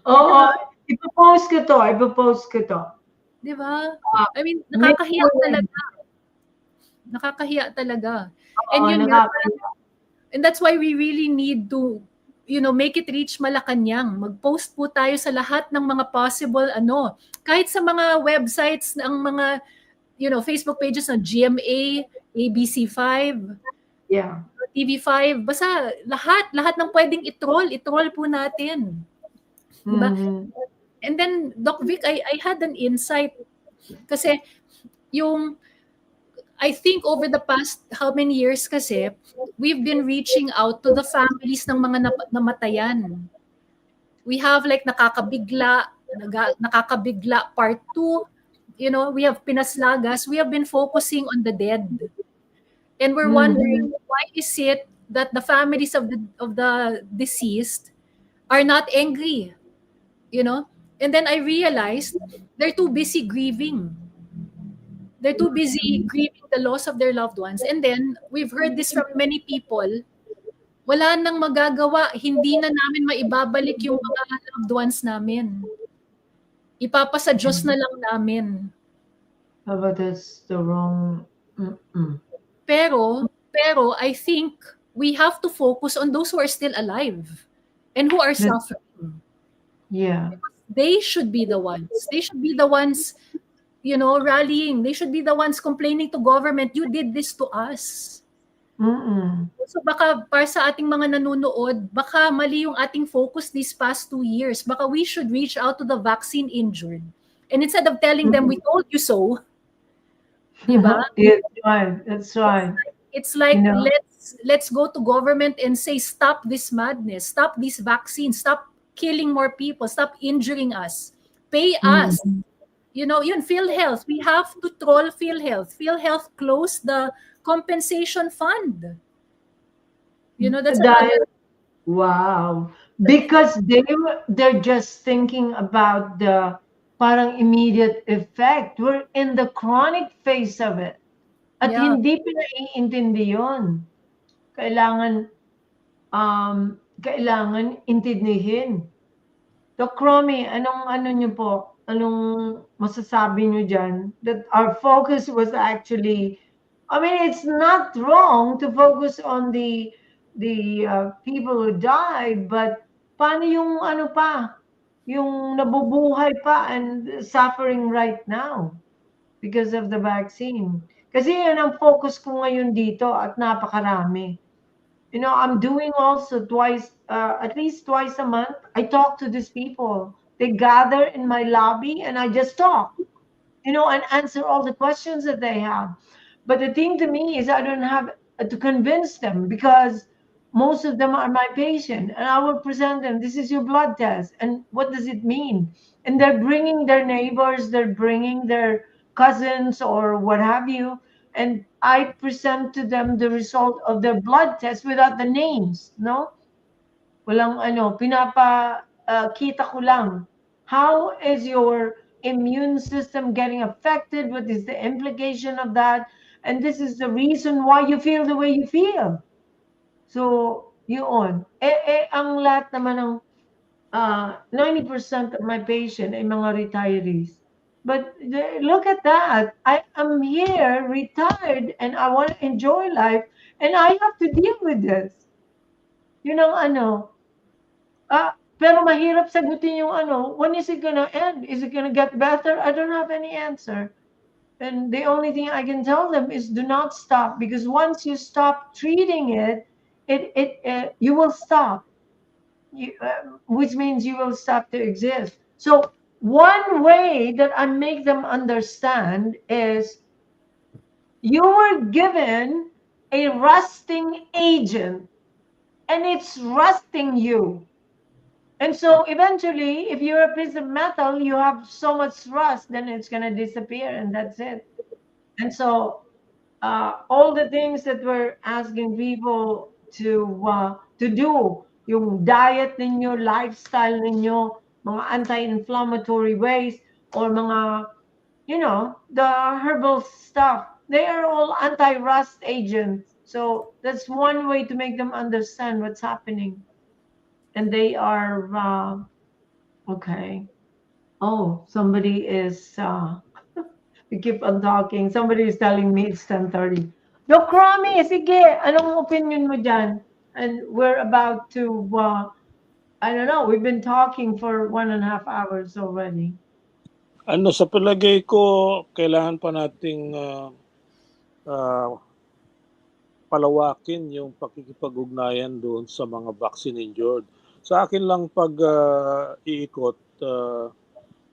Oo, ipopost ko to. Di ba? I mean, nakakahiya talaga. Nakakahiya talaga. And yun nga, and that's why we really need to, you know, make it reach Malacanang. Mag-post po tayo sa lahat ng mga possible, kahit sa mga websites ng mga, you know, Facebook pages ng GMA, ABC5, yeah, TV5, basta lahat ng pwedeng i-troll po natin. Diba? And then, Doc Vic, I had an insight kasi I think over the past how many years kasi, we've been reaching out to the families ng mga namatayan. We have like Nakakabigla part 2. You know, we have Pinaslagas. We have been focusing on the dead. And we're wondering, why is it that the families of the deceased are not angry? You know? And then I realized they're too busy grieving. They're too busy grieving the loss of their loved ones. And then, we've heard this from many people, wala nang magagawa, hindi na namin maibabalik yung mga loved ones namin. Ipapasa Diyos na lang namin. But that's the wrong... Pero, I think we have to focus on those who are still alive and who are suffering. Yeah. They should be the ones. They should be the ones, you know, rallying. They should be the ones complaining to government, you did this to us. So baka para sa ating mga nanonood, baka mali yung ating focus these past 2 years. Baka we should reach out to the vaccine injured. And instead of telling them, we told you so, diba? That's right. It's like, you know, let's go to government and say, stop this madness, stop these vaccines, stop killing more people, stop injuring us, pay us. You know, yun, PhilHealth. We have to troll PhilHealth. PhilHealth closed the compensation fund. You know, that's wow. Because they're just thinking about the parang immediate effect. We're in the chronic phase of it. At Yeah. hindi pinaiintindi yun. Kailangan intindihin. Doc Romy, anong ano niyo po? Anong masasabi niyo diyan? That our focus was actually, I mean, it's not wrong to focus on the people who died, but paano yung ano pa, yung nabubuhay pa and suffering right now because of the vaccine? Kasi yun ang focus ko ngayon dito at napakarami. You know, I'm doing also twice, at least twice a month. I talk to these people. They gather in my lobby and I just talk, you know, and answer all the questions that they have. But the thing to me is, I don't have to convince them because most of them are my patient, and I will present them. This is your blood test, and what does it mean? And they're bringing their neighbors, they're bringing their cousins or what have you, and I present to them the result of their blood test without the names. No, walang ano, kita ko lang. How is your immune system getting affected? What is the implication of that? And this is the reason why you feel the way you feel. So, yun. Ang lahat naman ng 90% of my patient ay mga retirees. But look at that. I am here, retired, and I want to enjoy life, and I have to deal with this. Yun ang ano, pero mahirap sagutin yung ano, when is it gonna end? Is it gonna get better? I don't have any answer. And the only thing I can tell them is do not stop, because once you stop treating it, you will stop, which means you will stop to exist. So one way that I make them understand is you were given a rusting agent and it's rusting you. And so eventually, if you're a piece of metal, you have so much rust, then it's going to disappear and that's it. And so all the things that we're asking people to do, yung diet ninyo, lifestyle ninyo, mga anti-inflammatory ways, or mga, you know, the herbal stuff, they are all anti-rust agents. So that's one way to make them understand what's happening. And they are okay. Oh, somebody is you keep on talking. Somebody is telling me it's 10:30. Doc Romy, sige, anong opinion mo dyan? And we're about to, I don't know, we've been talking for 1.5 hours already. Ano, sa palagay ko, kailangan pa nating palawakin yung pakikipag-ugnayan doon sa mga vaccine injured. Sa akin lang pag iikot,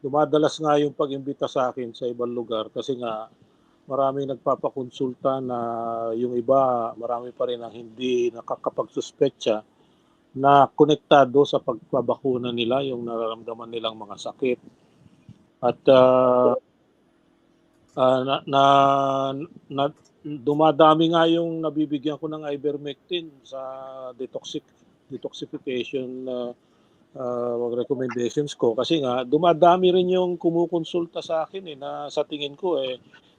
dumadalas nga yung pag-imbita sa akin sa ibang lugar kasi nga maraming nagpapakonsulta na yung iba, marami pa rin ang hindi nakakapagsuspetsa na konektado sa pagpabakuna nila yung nararamdaman nilang mga sakit. At dumadami nga yung nabibigyan ko ng ivermectin sa detoxification recommendations ko kasi nga dumadami rin yung kumukonsulta sa akin na sa tingin ko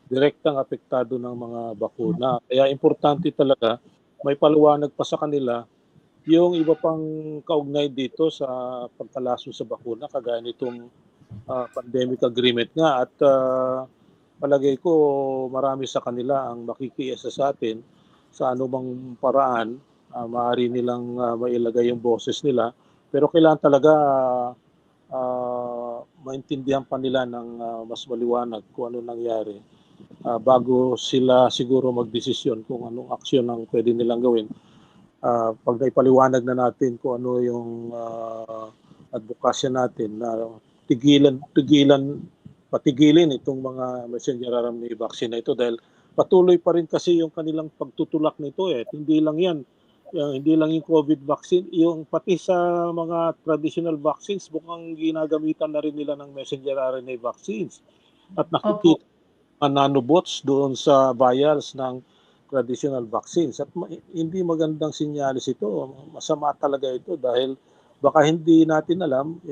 direktang apektado ng mga bakuna. Kaya importante talaga may paliwanag pa sa kanila yung iba pang kaugnay dito sa pagkalaso sa bakuna kagaya nitong pandemic agreement nga at palagay ko marami sa kanila ang makikiisa sa atin sa anumang paraan maaari nilang mailagay yung boses nila pero kailangan talaga maintindihan pa nila ng mas maliwanag kung ano nangyari bago sila siguro magdesisyon kung anong aksyon ang pwede nilang gawin. Pag naipaliwanag na natin kung ano yung advokasya natin na patigilin itong mga messenger RNA vaccine na ito dahil patuloy pa rin kasi yung kanilang pagtutulak nito hindi lang yan hindi lang yung COVID vaccine yung pati sa mga traditional vaccines mukhang ginagamitan na rin nila ng messenger RNA vaccines at nakikita nanobots doon sa vials ng traditional vaccines at hindi magandang sinyalis ito masama talaga ito dahil baka hindi natin alam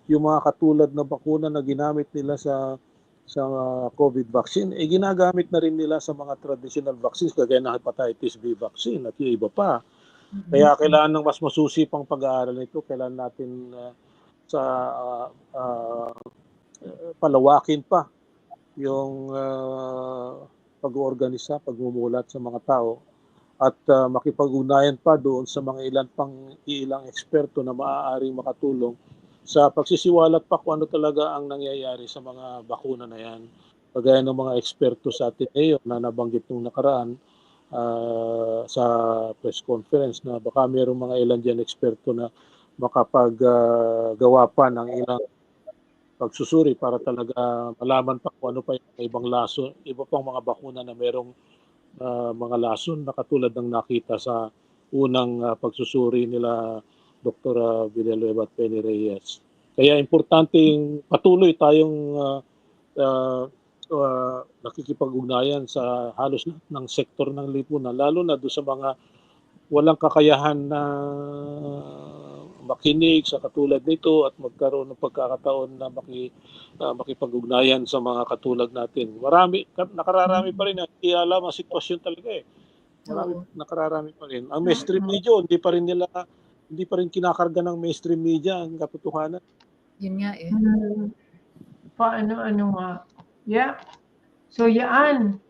yung mga katulad na bakuna na ginamit nila sa sa COVID vaccine, ginagamit na rin nila sa mga traditional vaccines kagaya ng hepatitis B vaccine at yung iba pa. Kaya kailangan ng mas masusipang pag-aaral nito. Kailangan natin sa uh, palawakin pa yung pag-oorganisa, pagmumulat sa mga tao at makipag-ugnayan pa doon sa mga ilang eksperto na maaaring makatulong sa pagsisiwalat pa kung ano talaga ang nangyayari sa mga bakuna na yan. Kagaya ng mga eksperto sa atin ngayon na nabanggit nung nakaraan sa press conference na baka mayroong mga ilan dyan eksperto na makapaggawa pa ng ilang pagsusuri para talaga malaman pa kung ano pa yung ibang lason, iba pang mga bakuna na mayroong mga lason na katulad ng nakita sa unang pagsusuri nila Dr. Villanueva at Penny Reyes. Kaya importante yung patuloy tayong nakikipag-ugnayan sa halos ng sektor ng lipunan, lalo na doon sa mga walang kakayahan na makinig sa katulad nito at magkaroon ng pagkakataon na makipag-ugnayan sa mga katulad natin. Nakararami pa rin. Hindi alam ang sitwasyon talaga eh. Nakararami pa rin. Ang mainstream media, hindi pa rin kinakarga ng mainstream media ang katotohanan. Yun nga eh. Paano nga. Yeah. So yan,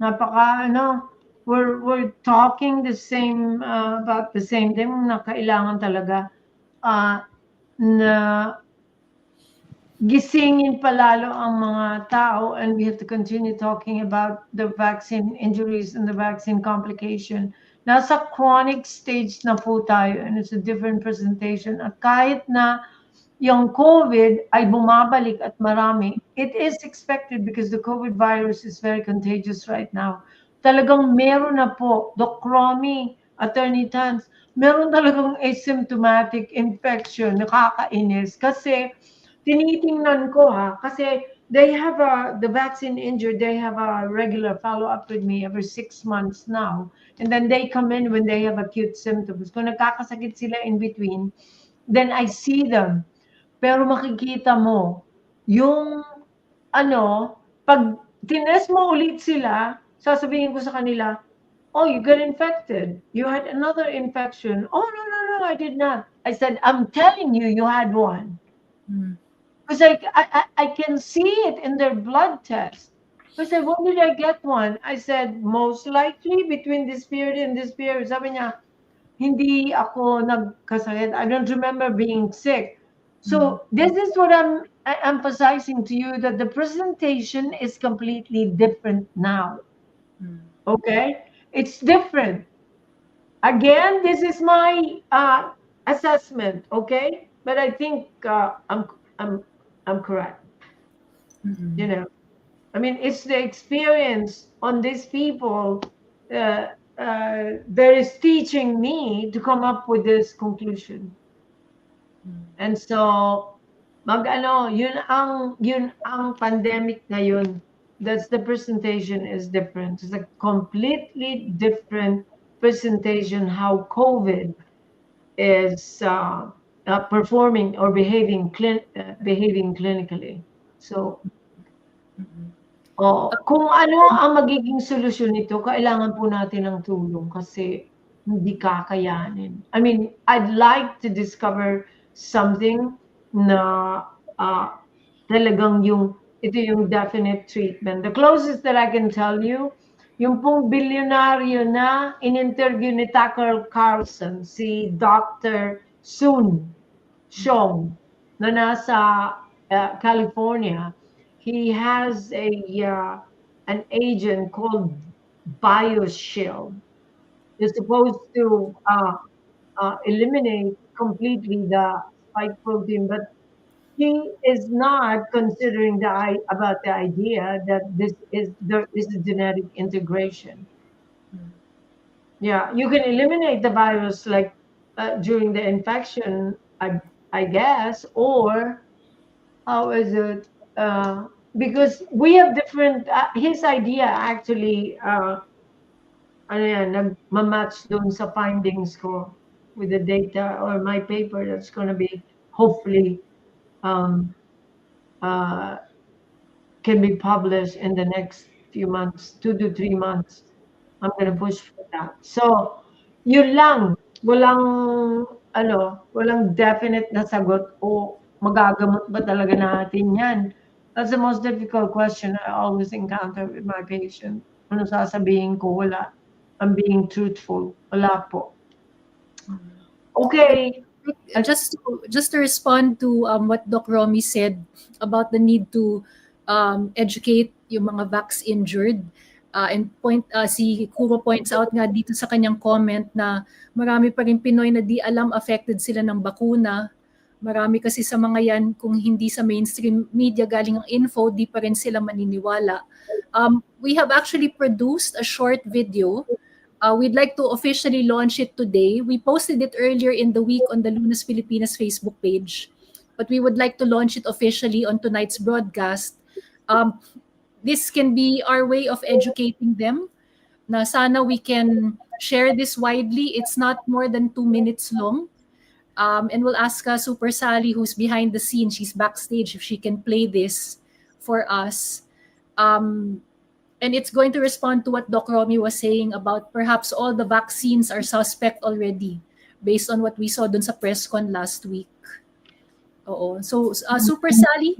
we're talking the same about the same thing na kailangan talaga na gisingin palalo ang mga tao, and we have to continue talking about the vaccine injuries and the vaccine complication. Nasa chronic stage na po tayo, and it's a different presentation. At kahit na yung COVID ay bumabalik at marami, it is expected because the COVID virus is very contagious right now. Talagang meron na po, Doc Romy, Attorney Tans, meron talagang asymptomatic infection, nakakainis. Kasi tinitingnan ko kasi they have the vaccine injured, they have a regular follow-up with me every 6 months now. And then they come in when they have acute symptoms. Kung nagkakasakit sila in between, then I see them. Pero makikita mo, yung pag tinest mo ulit sila, sasabihin ko sa kanila, oh, you got infected. You had another infection. Oh, no, I did not. I said, I'm telling you, you had one. Because I can see it in their blood test. I said, when did I get one? I said, most likely between this period and this period. Sabi niya, hindi ako nagkasakit. I don't remember being sick. So this is what I'm emphasizing to you, that the presentation is completely different now. Okay? It's different. Again, this is my assessment, okay? But I think I'm correct. You know, I mean, it's the experience on these people that is teaching me to come up with this conclusion. And so, yun ang pandemic ngayon. That's the presentation is different. It's a completely different presentation how COVID is performing or behaving clinically. So, kung ano ang magiging solusyon nito, kailangan po natin ng tulong kasi hindi kakayanin. I mean, I'd like to discover something na talagang ito yung definite treatment. The closest that I can tell you, yung pong bilyonaryo na in-interview ni Tucker Carlson, si Dr. Soon Shong, na nasa California. He has an agent called BioShield. It's supposed to eliminate completely the spike protein, but he is not considering about the idea that there is a genetic integration. Yeah, you can eliminate the virus like during the infection, I guess, or how is it? Because we have different. His idea actually, nagmamatch doon sa findings ko with the data or my paper that's going to be hopefully can be published in the next few months, 2 to 3 months. I'm gonna push for that. So, yun lang. Walang definite na sagot o magagamot ba talaga natin yan? That's the most difficult question I always encounter with my patient. Ano sasabihin ko? Wala. I'm being truthful. Wala po. But Okay. just to respond to what Doc Romy said about the need to educate yung mga vax injured, and si Kuro points out nga dito sa kanyang comment na marami pa rin Pinoy na di alam affected sila ng bakuna. Marami kasi sa mga yan, kung hindi sa mainstream media galing ang info, di pa rin sila maniniwala. We have actually produced a short video. We'd like to officially launch it today. We posted it earlier in the week on the Lunas Pilipinas Facebook page, but we would like to launch it officially on tonight's broadcast. This can be our way of educating them. Na sana we can share this widely. It's not more than 2 minutes long. And we'll ask Super Sally, who's behind the scenes, she's backstage, if she can play this for us. And it's going to respond to what Doc Romy was saying about perhaps all the vaccines are suspect already based on what we saw dun sa press con last week. Oo. So, Super Sally,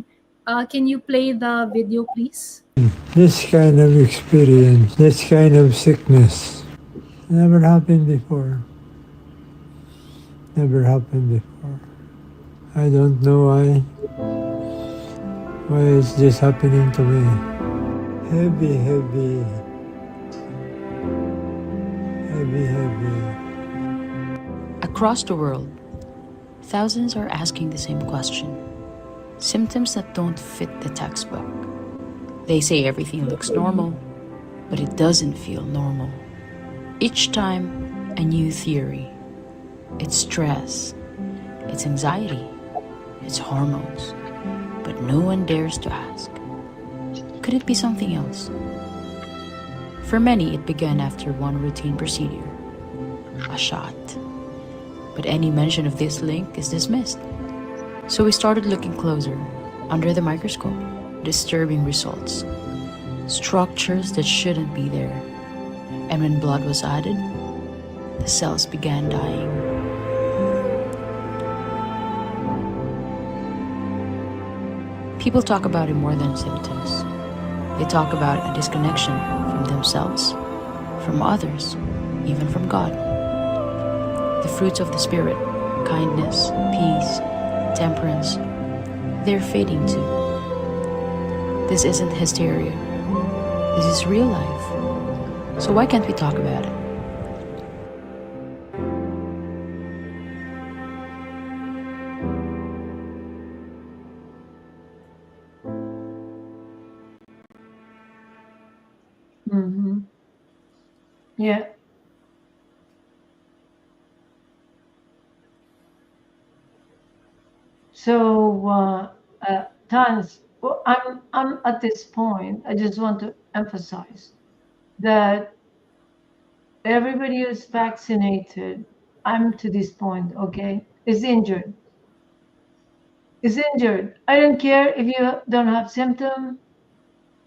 can you play the video, please? This kind of experience, this kind of sickness, never happened before. Never happened before. I don't know why is this happening to me. Heavy, heavy. Heavy, heavy. Across the world, thousands are asking the same question. Symptoms that don't fit the textbook. They say everything looks normal, but it doesn't feel normal. Each time, a new theory. It's stress, it's anxiety, it's hormones, but no one dares to ask. Could it be something else? For many, it began after one routine procedure, a shot. But any mention of this link is dismissed. So we started looking closer, under the microscope. Disturbing results, structures that shouldn't be there. And when blood was added, the cells began dying. People talk about it more than symptoms. They talk about a disconnection from themselves, from others, even from God. The fruits of the Spirit, kindness, peace, temperance, they're fading too. This isn't hysteria. This is real life. So why can't we talk about it? Yeah. So, Tans, I'm at this point. I just want to emphasize that everybody who's vaccinated, I'm to this point, okay, is injured. Is injured. I don't care if you don't have symptom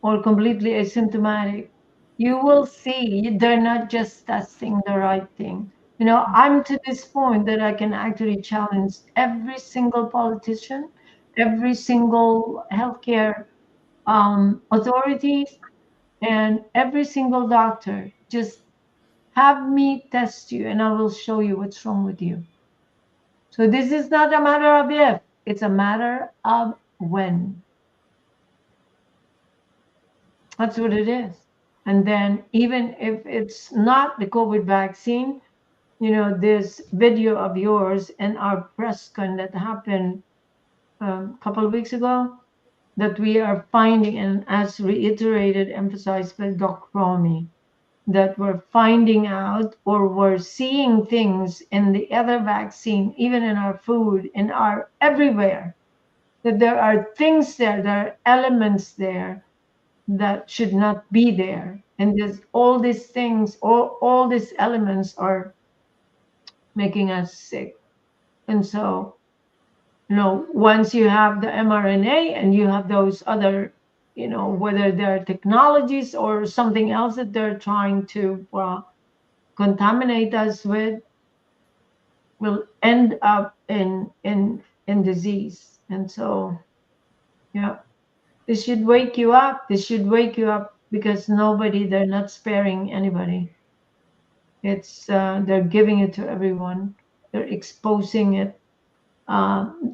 or completely asymptomatic. You will see they're not just testing the right thing. I'm to this point that I can actually challenge every single politician, every single healthcare authorities, and every single doctor. Just have me test you, and I will show you what's wrong with you. So this is not a matter of if, it's a matter of when. That's what it is. And then even if it's not the COVID vaccine, this video of yours and our press con that happened a couple of weeks ago, that we are finding, and as reiterated, emphasized by Dr. Romy, that we're finding out or we're seeing things in the other vaccine, even in our food, in our everywhere, that there are things there, there are elements there that should not be there. And there's all these things, all these elements are making us sick. And so, once you have the mRNA and you have those other whether they're technologies or something else that they're trying to contaminate us with, will end up in disease. And so, yeah, this should wake you up. This should wake you up, because they're not sparing anybody. It's they're giving it to everyone. They're exposing it.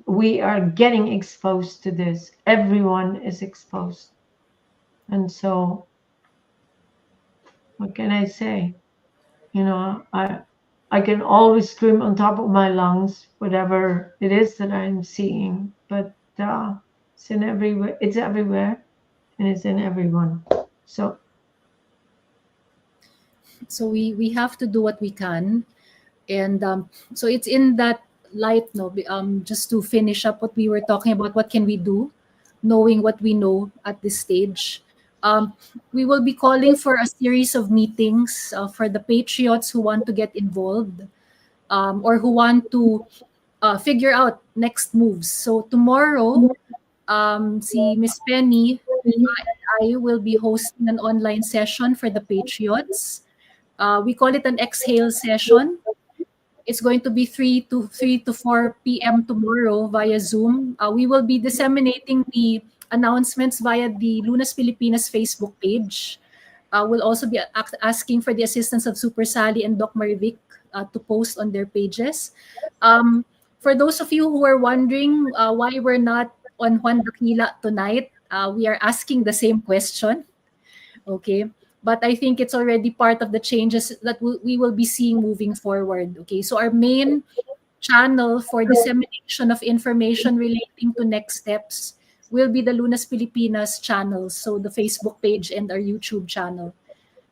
We are getting exposed to this. Everyone is exposed. And so, what can I say? I can always scream on top of my lungs whatever it is that I'm seeing, but it's in everywhere. It's everywhere, and it's in everyone. So we have to do what we can, and so it's in that light, no, just to finish up what we were talking about, what can we do, knowing what we know at this stage. Um, we will be calling for a series of meetings for the patriots who want to get involved, or who want to figure out next moves. So tomorrow, si Miss Penny and I will be hosting an online session for the patriots. We call it an exhale session. It's going to be 3 to 4 p.m. tomorrow via Zoom. We will be disseminating the announcements via the Lunas Pilipinas Facebook page. We'll also be asking for the assistance of Super Sally and Doc Marivic to post on their pages. For those of you who are wondering why we're not on Juan Dakila tonight, we are asking the same question. Okay. But I think it's already part of the changes that we will be seeing moving forward. Okay. So our main channel for dissemination of information relating to next steps will be the Lunas Pilipinas channels. So the Facebook page and our YouTube channel.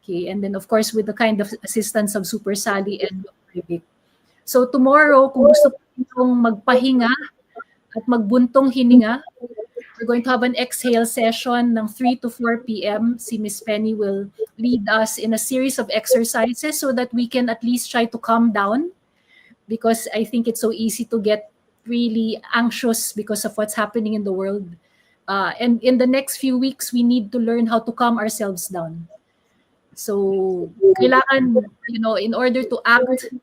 Okay. And then of course with the kind of assistance of Super Sally and Rivic. So tomorrow, kung gusto po nitong magpahinga at magbuntong hininga, we're going to have an exhale session ng 3 to 4 p.m. Si Miss Penny will lead us in a series of exercises so that we can at least try to calm down, because I think it's so easy to get really anxious because of what's happening in the world. And in the next few weeks, we need to learn how to calm ourselves down. So, kailangan, in order to act,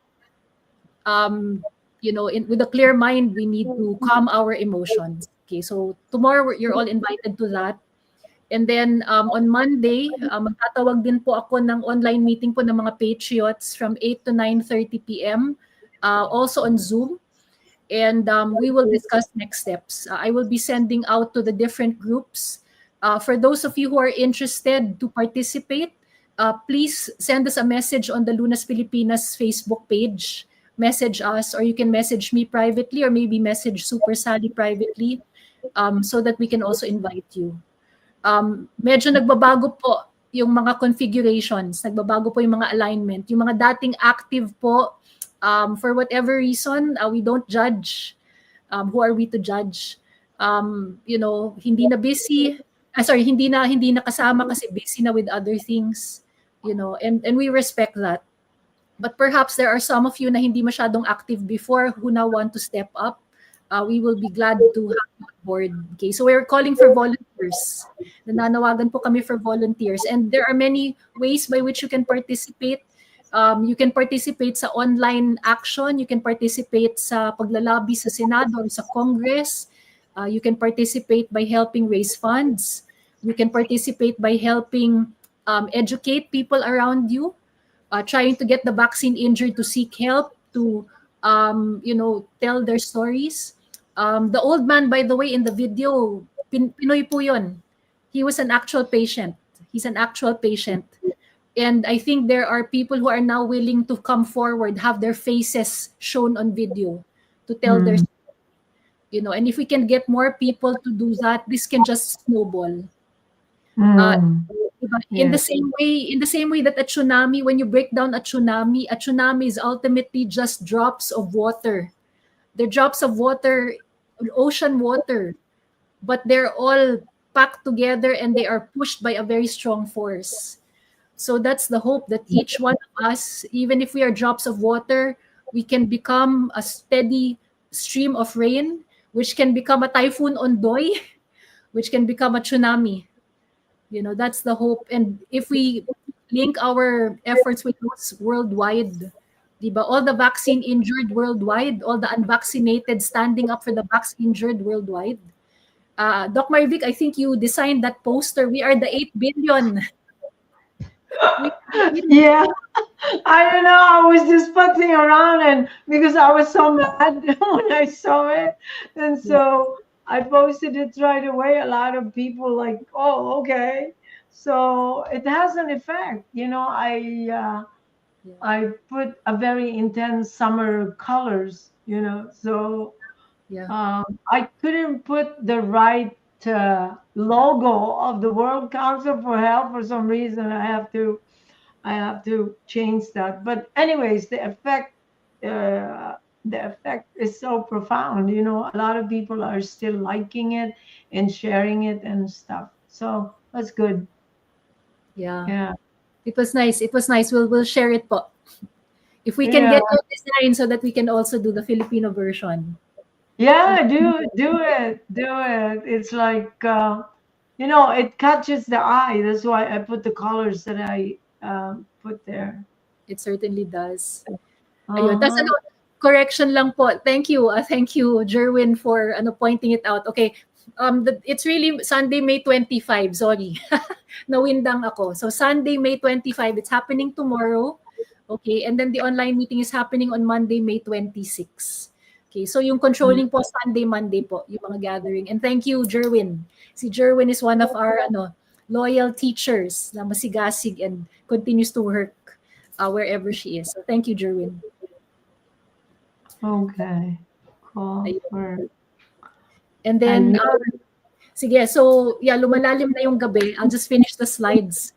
with a clear mind, we need to calm our emotions. Okay, so tomorrow you're all invited to that. And then on Monday, magtatawag din po ako ng online meeting po ng mga patriots from 8 to 9:30 p.m. Also on Zoom. And we will discuss next steps. I will be sending out to the different groups. For those of you who are interested to participate, please send us a message on the Lunas Pilipinas Facebook page. Message us, or you can message me privately, or maybe message Super Sally privately, so that we can also invite you. Medyo nagbabago po yung mga configurations, nagbabago po yung mga alignment. Yung mga dating active po, for whatever reason, we don't judge. Who are we to judge? Hindi na busy. Hindi na kasama kasi busy na with other things. And we respect that. But perhaps there are some of you na hindi masyadong active before who now want to step up. We will be glad to have you on board. Okay, so we're calling for volunteers. Nananawagan po kami for volunteers. And there are many ways by which you can participate. You can participate sa online action. You can participate sa paglalabi sa Senado or sa Congress. You can participate by helping raise funds. You can participate by helping educate people around you. Trying to get the vaccine injured to seek help, to tell their stories. The old man, by the way, in the video, Pinoy po yun. He was an actual patient. He's an actual patient. And I think there are people who are now willing to come forward, have their faces shown on video to tell their story. And if we can get more people to do that, this can just snowball. In the same way that a tsunami, when you break down a tsunami is ultimately just drops of water. They're drops of water, ocean water, but they're all packed together and they are pushed by a very strong force. So that's the hope, that each one of us, even if we are drops of water, we can become a steady stream of rain, which can become a typhoon ondoy, which can become a tsunami. That's the hope. And if we link our efforts with those worldwide, diba? All the vaccine injured worldwide, all the unvaccinated standing up for the vaccine injured worldwide. Doc Marvic, I think you designed that poster. We are the 8 billion. We are the 8 Yeah, I don't know. I was just putzing around, and because I was so mad when I saw it, and billion. so I posted it right away. A lot of people like, "Oh, okay." So it has an effect. Yeah. I put a very intense summer colors. So Yeah. I couldn't put the right logo of the World Council for Health for some reason. I have to change that. But anyways, uh, the effect is so profound. A lot of people are still liking it and sharing it and stuff. So that's good. Yeah. Yeah, It was nice. It was nice. We'll share it po. If we can yeah, get your design so that we can also do the Filipino version. So yeah. Do it. It's like it catches the eye. That's why I put the colors that I put there. it certainly does. Ayun. Tas Uh-huh. correction lang po. Thank you, Jerwin, for pointing it out. Okay. It's really Sunday, May 25. Sorry. Nawindang ako. So Sunday, May 25. It's happening tomorrow. Okay. And then the online meeting is happening on Monday, May 26. Okay. So yung controlling po Sunday, Monday po, yung mga gathering. And thank you, Jerwin. Si Jerwin is one of our loyal teachers na masigasig and continues to work wherever she is. So thank you, Jerwin. Okay. Call Ayun. for. And I then, know. sige, so yeah, lumalalim na yung gabi. I'll just finish the slides.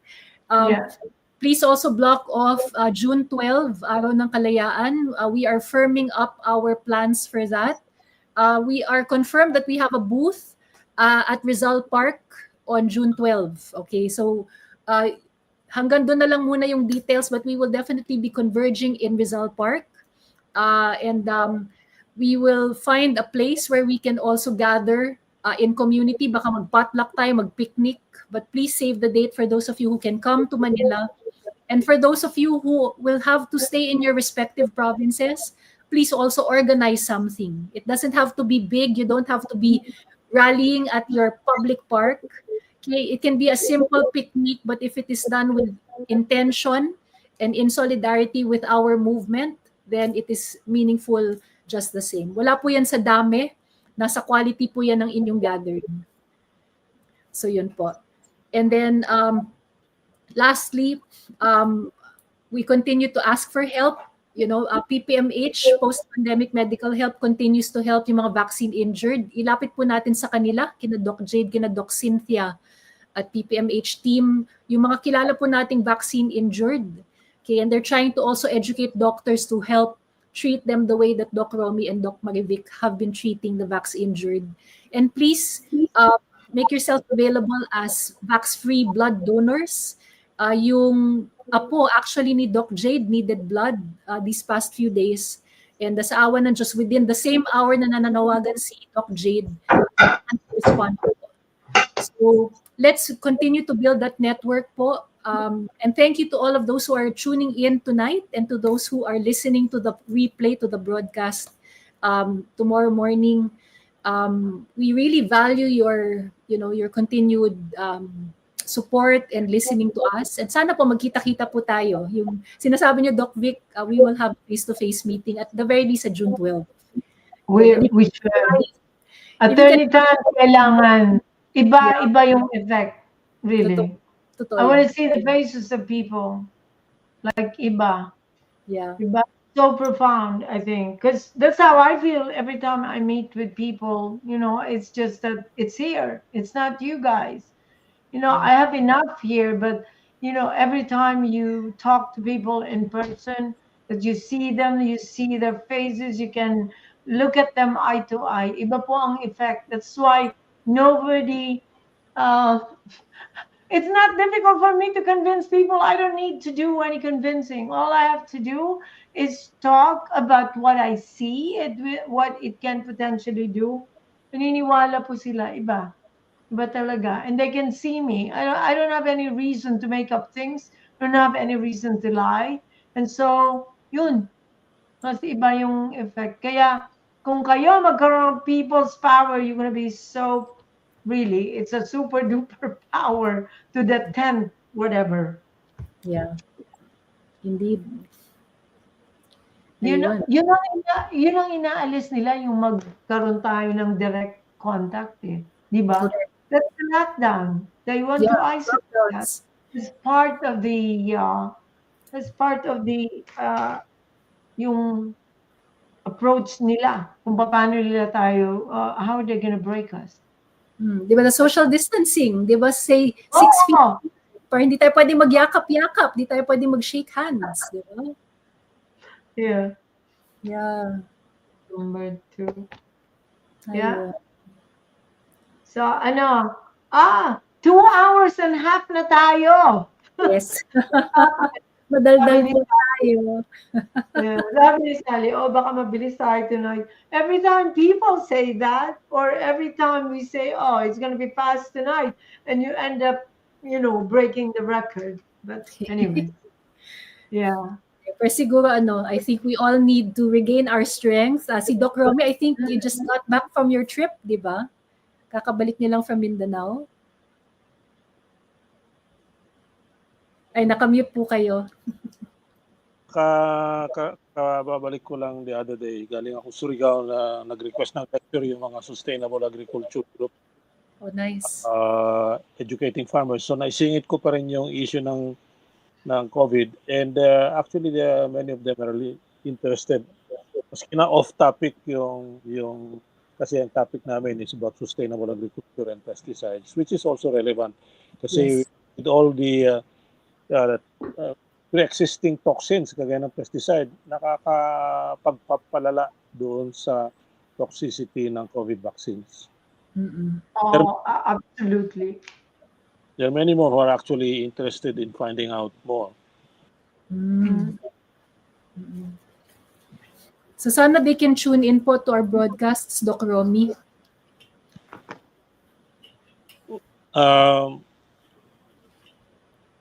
Um, Yeah. Please also block off June 12, Araw ng Kalayaan. We are firming up our plans for that. We are confirmed that we have a booth at Rizal Park on June 12. Okay, so uh, hanggang doon na lang muna yung details, but we will definitely be converging in Rizal Park. And we will find a place where we can also gather in community. Baka mag-potluck tayo, mag-picnic. But please save the date for those of you who can come to Manila. And for those of you who will have to stay in your respective provinces, please also organize something. It doesn't have to be big. You don't have to be rallying at your public park. Okay, it can be a simple picnic, but if it is done with intention and in solidarity with our movement, then it is meaningful just the same. Wala po yan sa dami. Nasa quality po yan ng inyong gathering. So yun po. And then lastly, we continue to ask for help. PPMH, Post-Pandemic Medical Help, continues to help yung mga vaccine injured. Ilapit po natin sa kanila, kina Doc Jade, kina Doc Cynthia, at PPMH team, yung mga kilala po nating vaccine injured. Okay, and they're trying to also educate doctors to help treat them the way that Doc Romy and Doc Marivic have been treating the vaccine injured. And please make yourself available as vax-free blood donors. Yung apo actually ni Doc Jade needed blood these past few days. And sa awa ng Diyos, within the same hour na nananawagan si Doc Jade, respond po. So let's continue to build that network po. And thank you to all of those who are tuning in tonight and to those who are listening to the replay, to the broadcast tomorrow morning. We really value your continued support and listening to us. And sana po magkita-kita po tayo. Yung sinasabi niyo, Doc Vic, we will have face-to-face meeting at the very least sa June 12. We should. Attorney Tan, kailangan. Iba yung effect. Really. Totoo I want yan. to see the faces of people. Like iba. Yeah. Iba. So profound, I think. Because that's how I feel every time I meet with people. It's just that it's here. It's not you guys. I have enough here, but every time you talk to people in person, that you see them, you see their faces, you can look at them eye to eye. Iba po ang effect. That's why nobody. Uh, it's not difficult for me to convince people. I don't need to do any convincing. All I have to do is talk about what I see, what it can potentially do. Naniniwala po sila, iba. Iba talaga. And they can see me. I don't have any reason to make up things. I don't have any reason to lie. And so, yun. Mas iba yung effect. Kaya, kung kayo magkaroon ng people's power, you're gonna be so, really, it's a super duper power to the 10th, whatever. Yeah. Indeed. Yun, Ayun. yun ang inaalis nila, yung magkaroon tayo ng direct contact eh. Di ba? Correct. That's the lockdown. They want Yeah. to isolate us. Lockdowns. It's part of the, yung approach nila kung paano nila tayo, how are they gonna break us? Di ba, the social distancing, di ba, say 6 feet, Oh, para hindi tayo pwede magyakap-yakap, hindi tayo pwede mag-shake hands, di ba? yeah. Yeah. Number 2. Ayun. Yeah. So, 2 hours and a half na tayo. Yes. Madaldal Sabi ni po tayo. Yeah, sabi ni Sally, baka mabilis tayo tonight. Every time people say that, or every time we say, it's going to be fast tonight, and you end up, breaking the record. But anyway, yeah. Pero siguro, I think we all need to regain our strength. Si Doc Romy, I think you just got back from your trip, di ba? Kakabalik niyo lang from Mindanao. Ay, nakamute po kayo. Babalik ko lang the other day. Galing ako Surigao na nag-request ng lecture yung mga sustainable agriculture group. Oh, nice. Educating farmers. So naisingit ko pa rin yung issue ng COVID. And actually, many of them are really interested. Maski na off-topic yung kasi ang topic namin is about sustainable agriculture and pesticides, which is also relevant. Kasi with all the pre-existing toxins, kagaya ng pesticide, nakakapagpapalala doon sa toxicity ng COVID vaccines. Absolutely. There are many more who are actually interested in finding out more. So sana they can tune in po to our broadcasts, Doc Romy.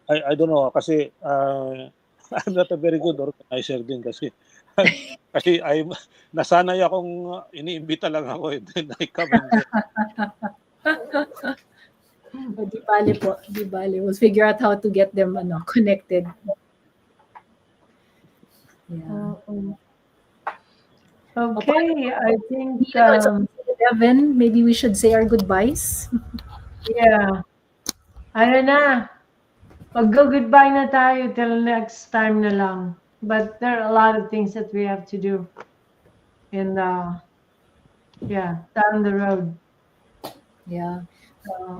I don't know kasi I'm not a very good organizer din kasi nasanay akong iniimbita lang ako then I come and go. Di bale po, di bale. We'll figure out how to get them connected. Yeah. Okay, I think it's 11. Maybe we should say our goodbyes. Yeah. Ano na? Mag-goodbye na tayo till next time na lang. But there are a lot of things that we have to do. And down the road. Yeah.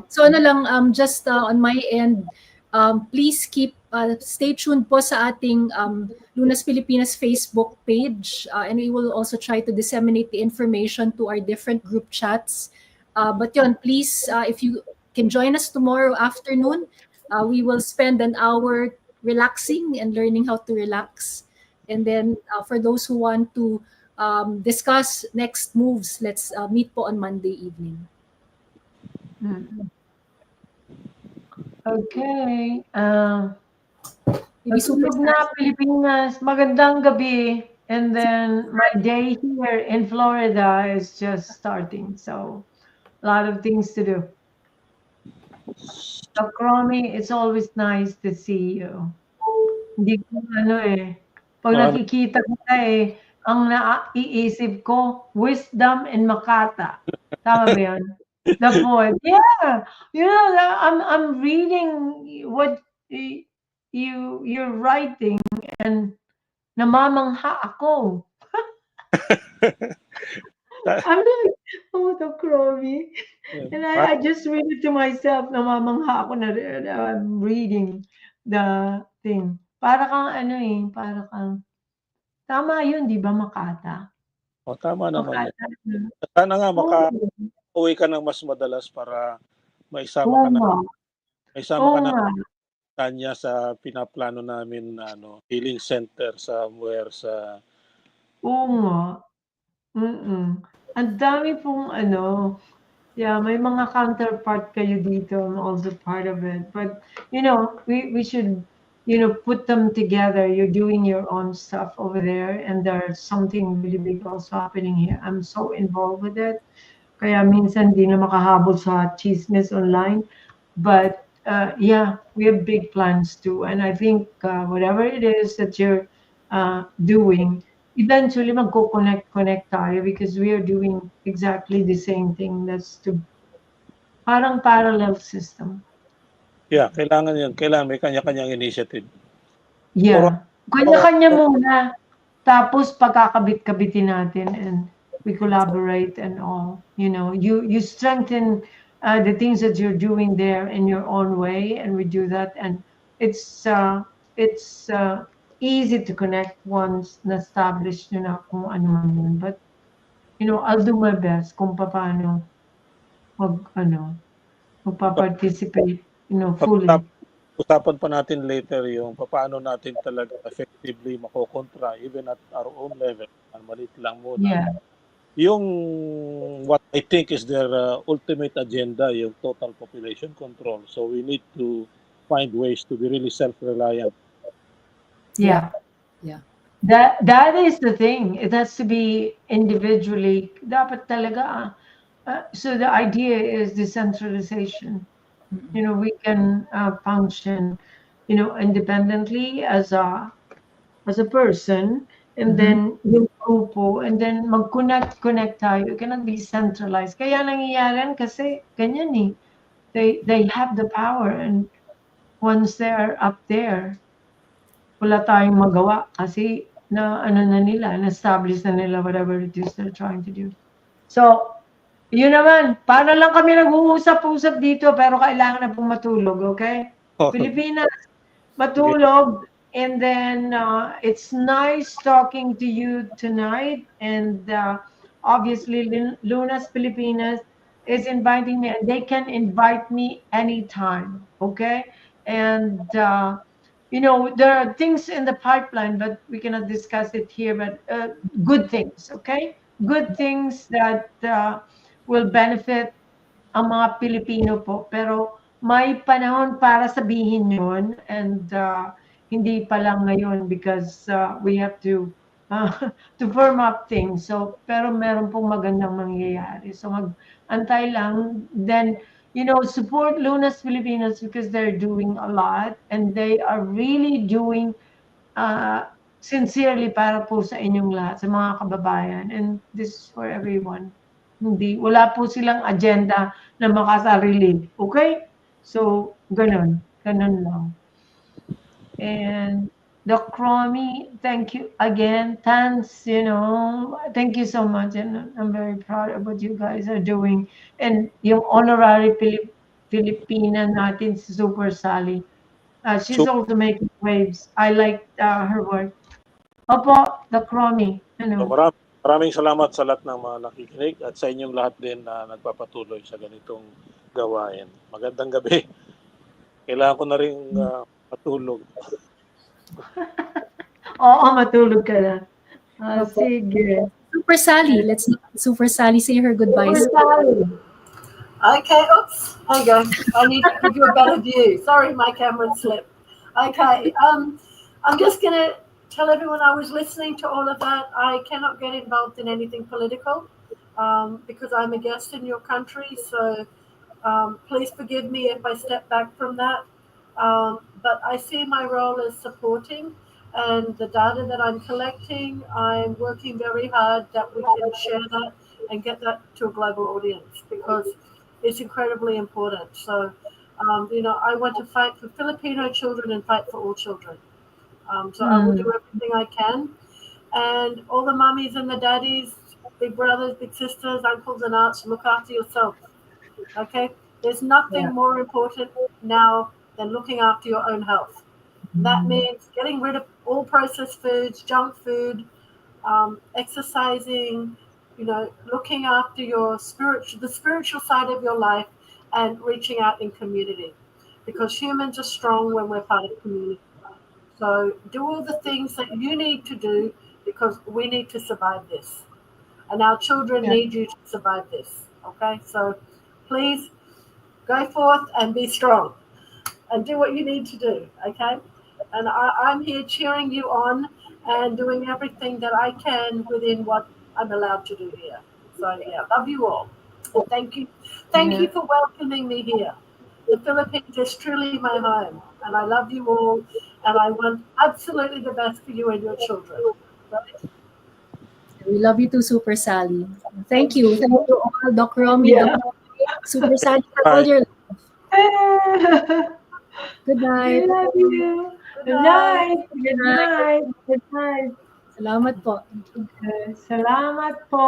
So just on my end, please stay tuned po sa ating Lunas Pilipinas Facebook page, and we will also try to disseminate the information to our different group chats. But please, if you can join us tomorrow afternoon, we will spend an hour relaxing and learning how to relax. And then for those who want to discuss next moves, let's meet po on Monday evening. Okay. Natulog na Pilipinas. Magandang gabi. And then my day here in Florida is just starting. So a lot of things to do. So, Romy, it's always nice to see you. Hindi ko pag nakikita ko ang naiisip ko, wisdom and Makata. Tama ba yun? The poet. Yeah. I'm reading what you're writing and namamangha ako. I'm like, the Crowy. And I just read it to myself, namamangha ako na I'm reading the thing. Para kang para kang, tama yun, di ba, Makata? Tama naman yun. Sana nga uwi ka ng mas madalas para maisama ka na kanya sa pinaplano namin na healing center somewhere sa Oo nga. Ang dami pong Yeah, may mga counterpart kayo dito. I'm also part of it. But, we should, put them together. You're doing your own stuff over there, and there's something really big also happening here. I'm so involved with it. Kaya minsan di na makahabol sa chismis online. But, yeah, we have big plans too. And I think whatever it is that you're doing, eventually magko-connect tayo because we are doing exactly the same thing. That's the parang parallel system. Yeah, kailangan yun. Kailangan may kanya-kanyang initiative. For, Yeah. Kanya-kanya muna. Tapos pagkakabit-kabitin natin and we collaborate and all. You strengthen the things that you're doing there in your own way, and we do that. And it's easy to connect once na-establish nyo na kung ano man yun. But, I'll do my best kung paano magpa-participate, fully. usapan pa natin later yung paano natin talaga effectively makokontra even at our own level. Maliit lang muna. Yeah. Yung what I think is their ultimate agenda, yung total population control. So we need to find ways to be really self-reliant. Yeah. Yeah. That is the thing. It has to be individually. Dapat talaga. So the idea is decentralization. We can function, independently as a person, and then yung grupo, and then mag-connect tayo. It cannot be centralized. Kaya nangyayari yan kasi ganyan eh. They have the power, and once they're up there, wala tayong magawa kasi na-establish na nila whatever it is they're trying to do. So, yun naman, paano lang kami nag-uusap-usap dito pero kailangan na pong matulog, okay? Pilipinas, matulog. And then it's nice talking to you tonight. And obviously, Lunas Pilipinas is inviting me, and they can invite me anytime, okay? And there are things in the pipeline, but we cannot discuss it here. But good things, okay? Good things that will benefit ang mga Pilipino po. Pero may panahon para sabihin yun, and hindi pa lang ngayon because we have to to firm up things. So, pero meron pong magandang mangyayari. So, mag-antay lang. Then, support Lunas Filipinas because they're doing a lot, and they are really doing sincerely para po sa inyong lahat, sa mga kababayan. And this is for everyone. Wala po silang agenda na makasarili. Okay? So, ganun. Ganun lang. And Doc Romy, thank you again. Thanks, thank you so much. And I'm very proud of what you guys are doing. And yung honorary Filipina natin, si Super Sally. She's also making waves. I like her work. Opo, Doc Romy. So maraming salamat sa lahat ng mga nakikinig at sa inyong lahat din na nagpapatuloy sa ganitong gawain. Magandang gabi. Kailangan ko na rin matulog. Oo, matulog ka na. Sige. Super Sally. Let's Super Sally say her goodbyes. Super Sally. Okay, oops, hang on. I need to give you a better view. Sorry, my camera slipped. Okay, I'm just going to tell everyone I was listening to all of that. I cannot get involved in anything political because I'm a guest in your country. So please forgive me if I step back from that. But I see my role as supporting, and the data that I'm collecting, I'm working very hard that we can share that and get that to a global audience because it's incredibly important. So, I want to fight for Filipino children and fight for all children. So I will do everything I can. And all the mummies and the daddies, big brothers, big sisters, uncles and aunts, look after yourself. Okay? There's nothing more important now than looking after your own health. That means getting rid of all processed foods, junk food, exercising, looking after the spiritual side of your life and reaching out in community. Because humans are strong when we're part of community. So do all the things that you need to do because we need to survive this. And our children need you to survive this. Okay? So please go forth and be strong and do what you need to do, okay? And I'm here cheering you on and doing everything that I can within what I'm allowed to do here. So yeah, love you all. And thank you Yeah. for welcoming me here. The Philippines is truly my home, and I love you all, and I want absolutely the best for you and your children. Right? We love you too, Super Sally. Thank Thank you. Thank you. you all, Doc Romy, Doc Yeah. Super Sally, for all Bye. your I good night. love you. Good Good night. night. Good Good night. night. Good night. Salamat po. Salamat po.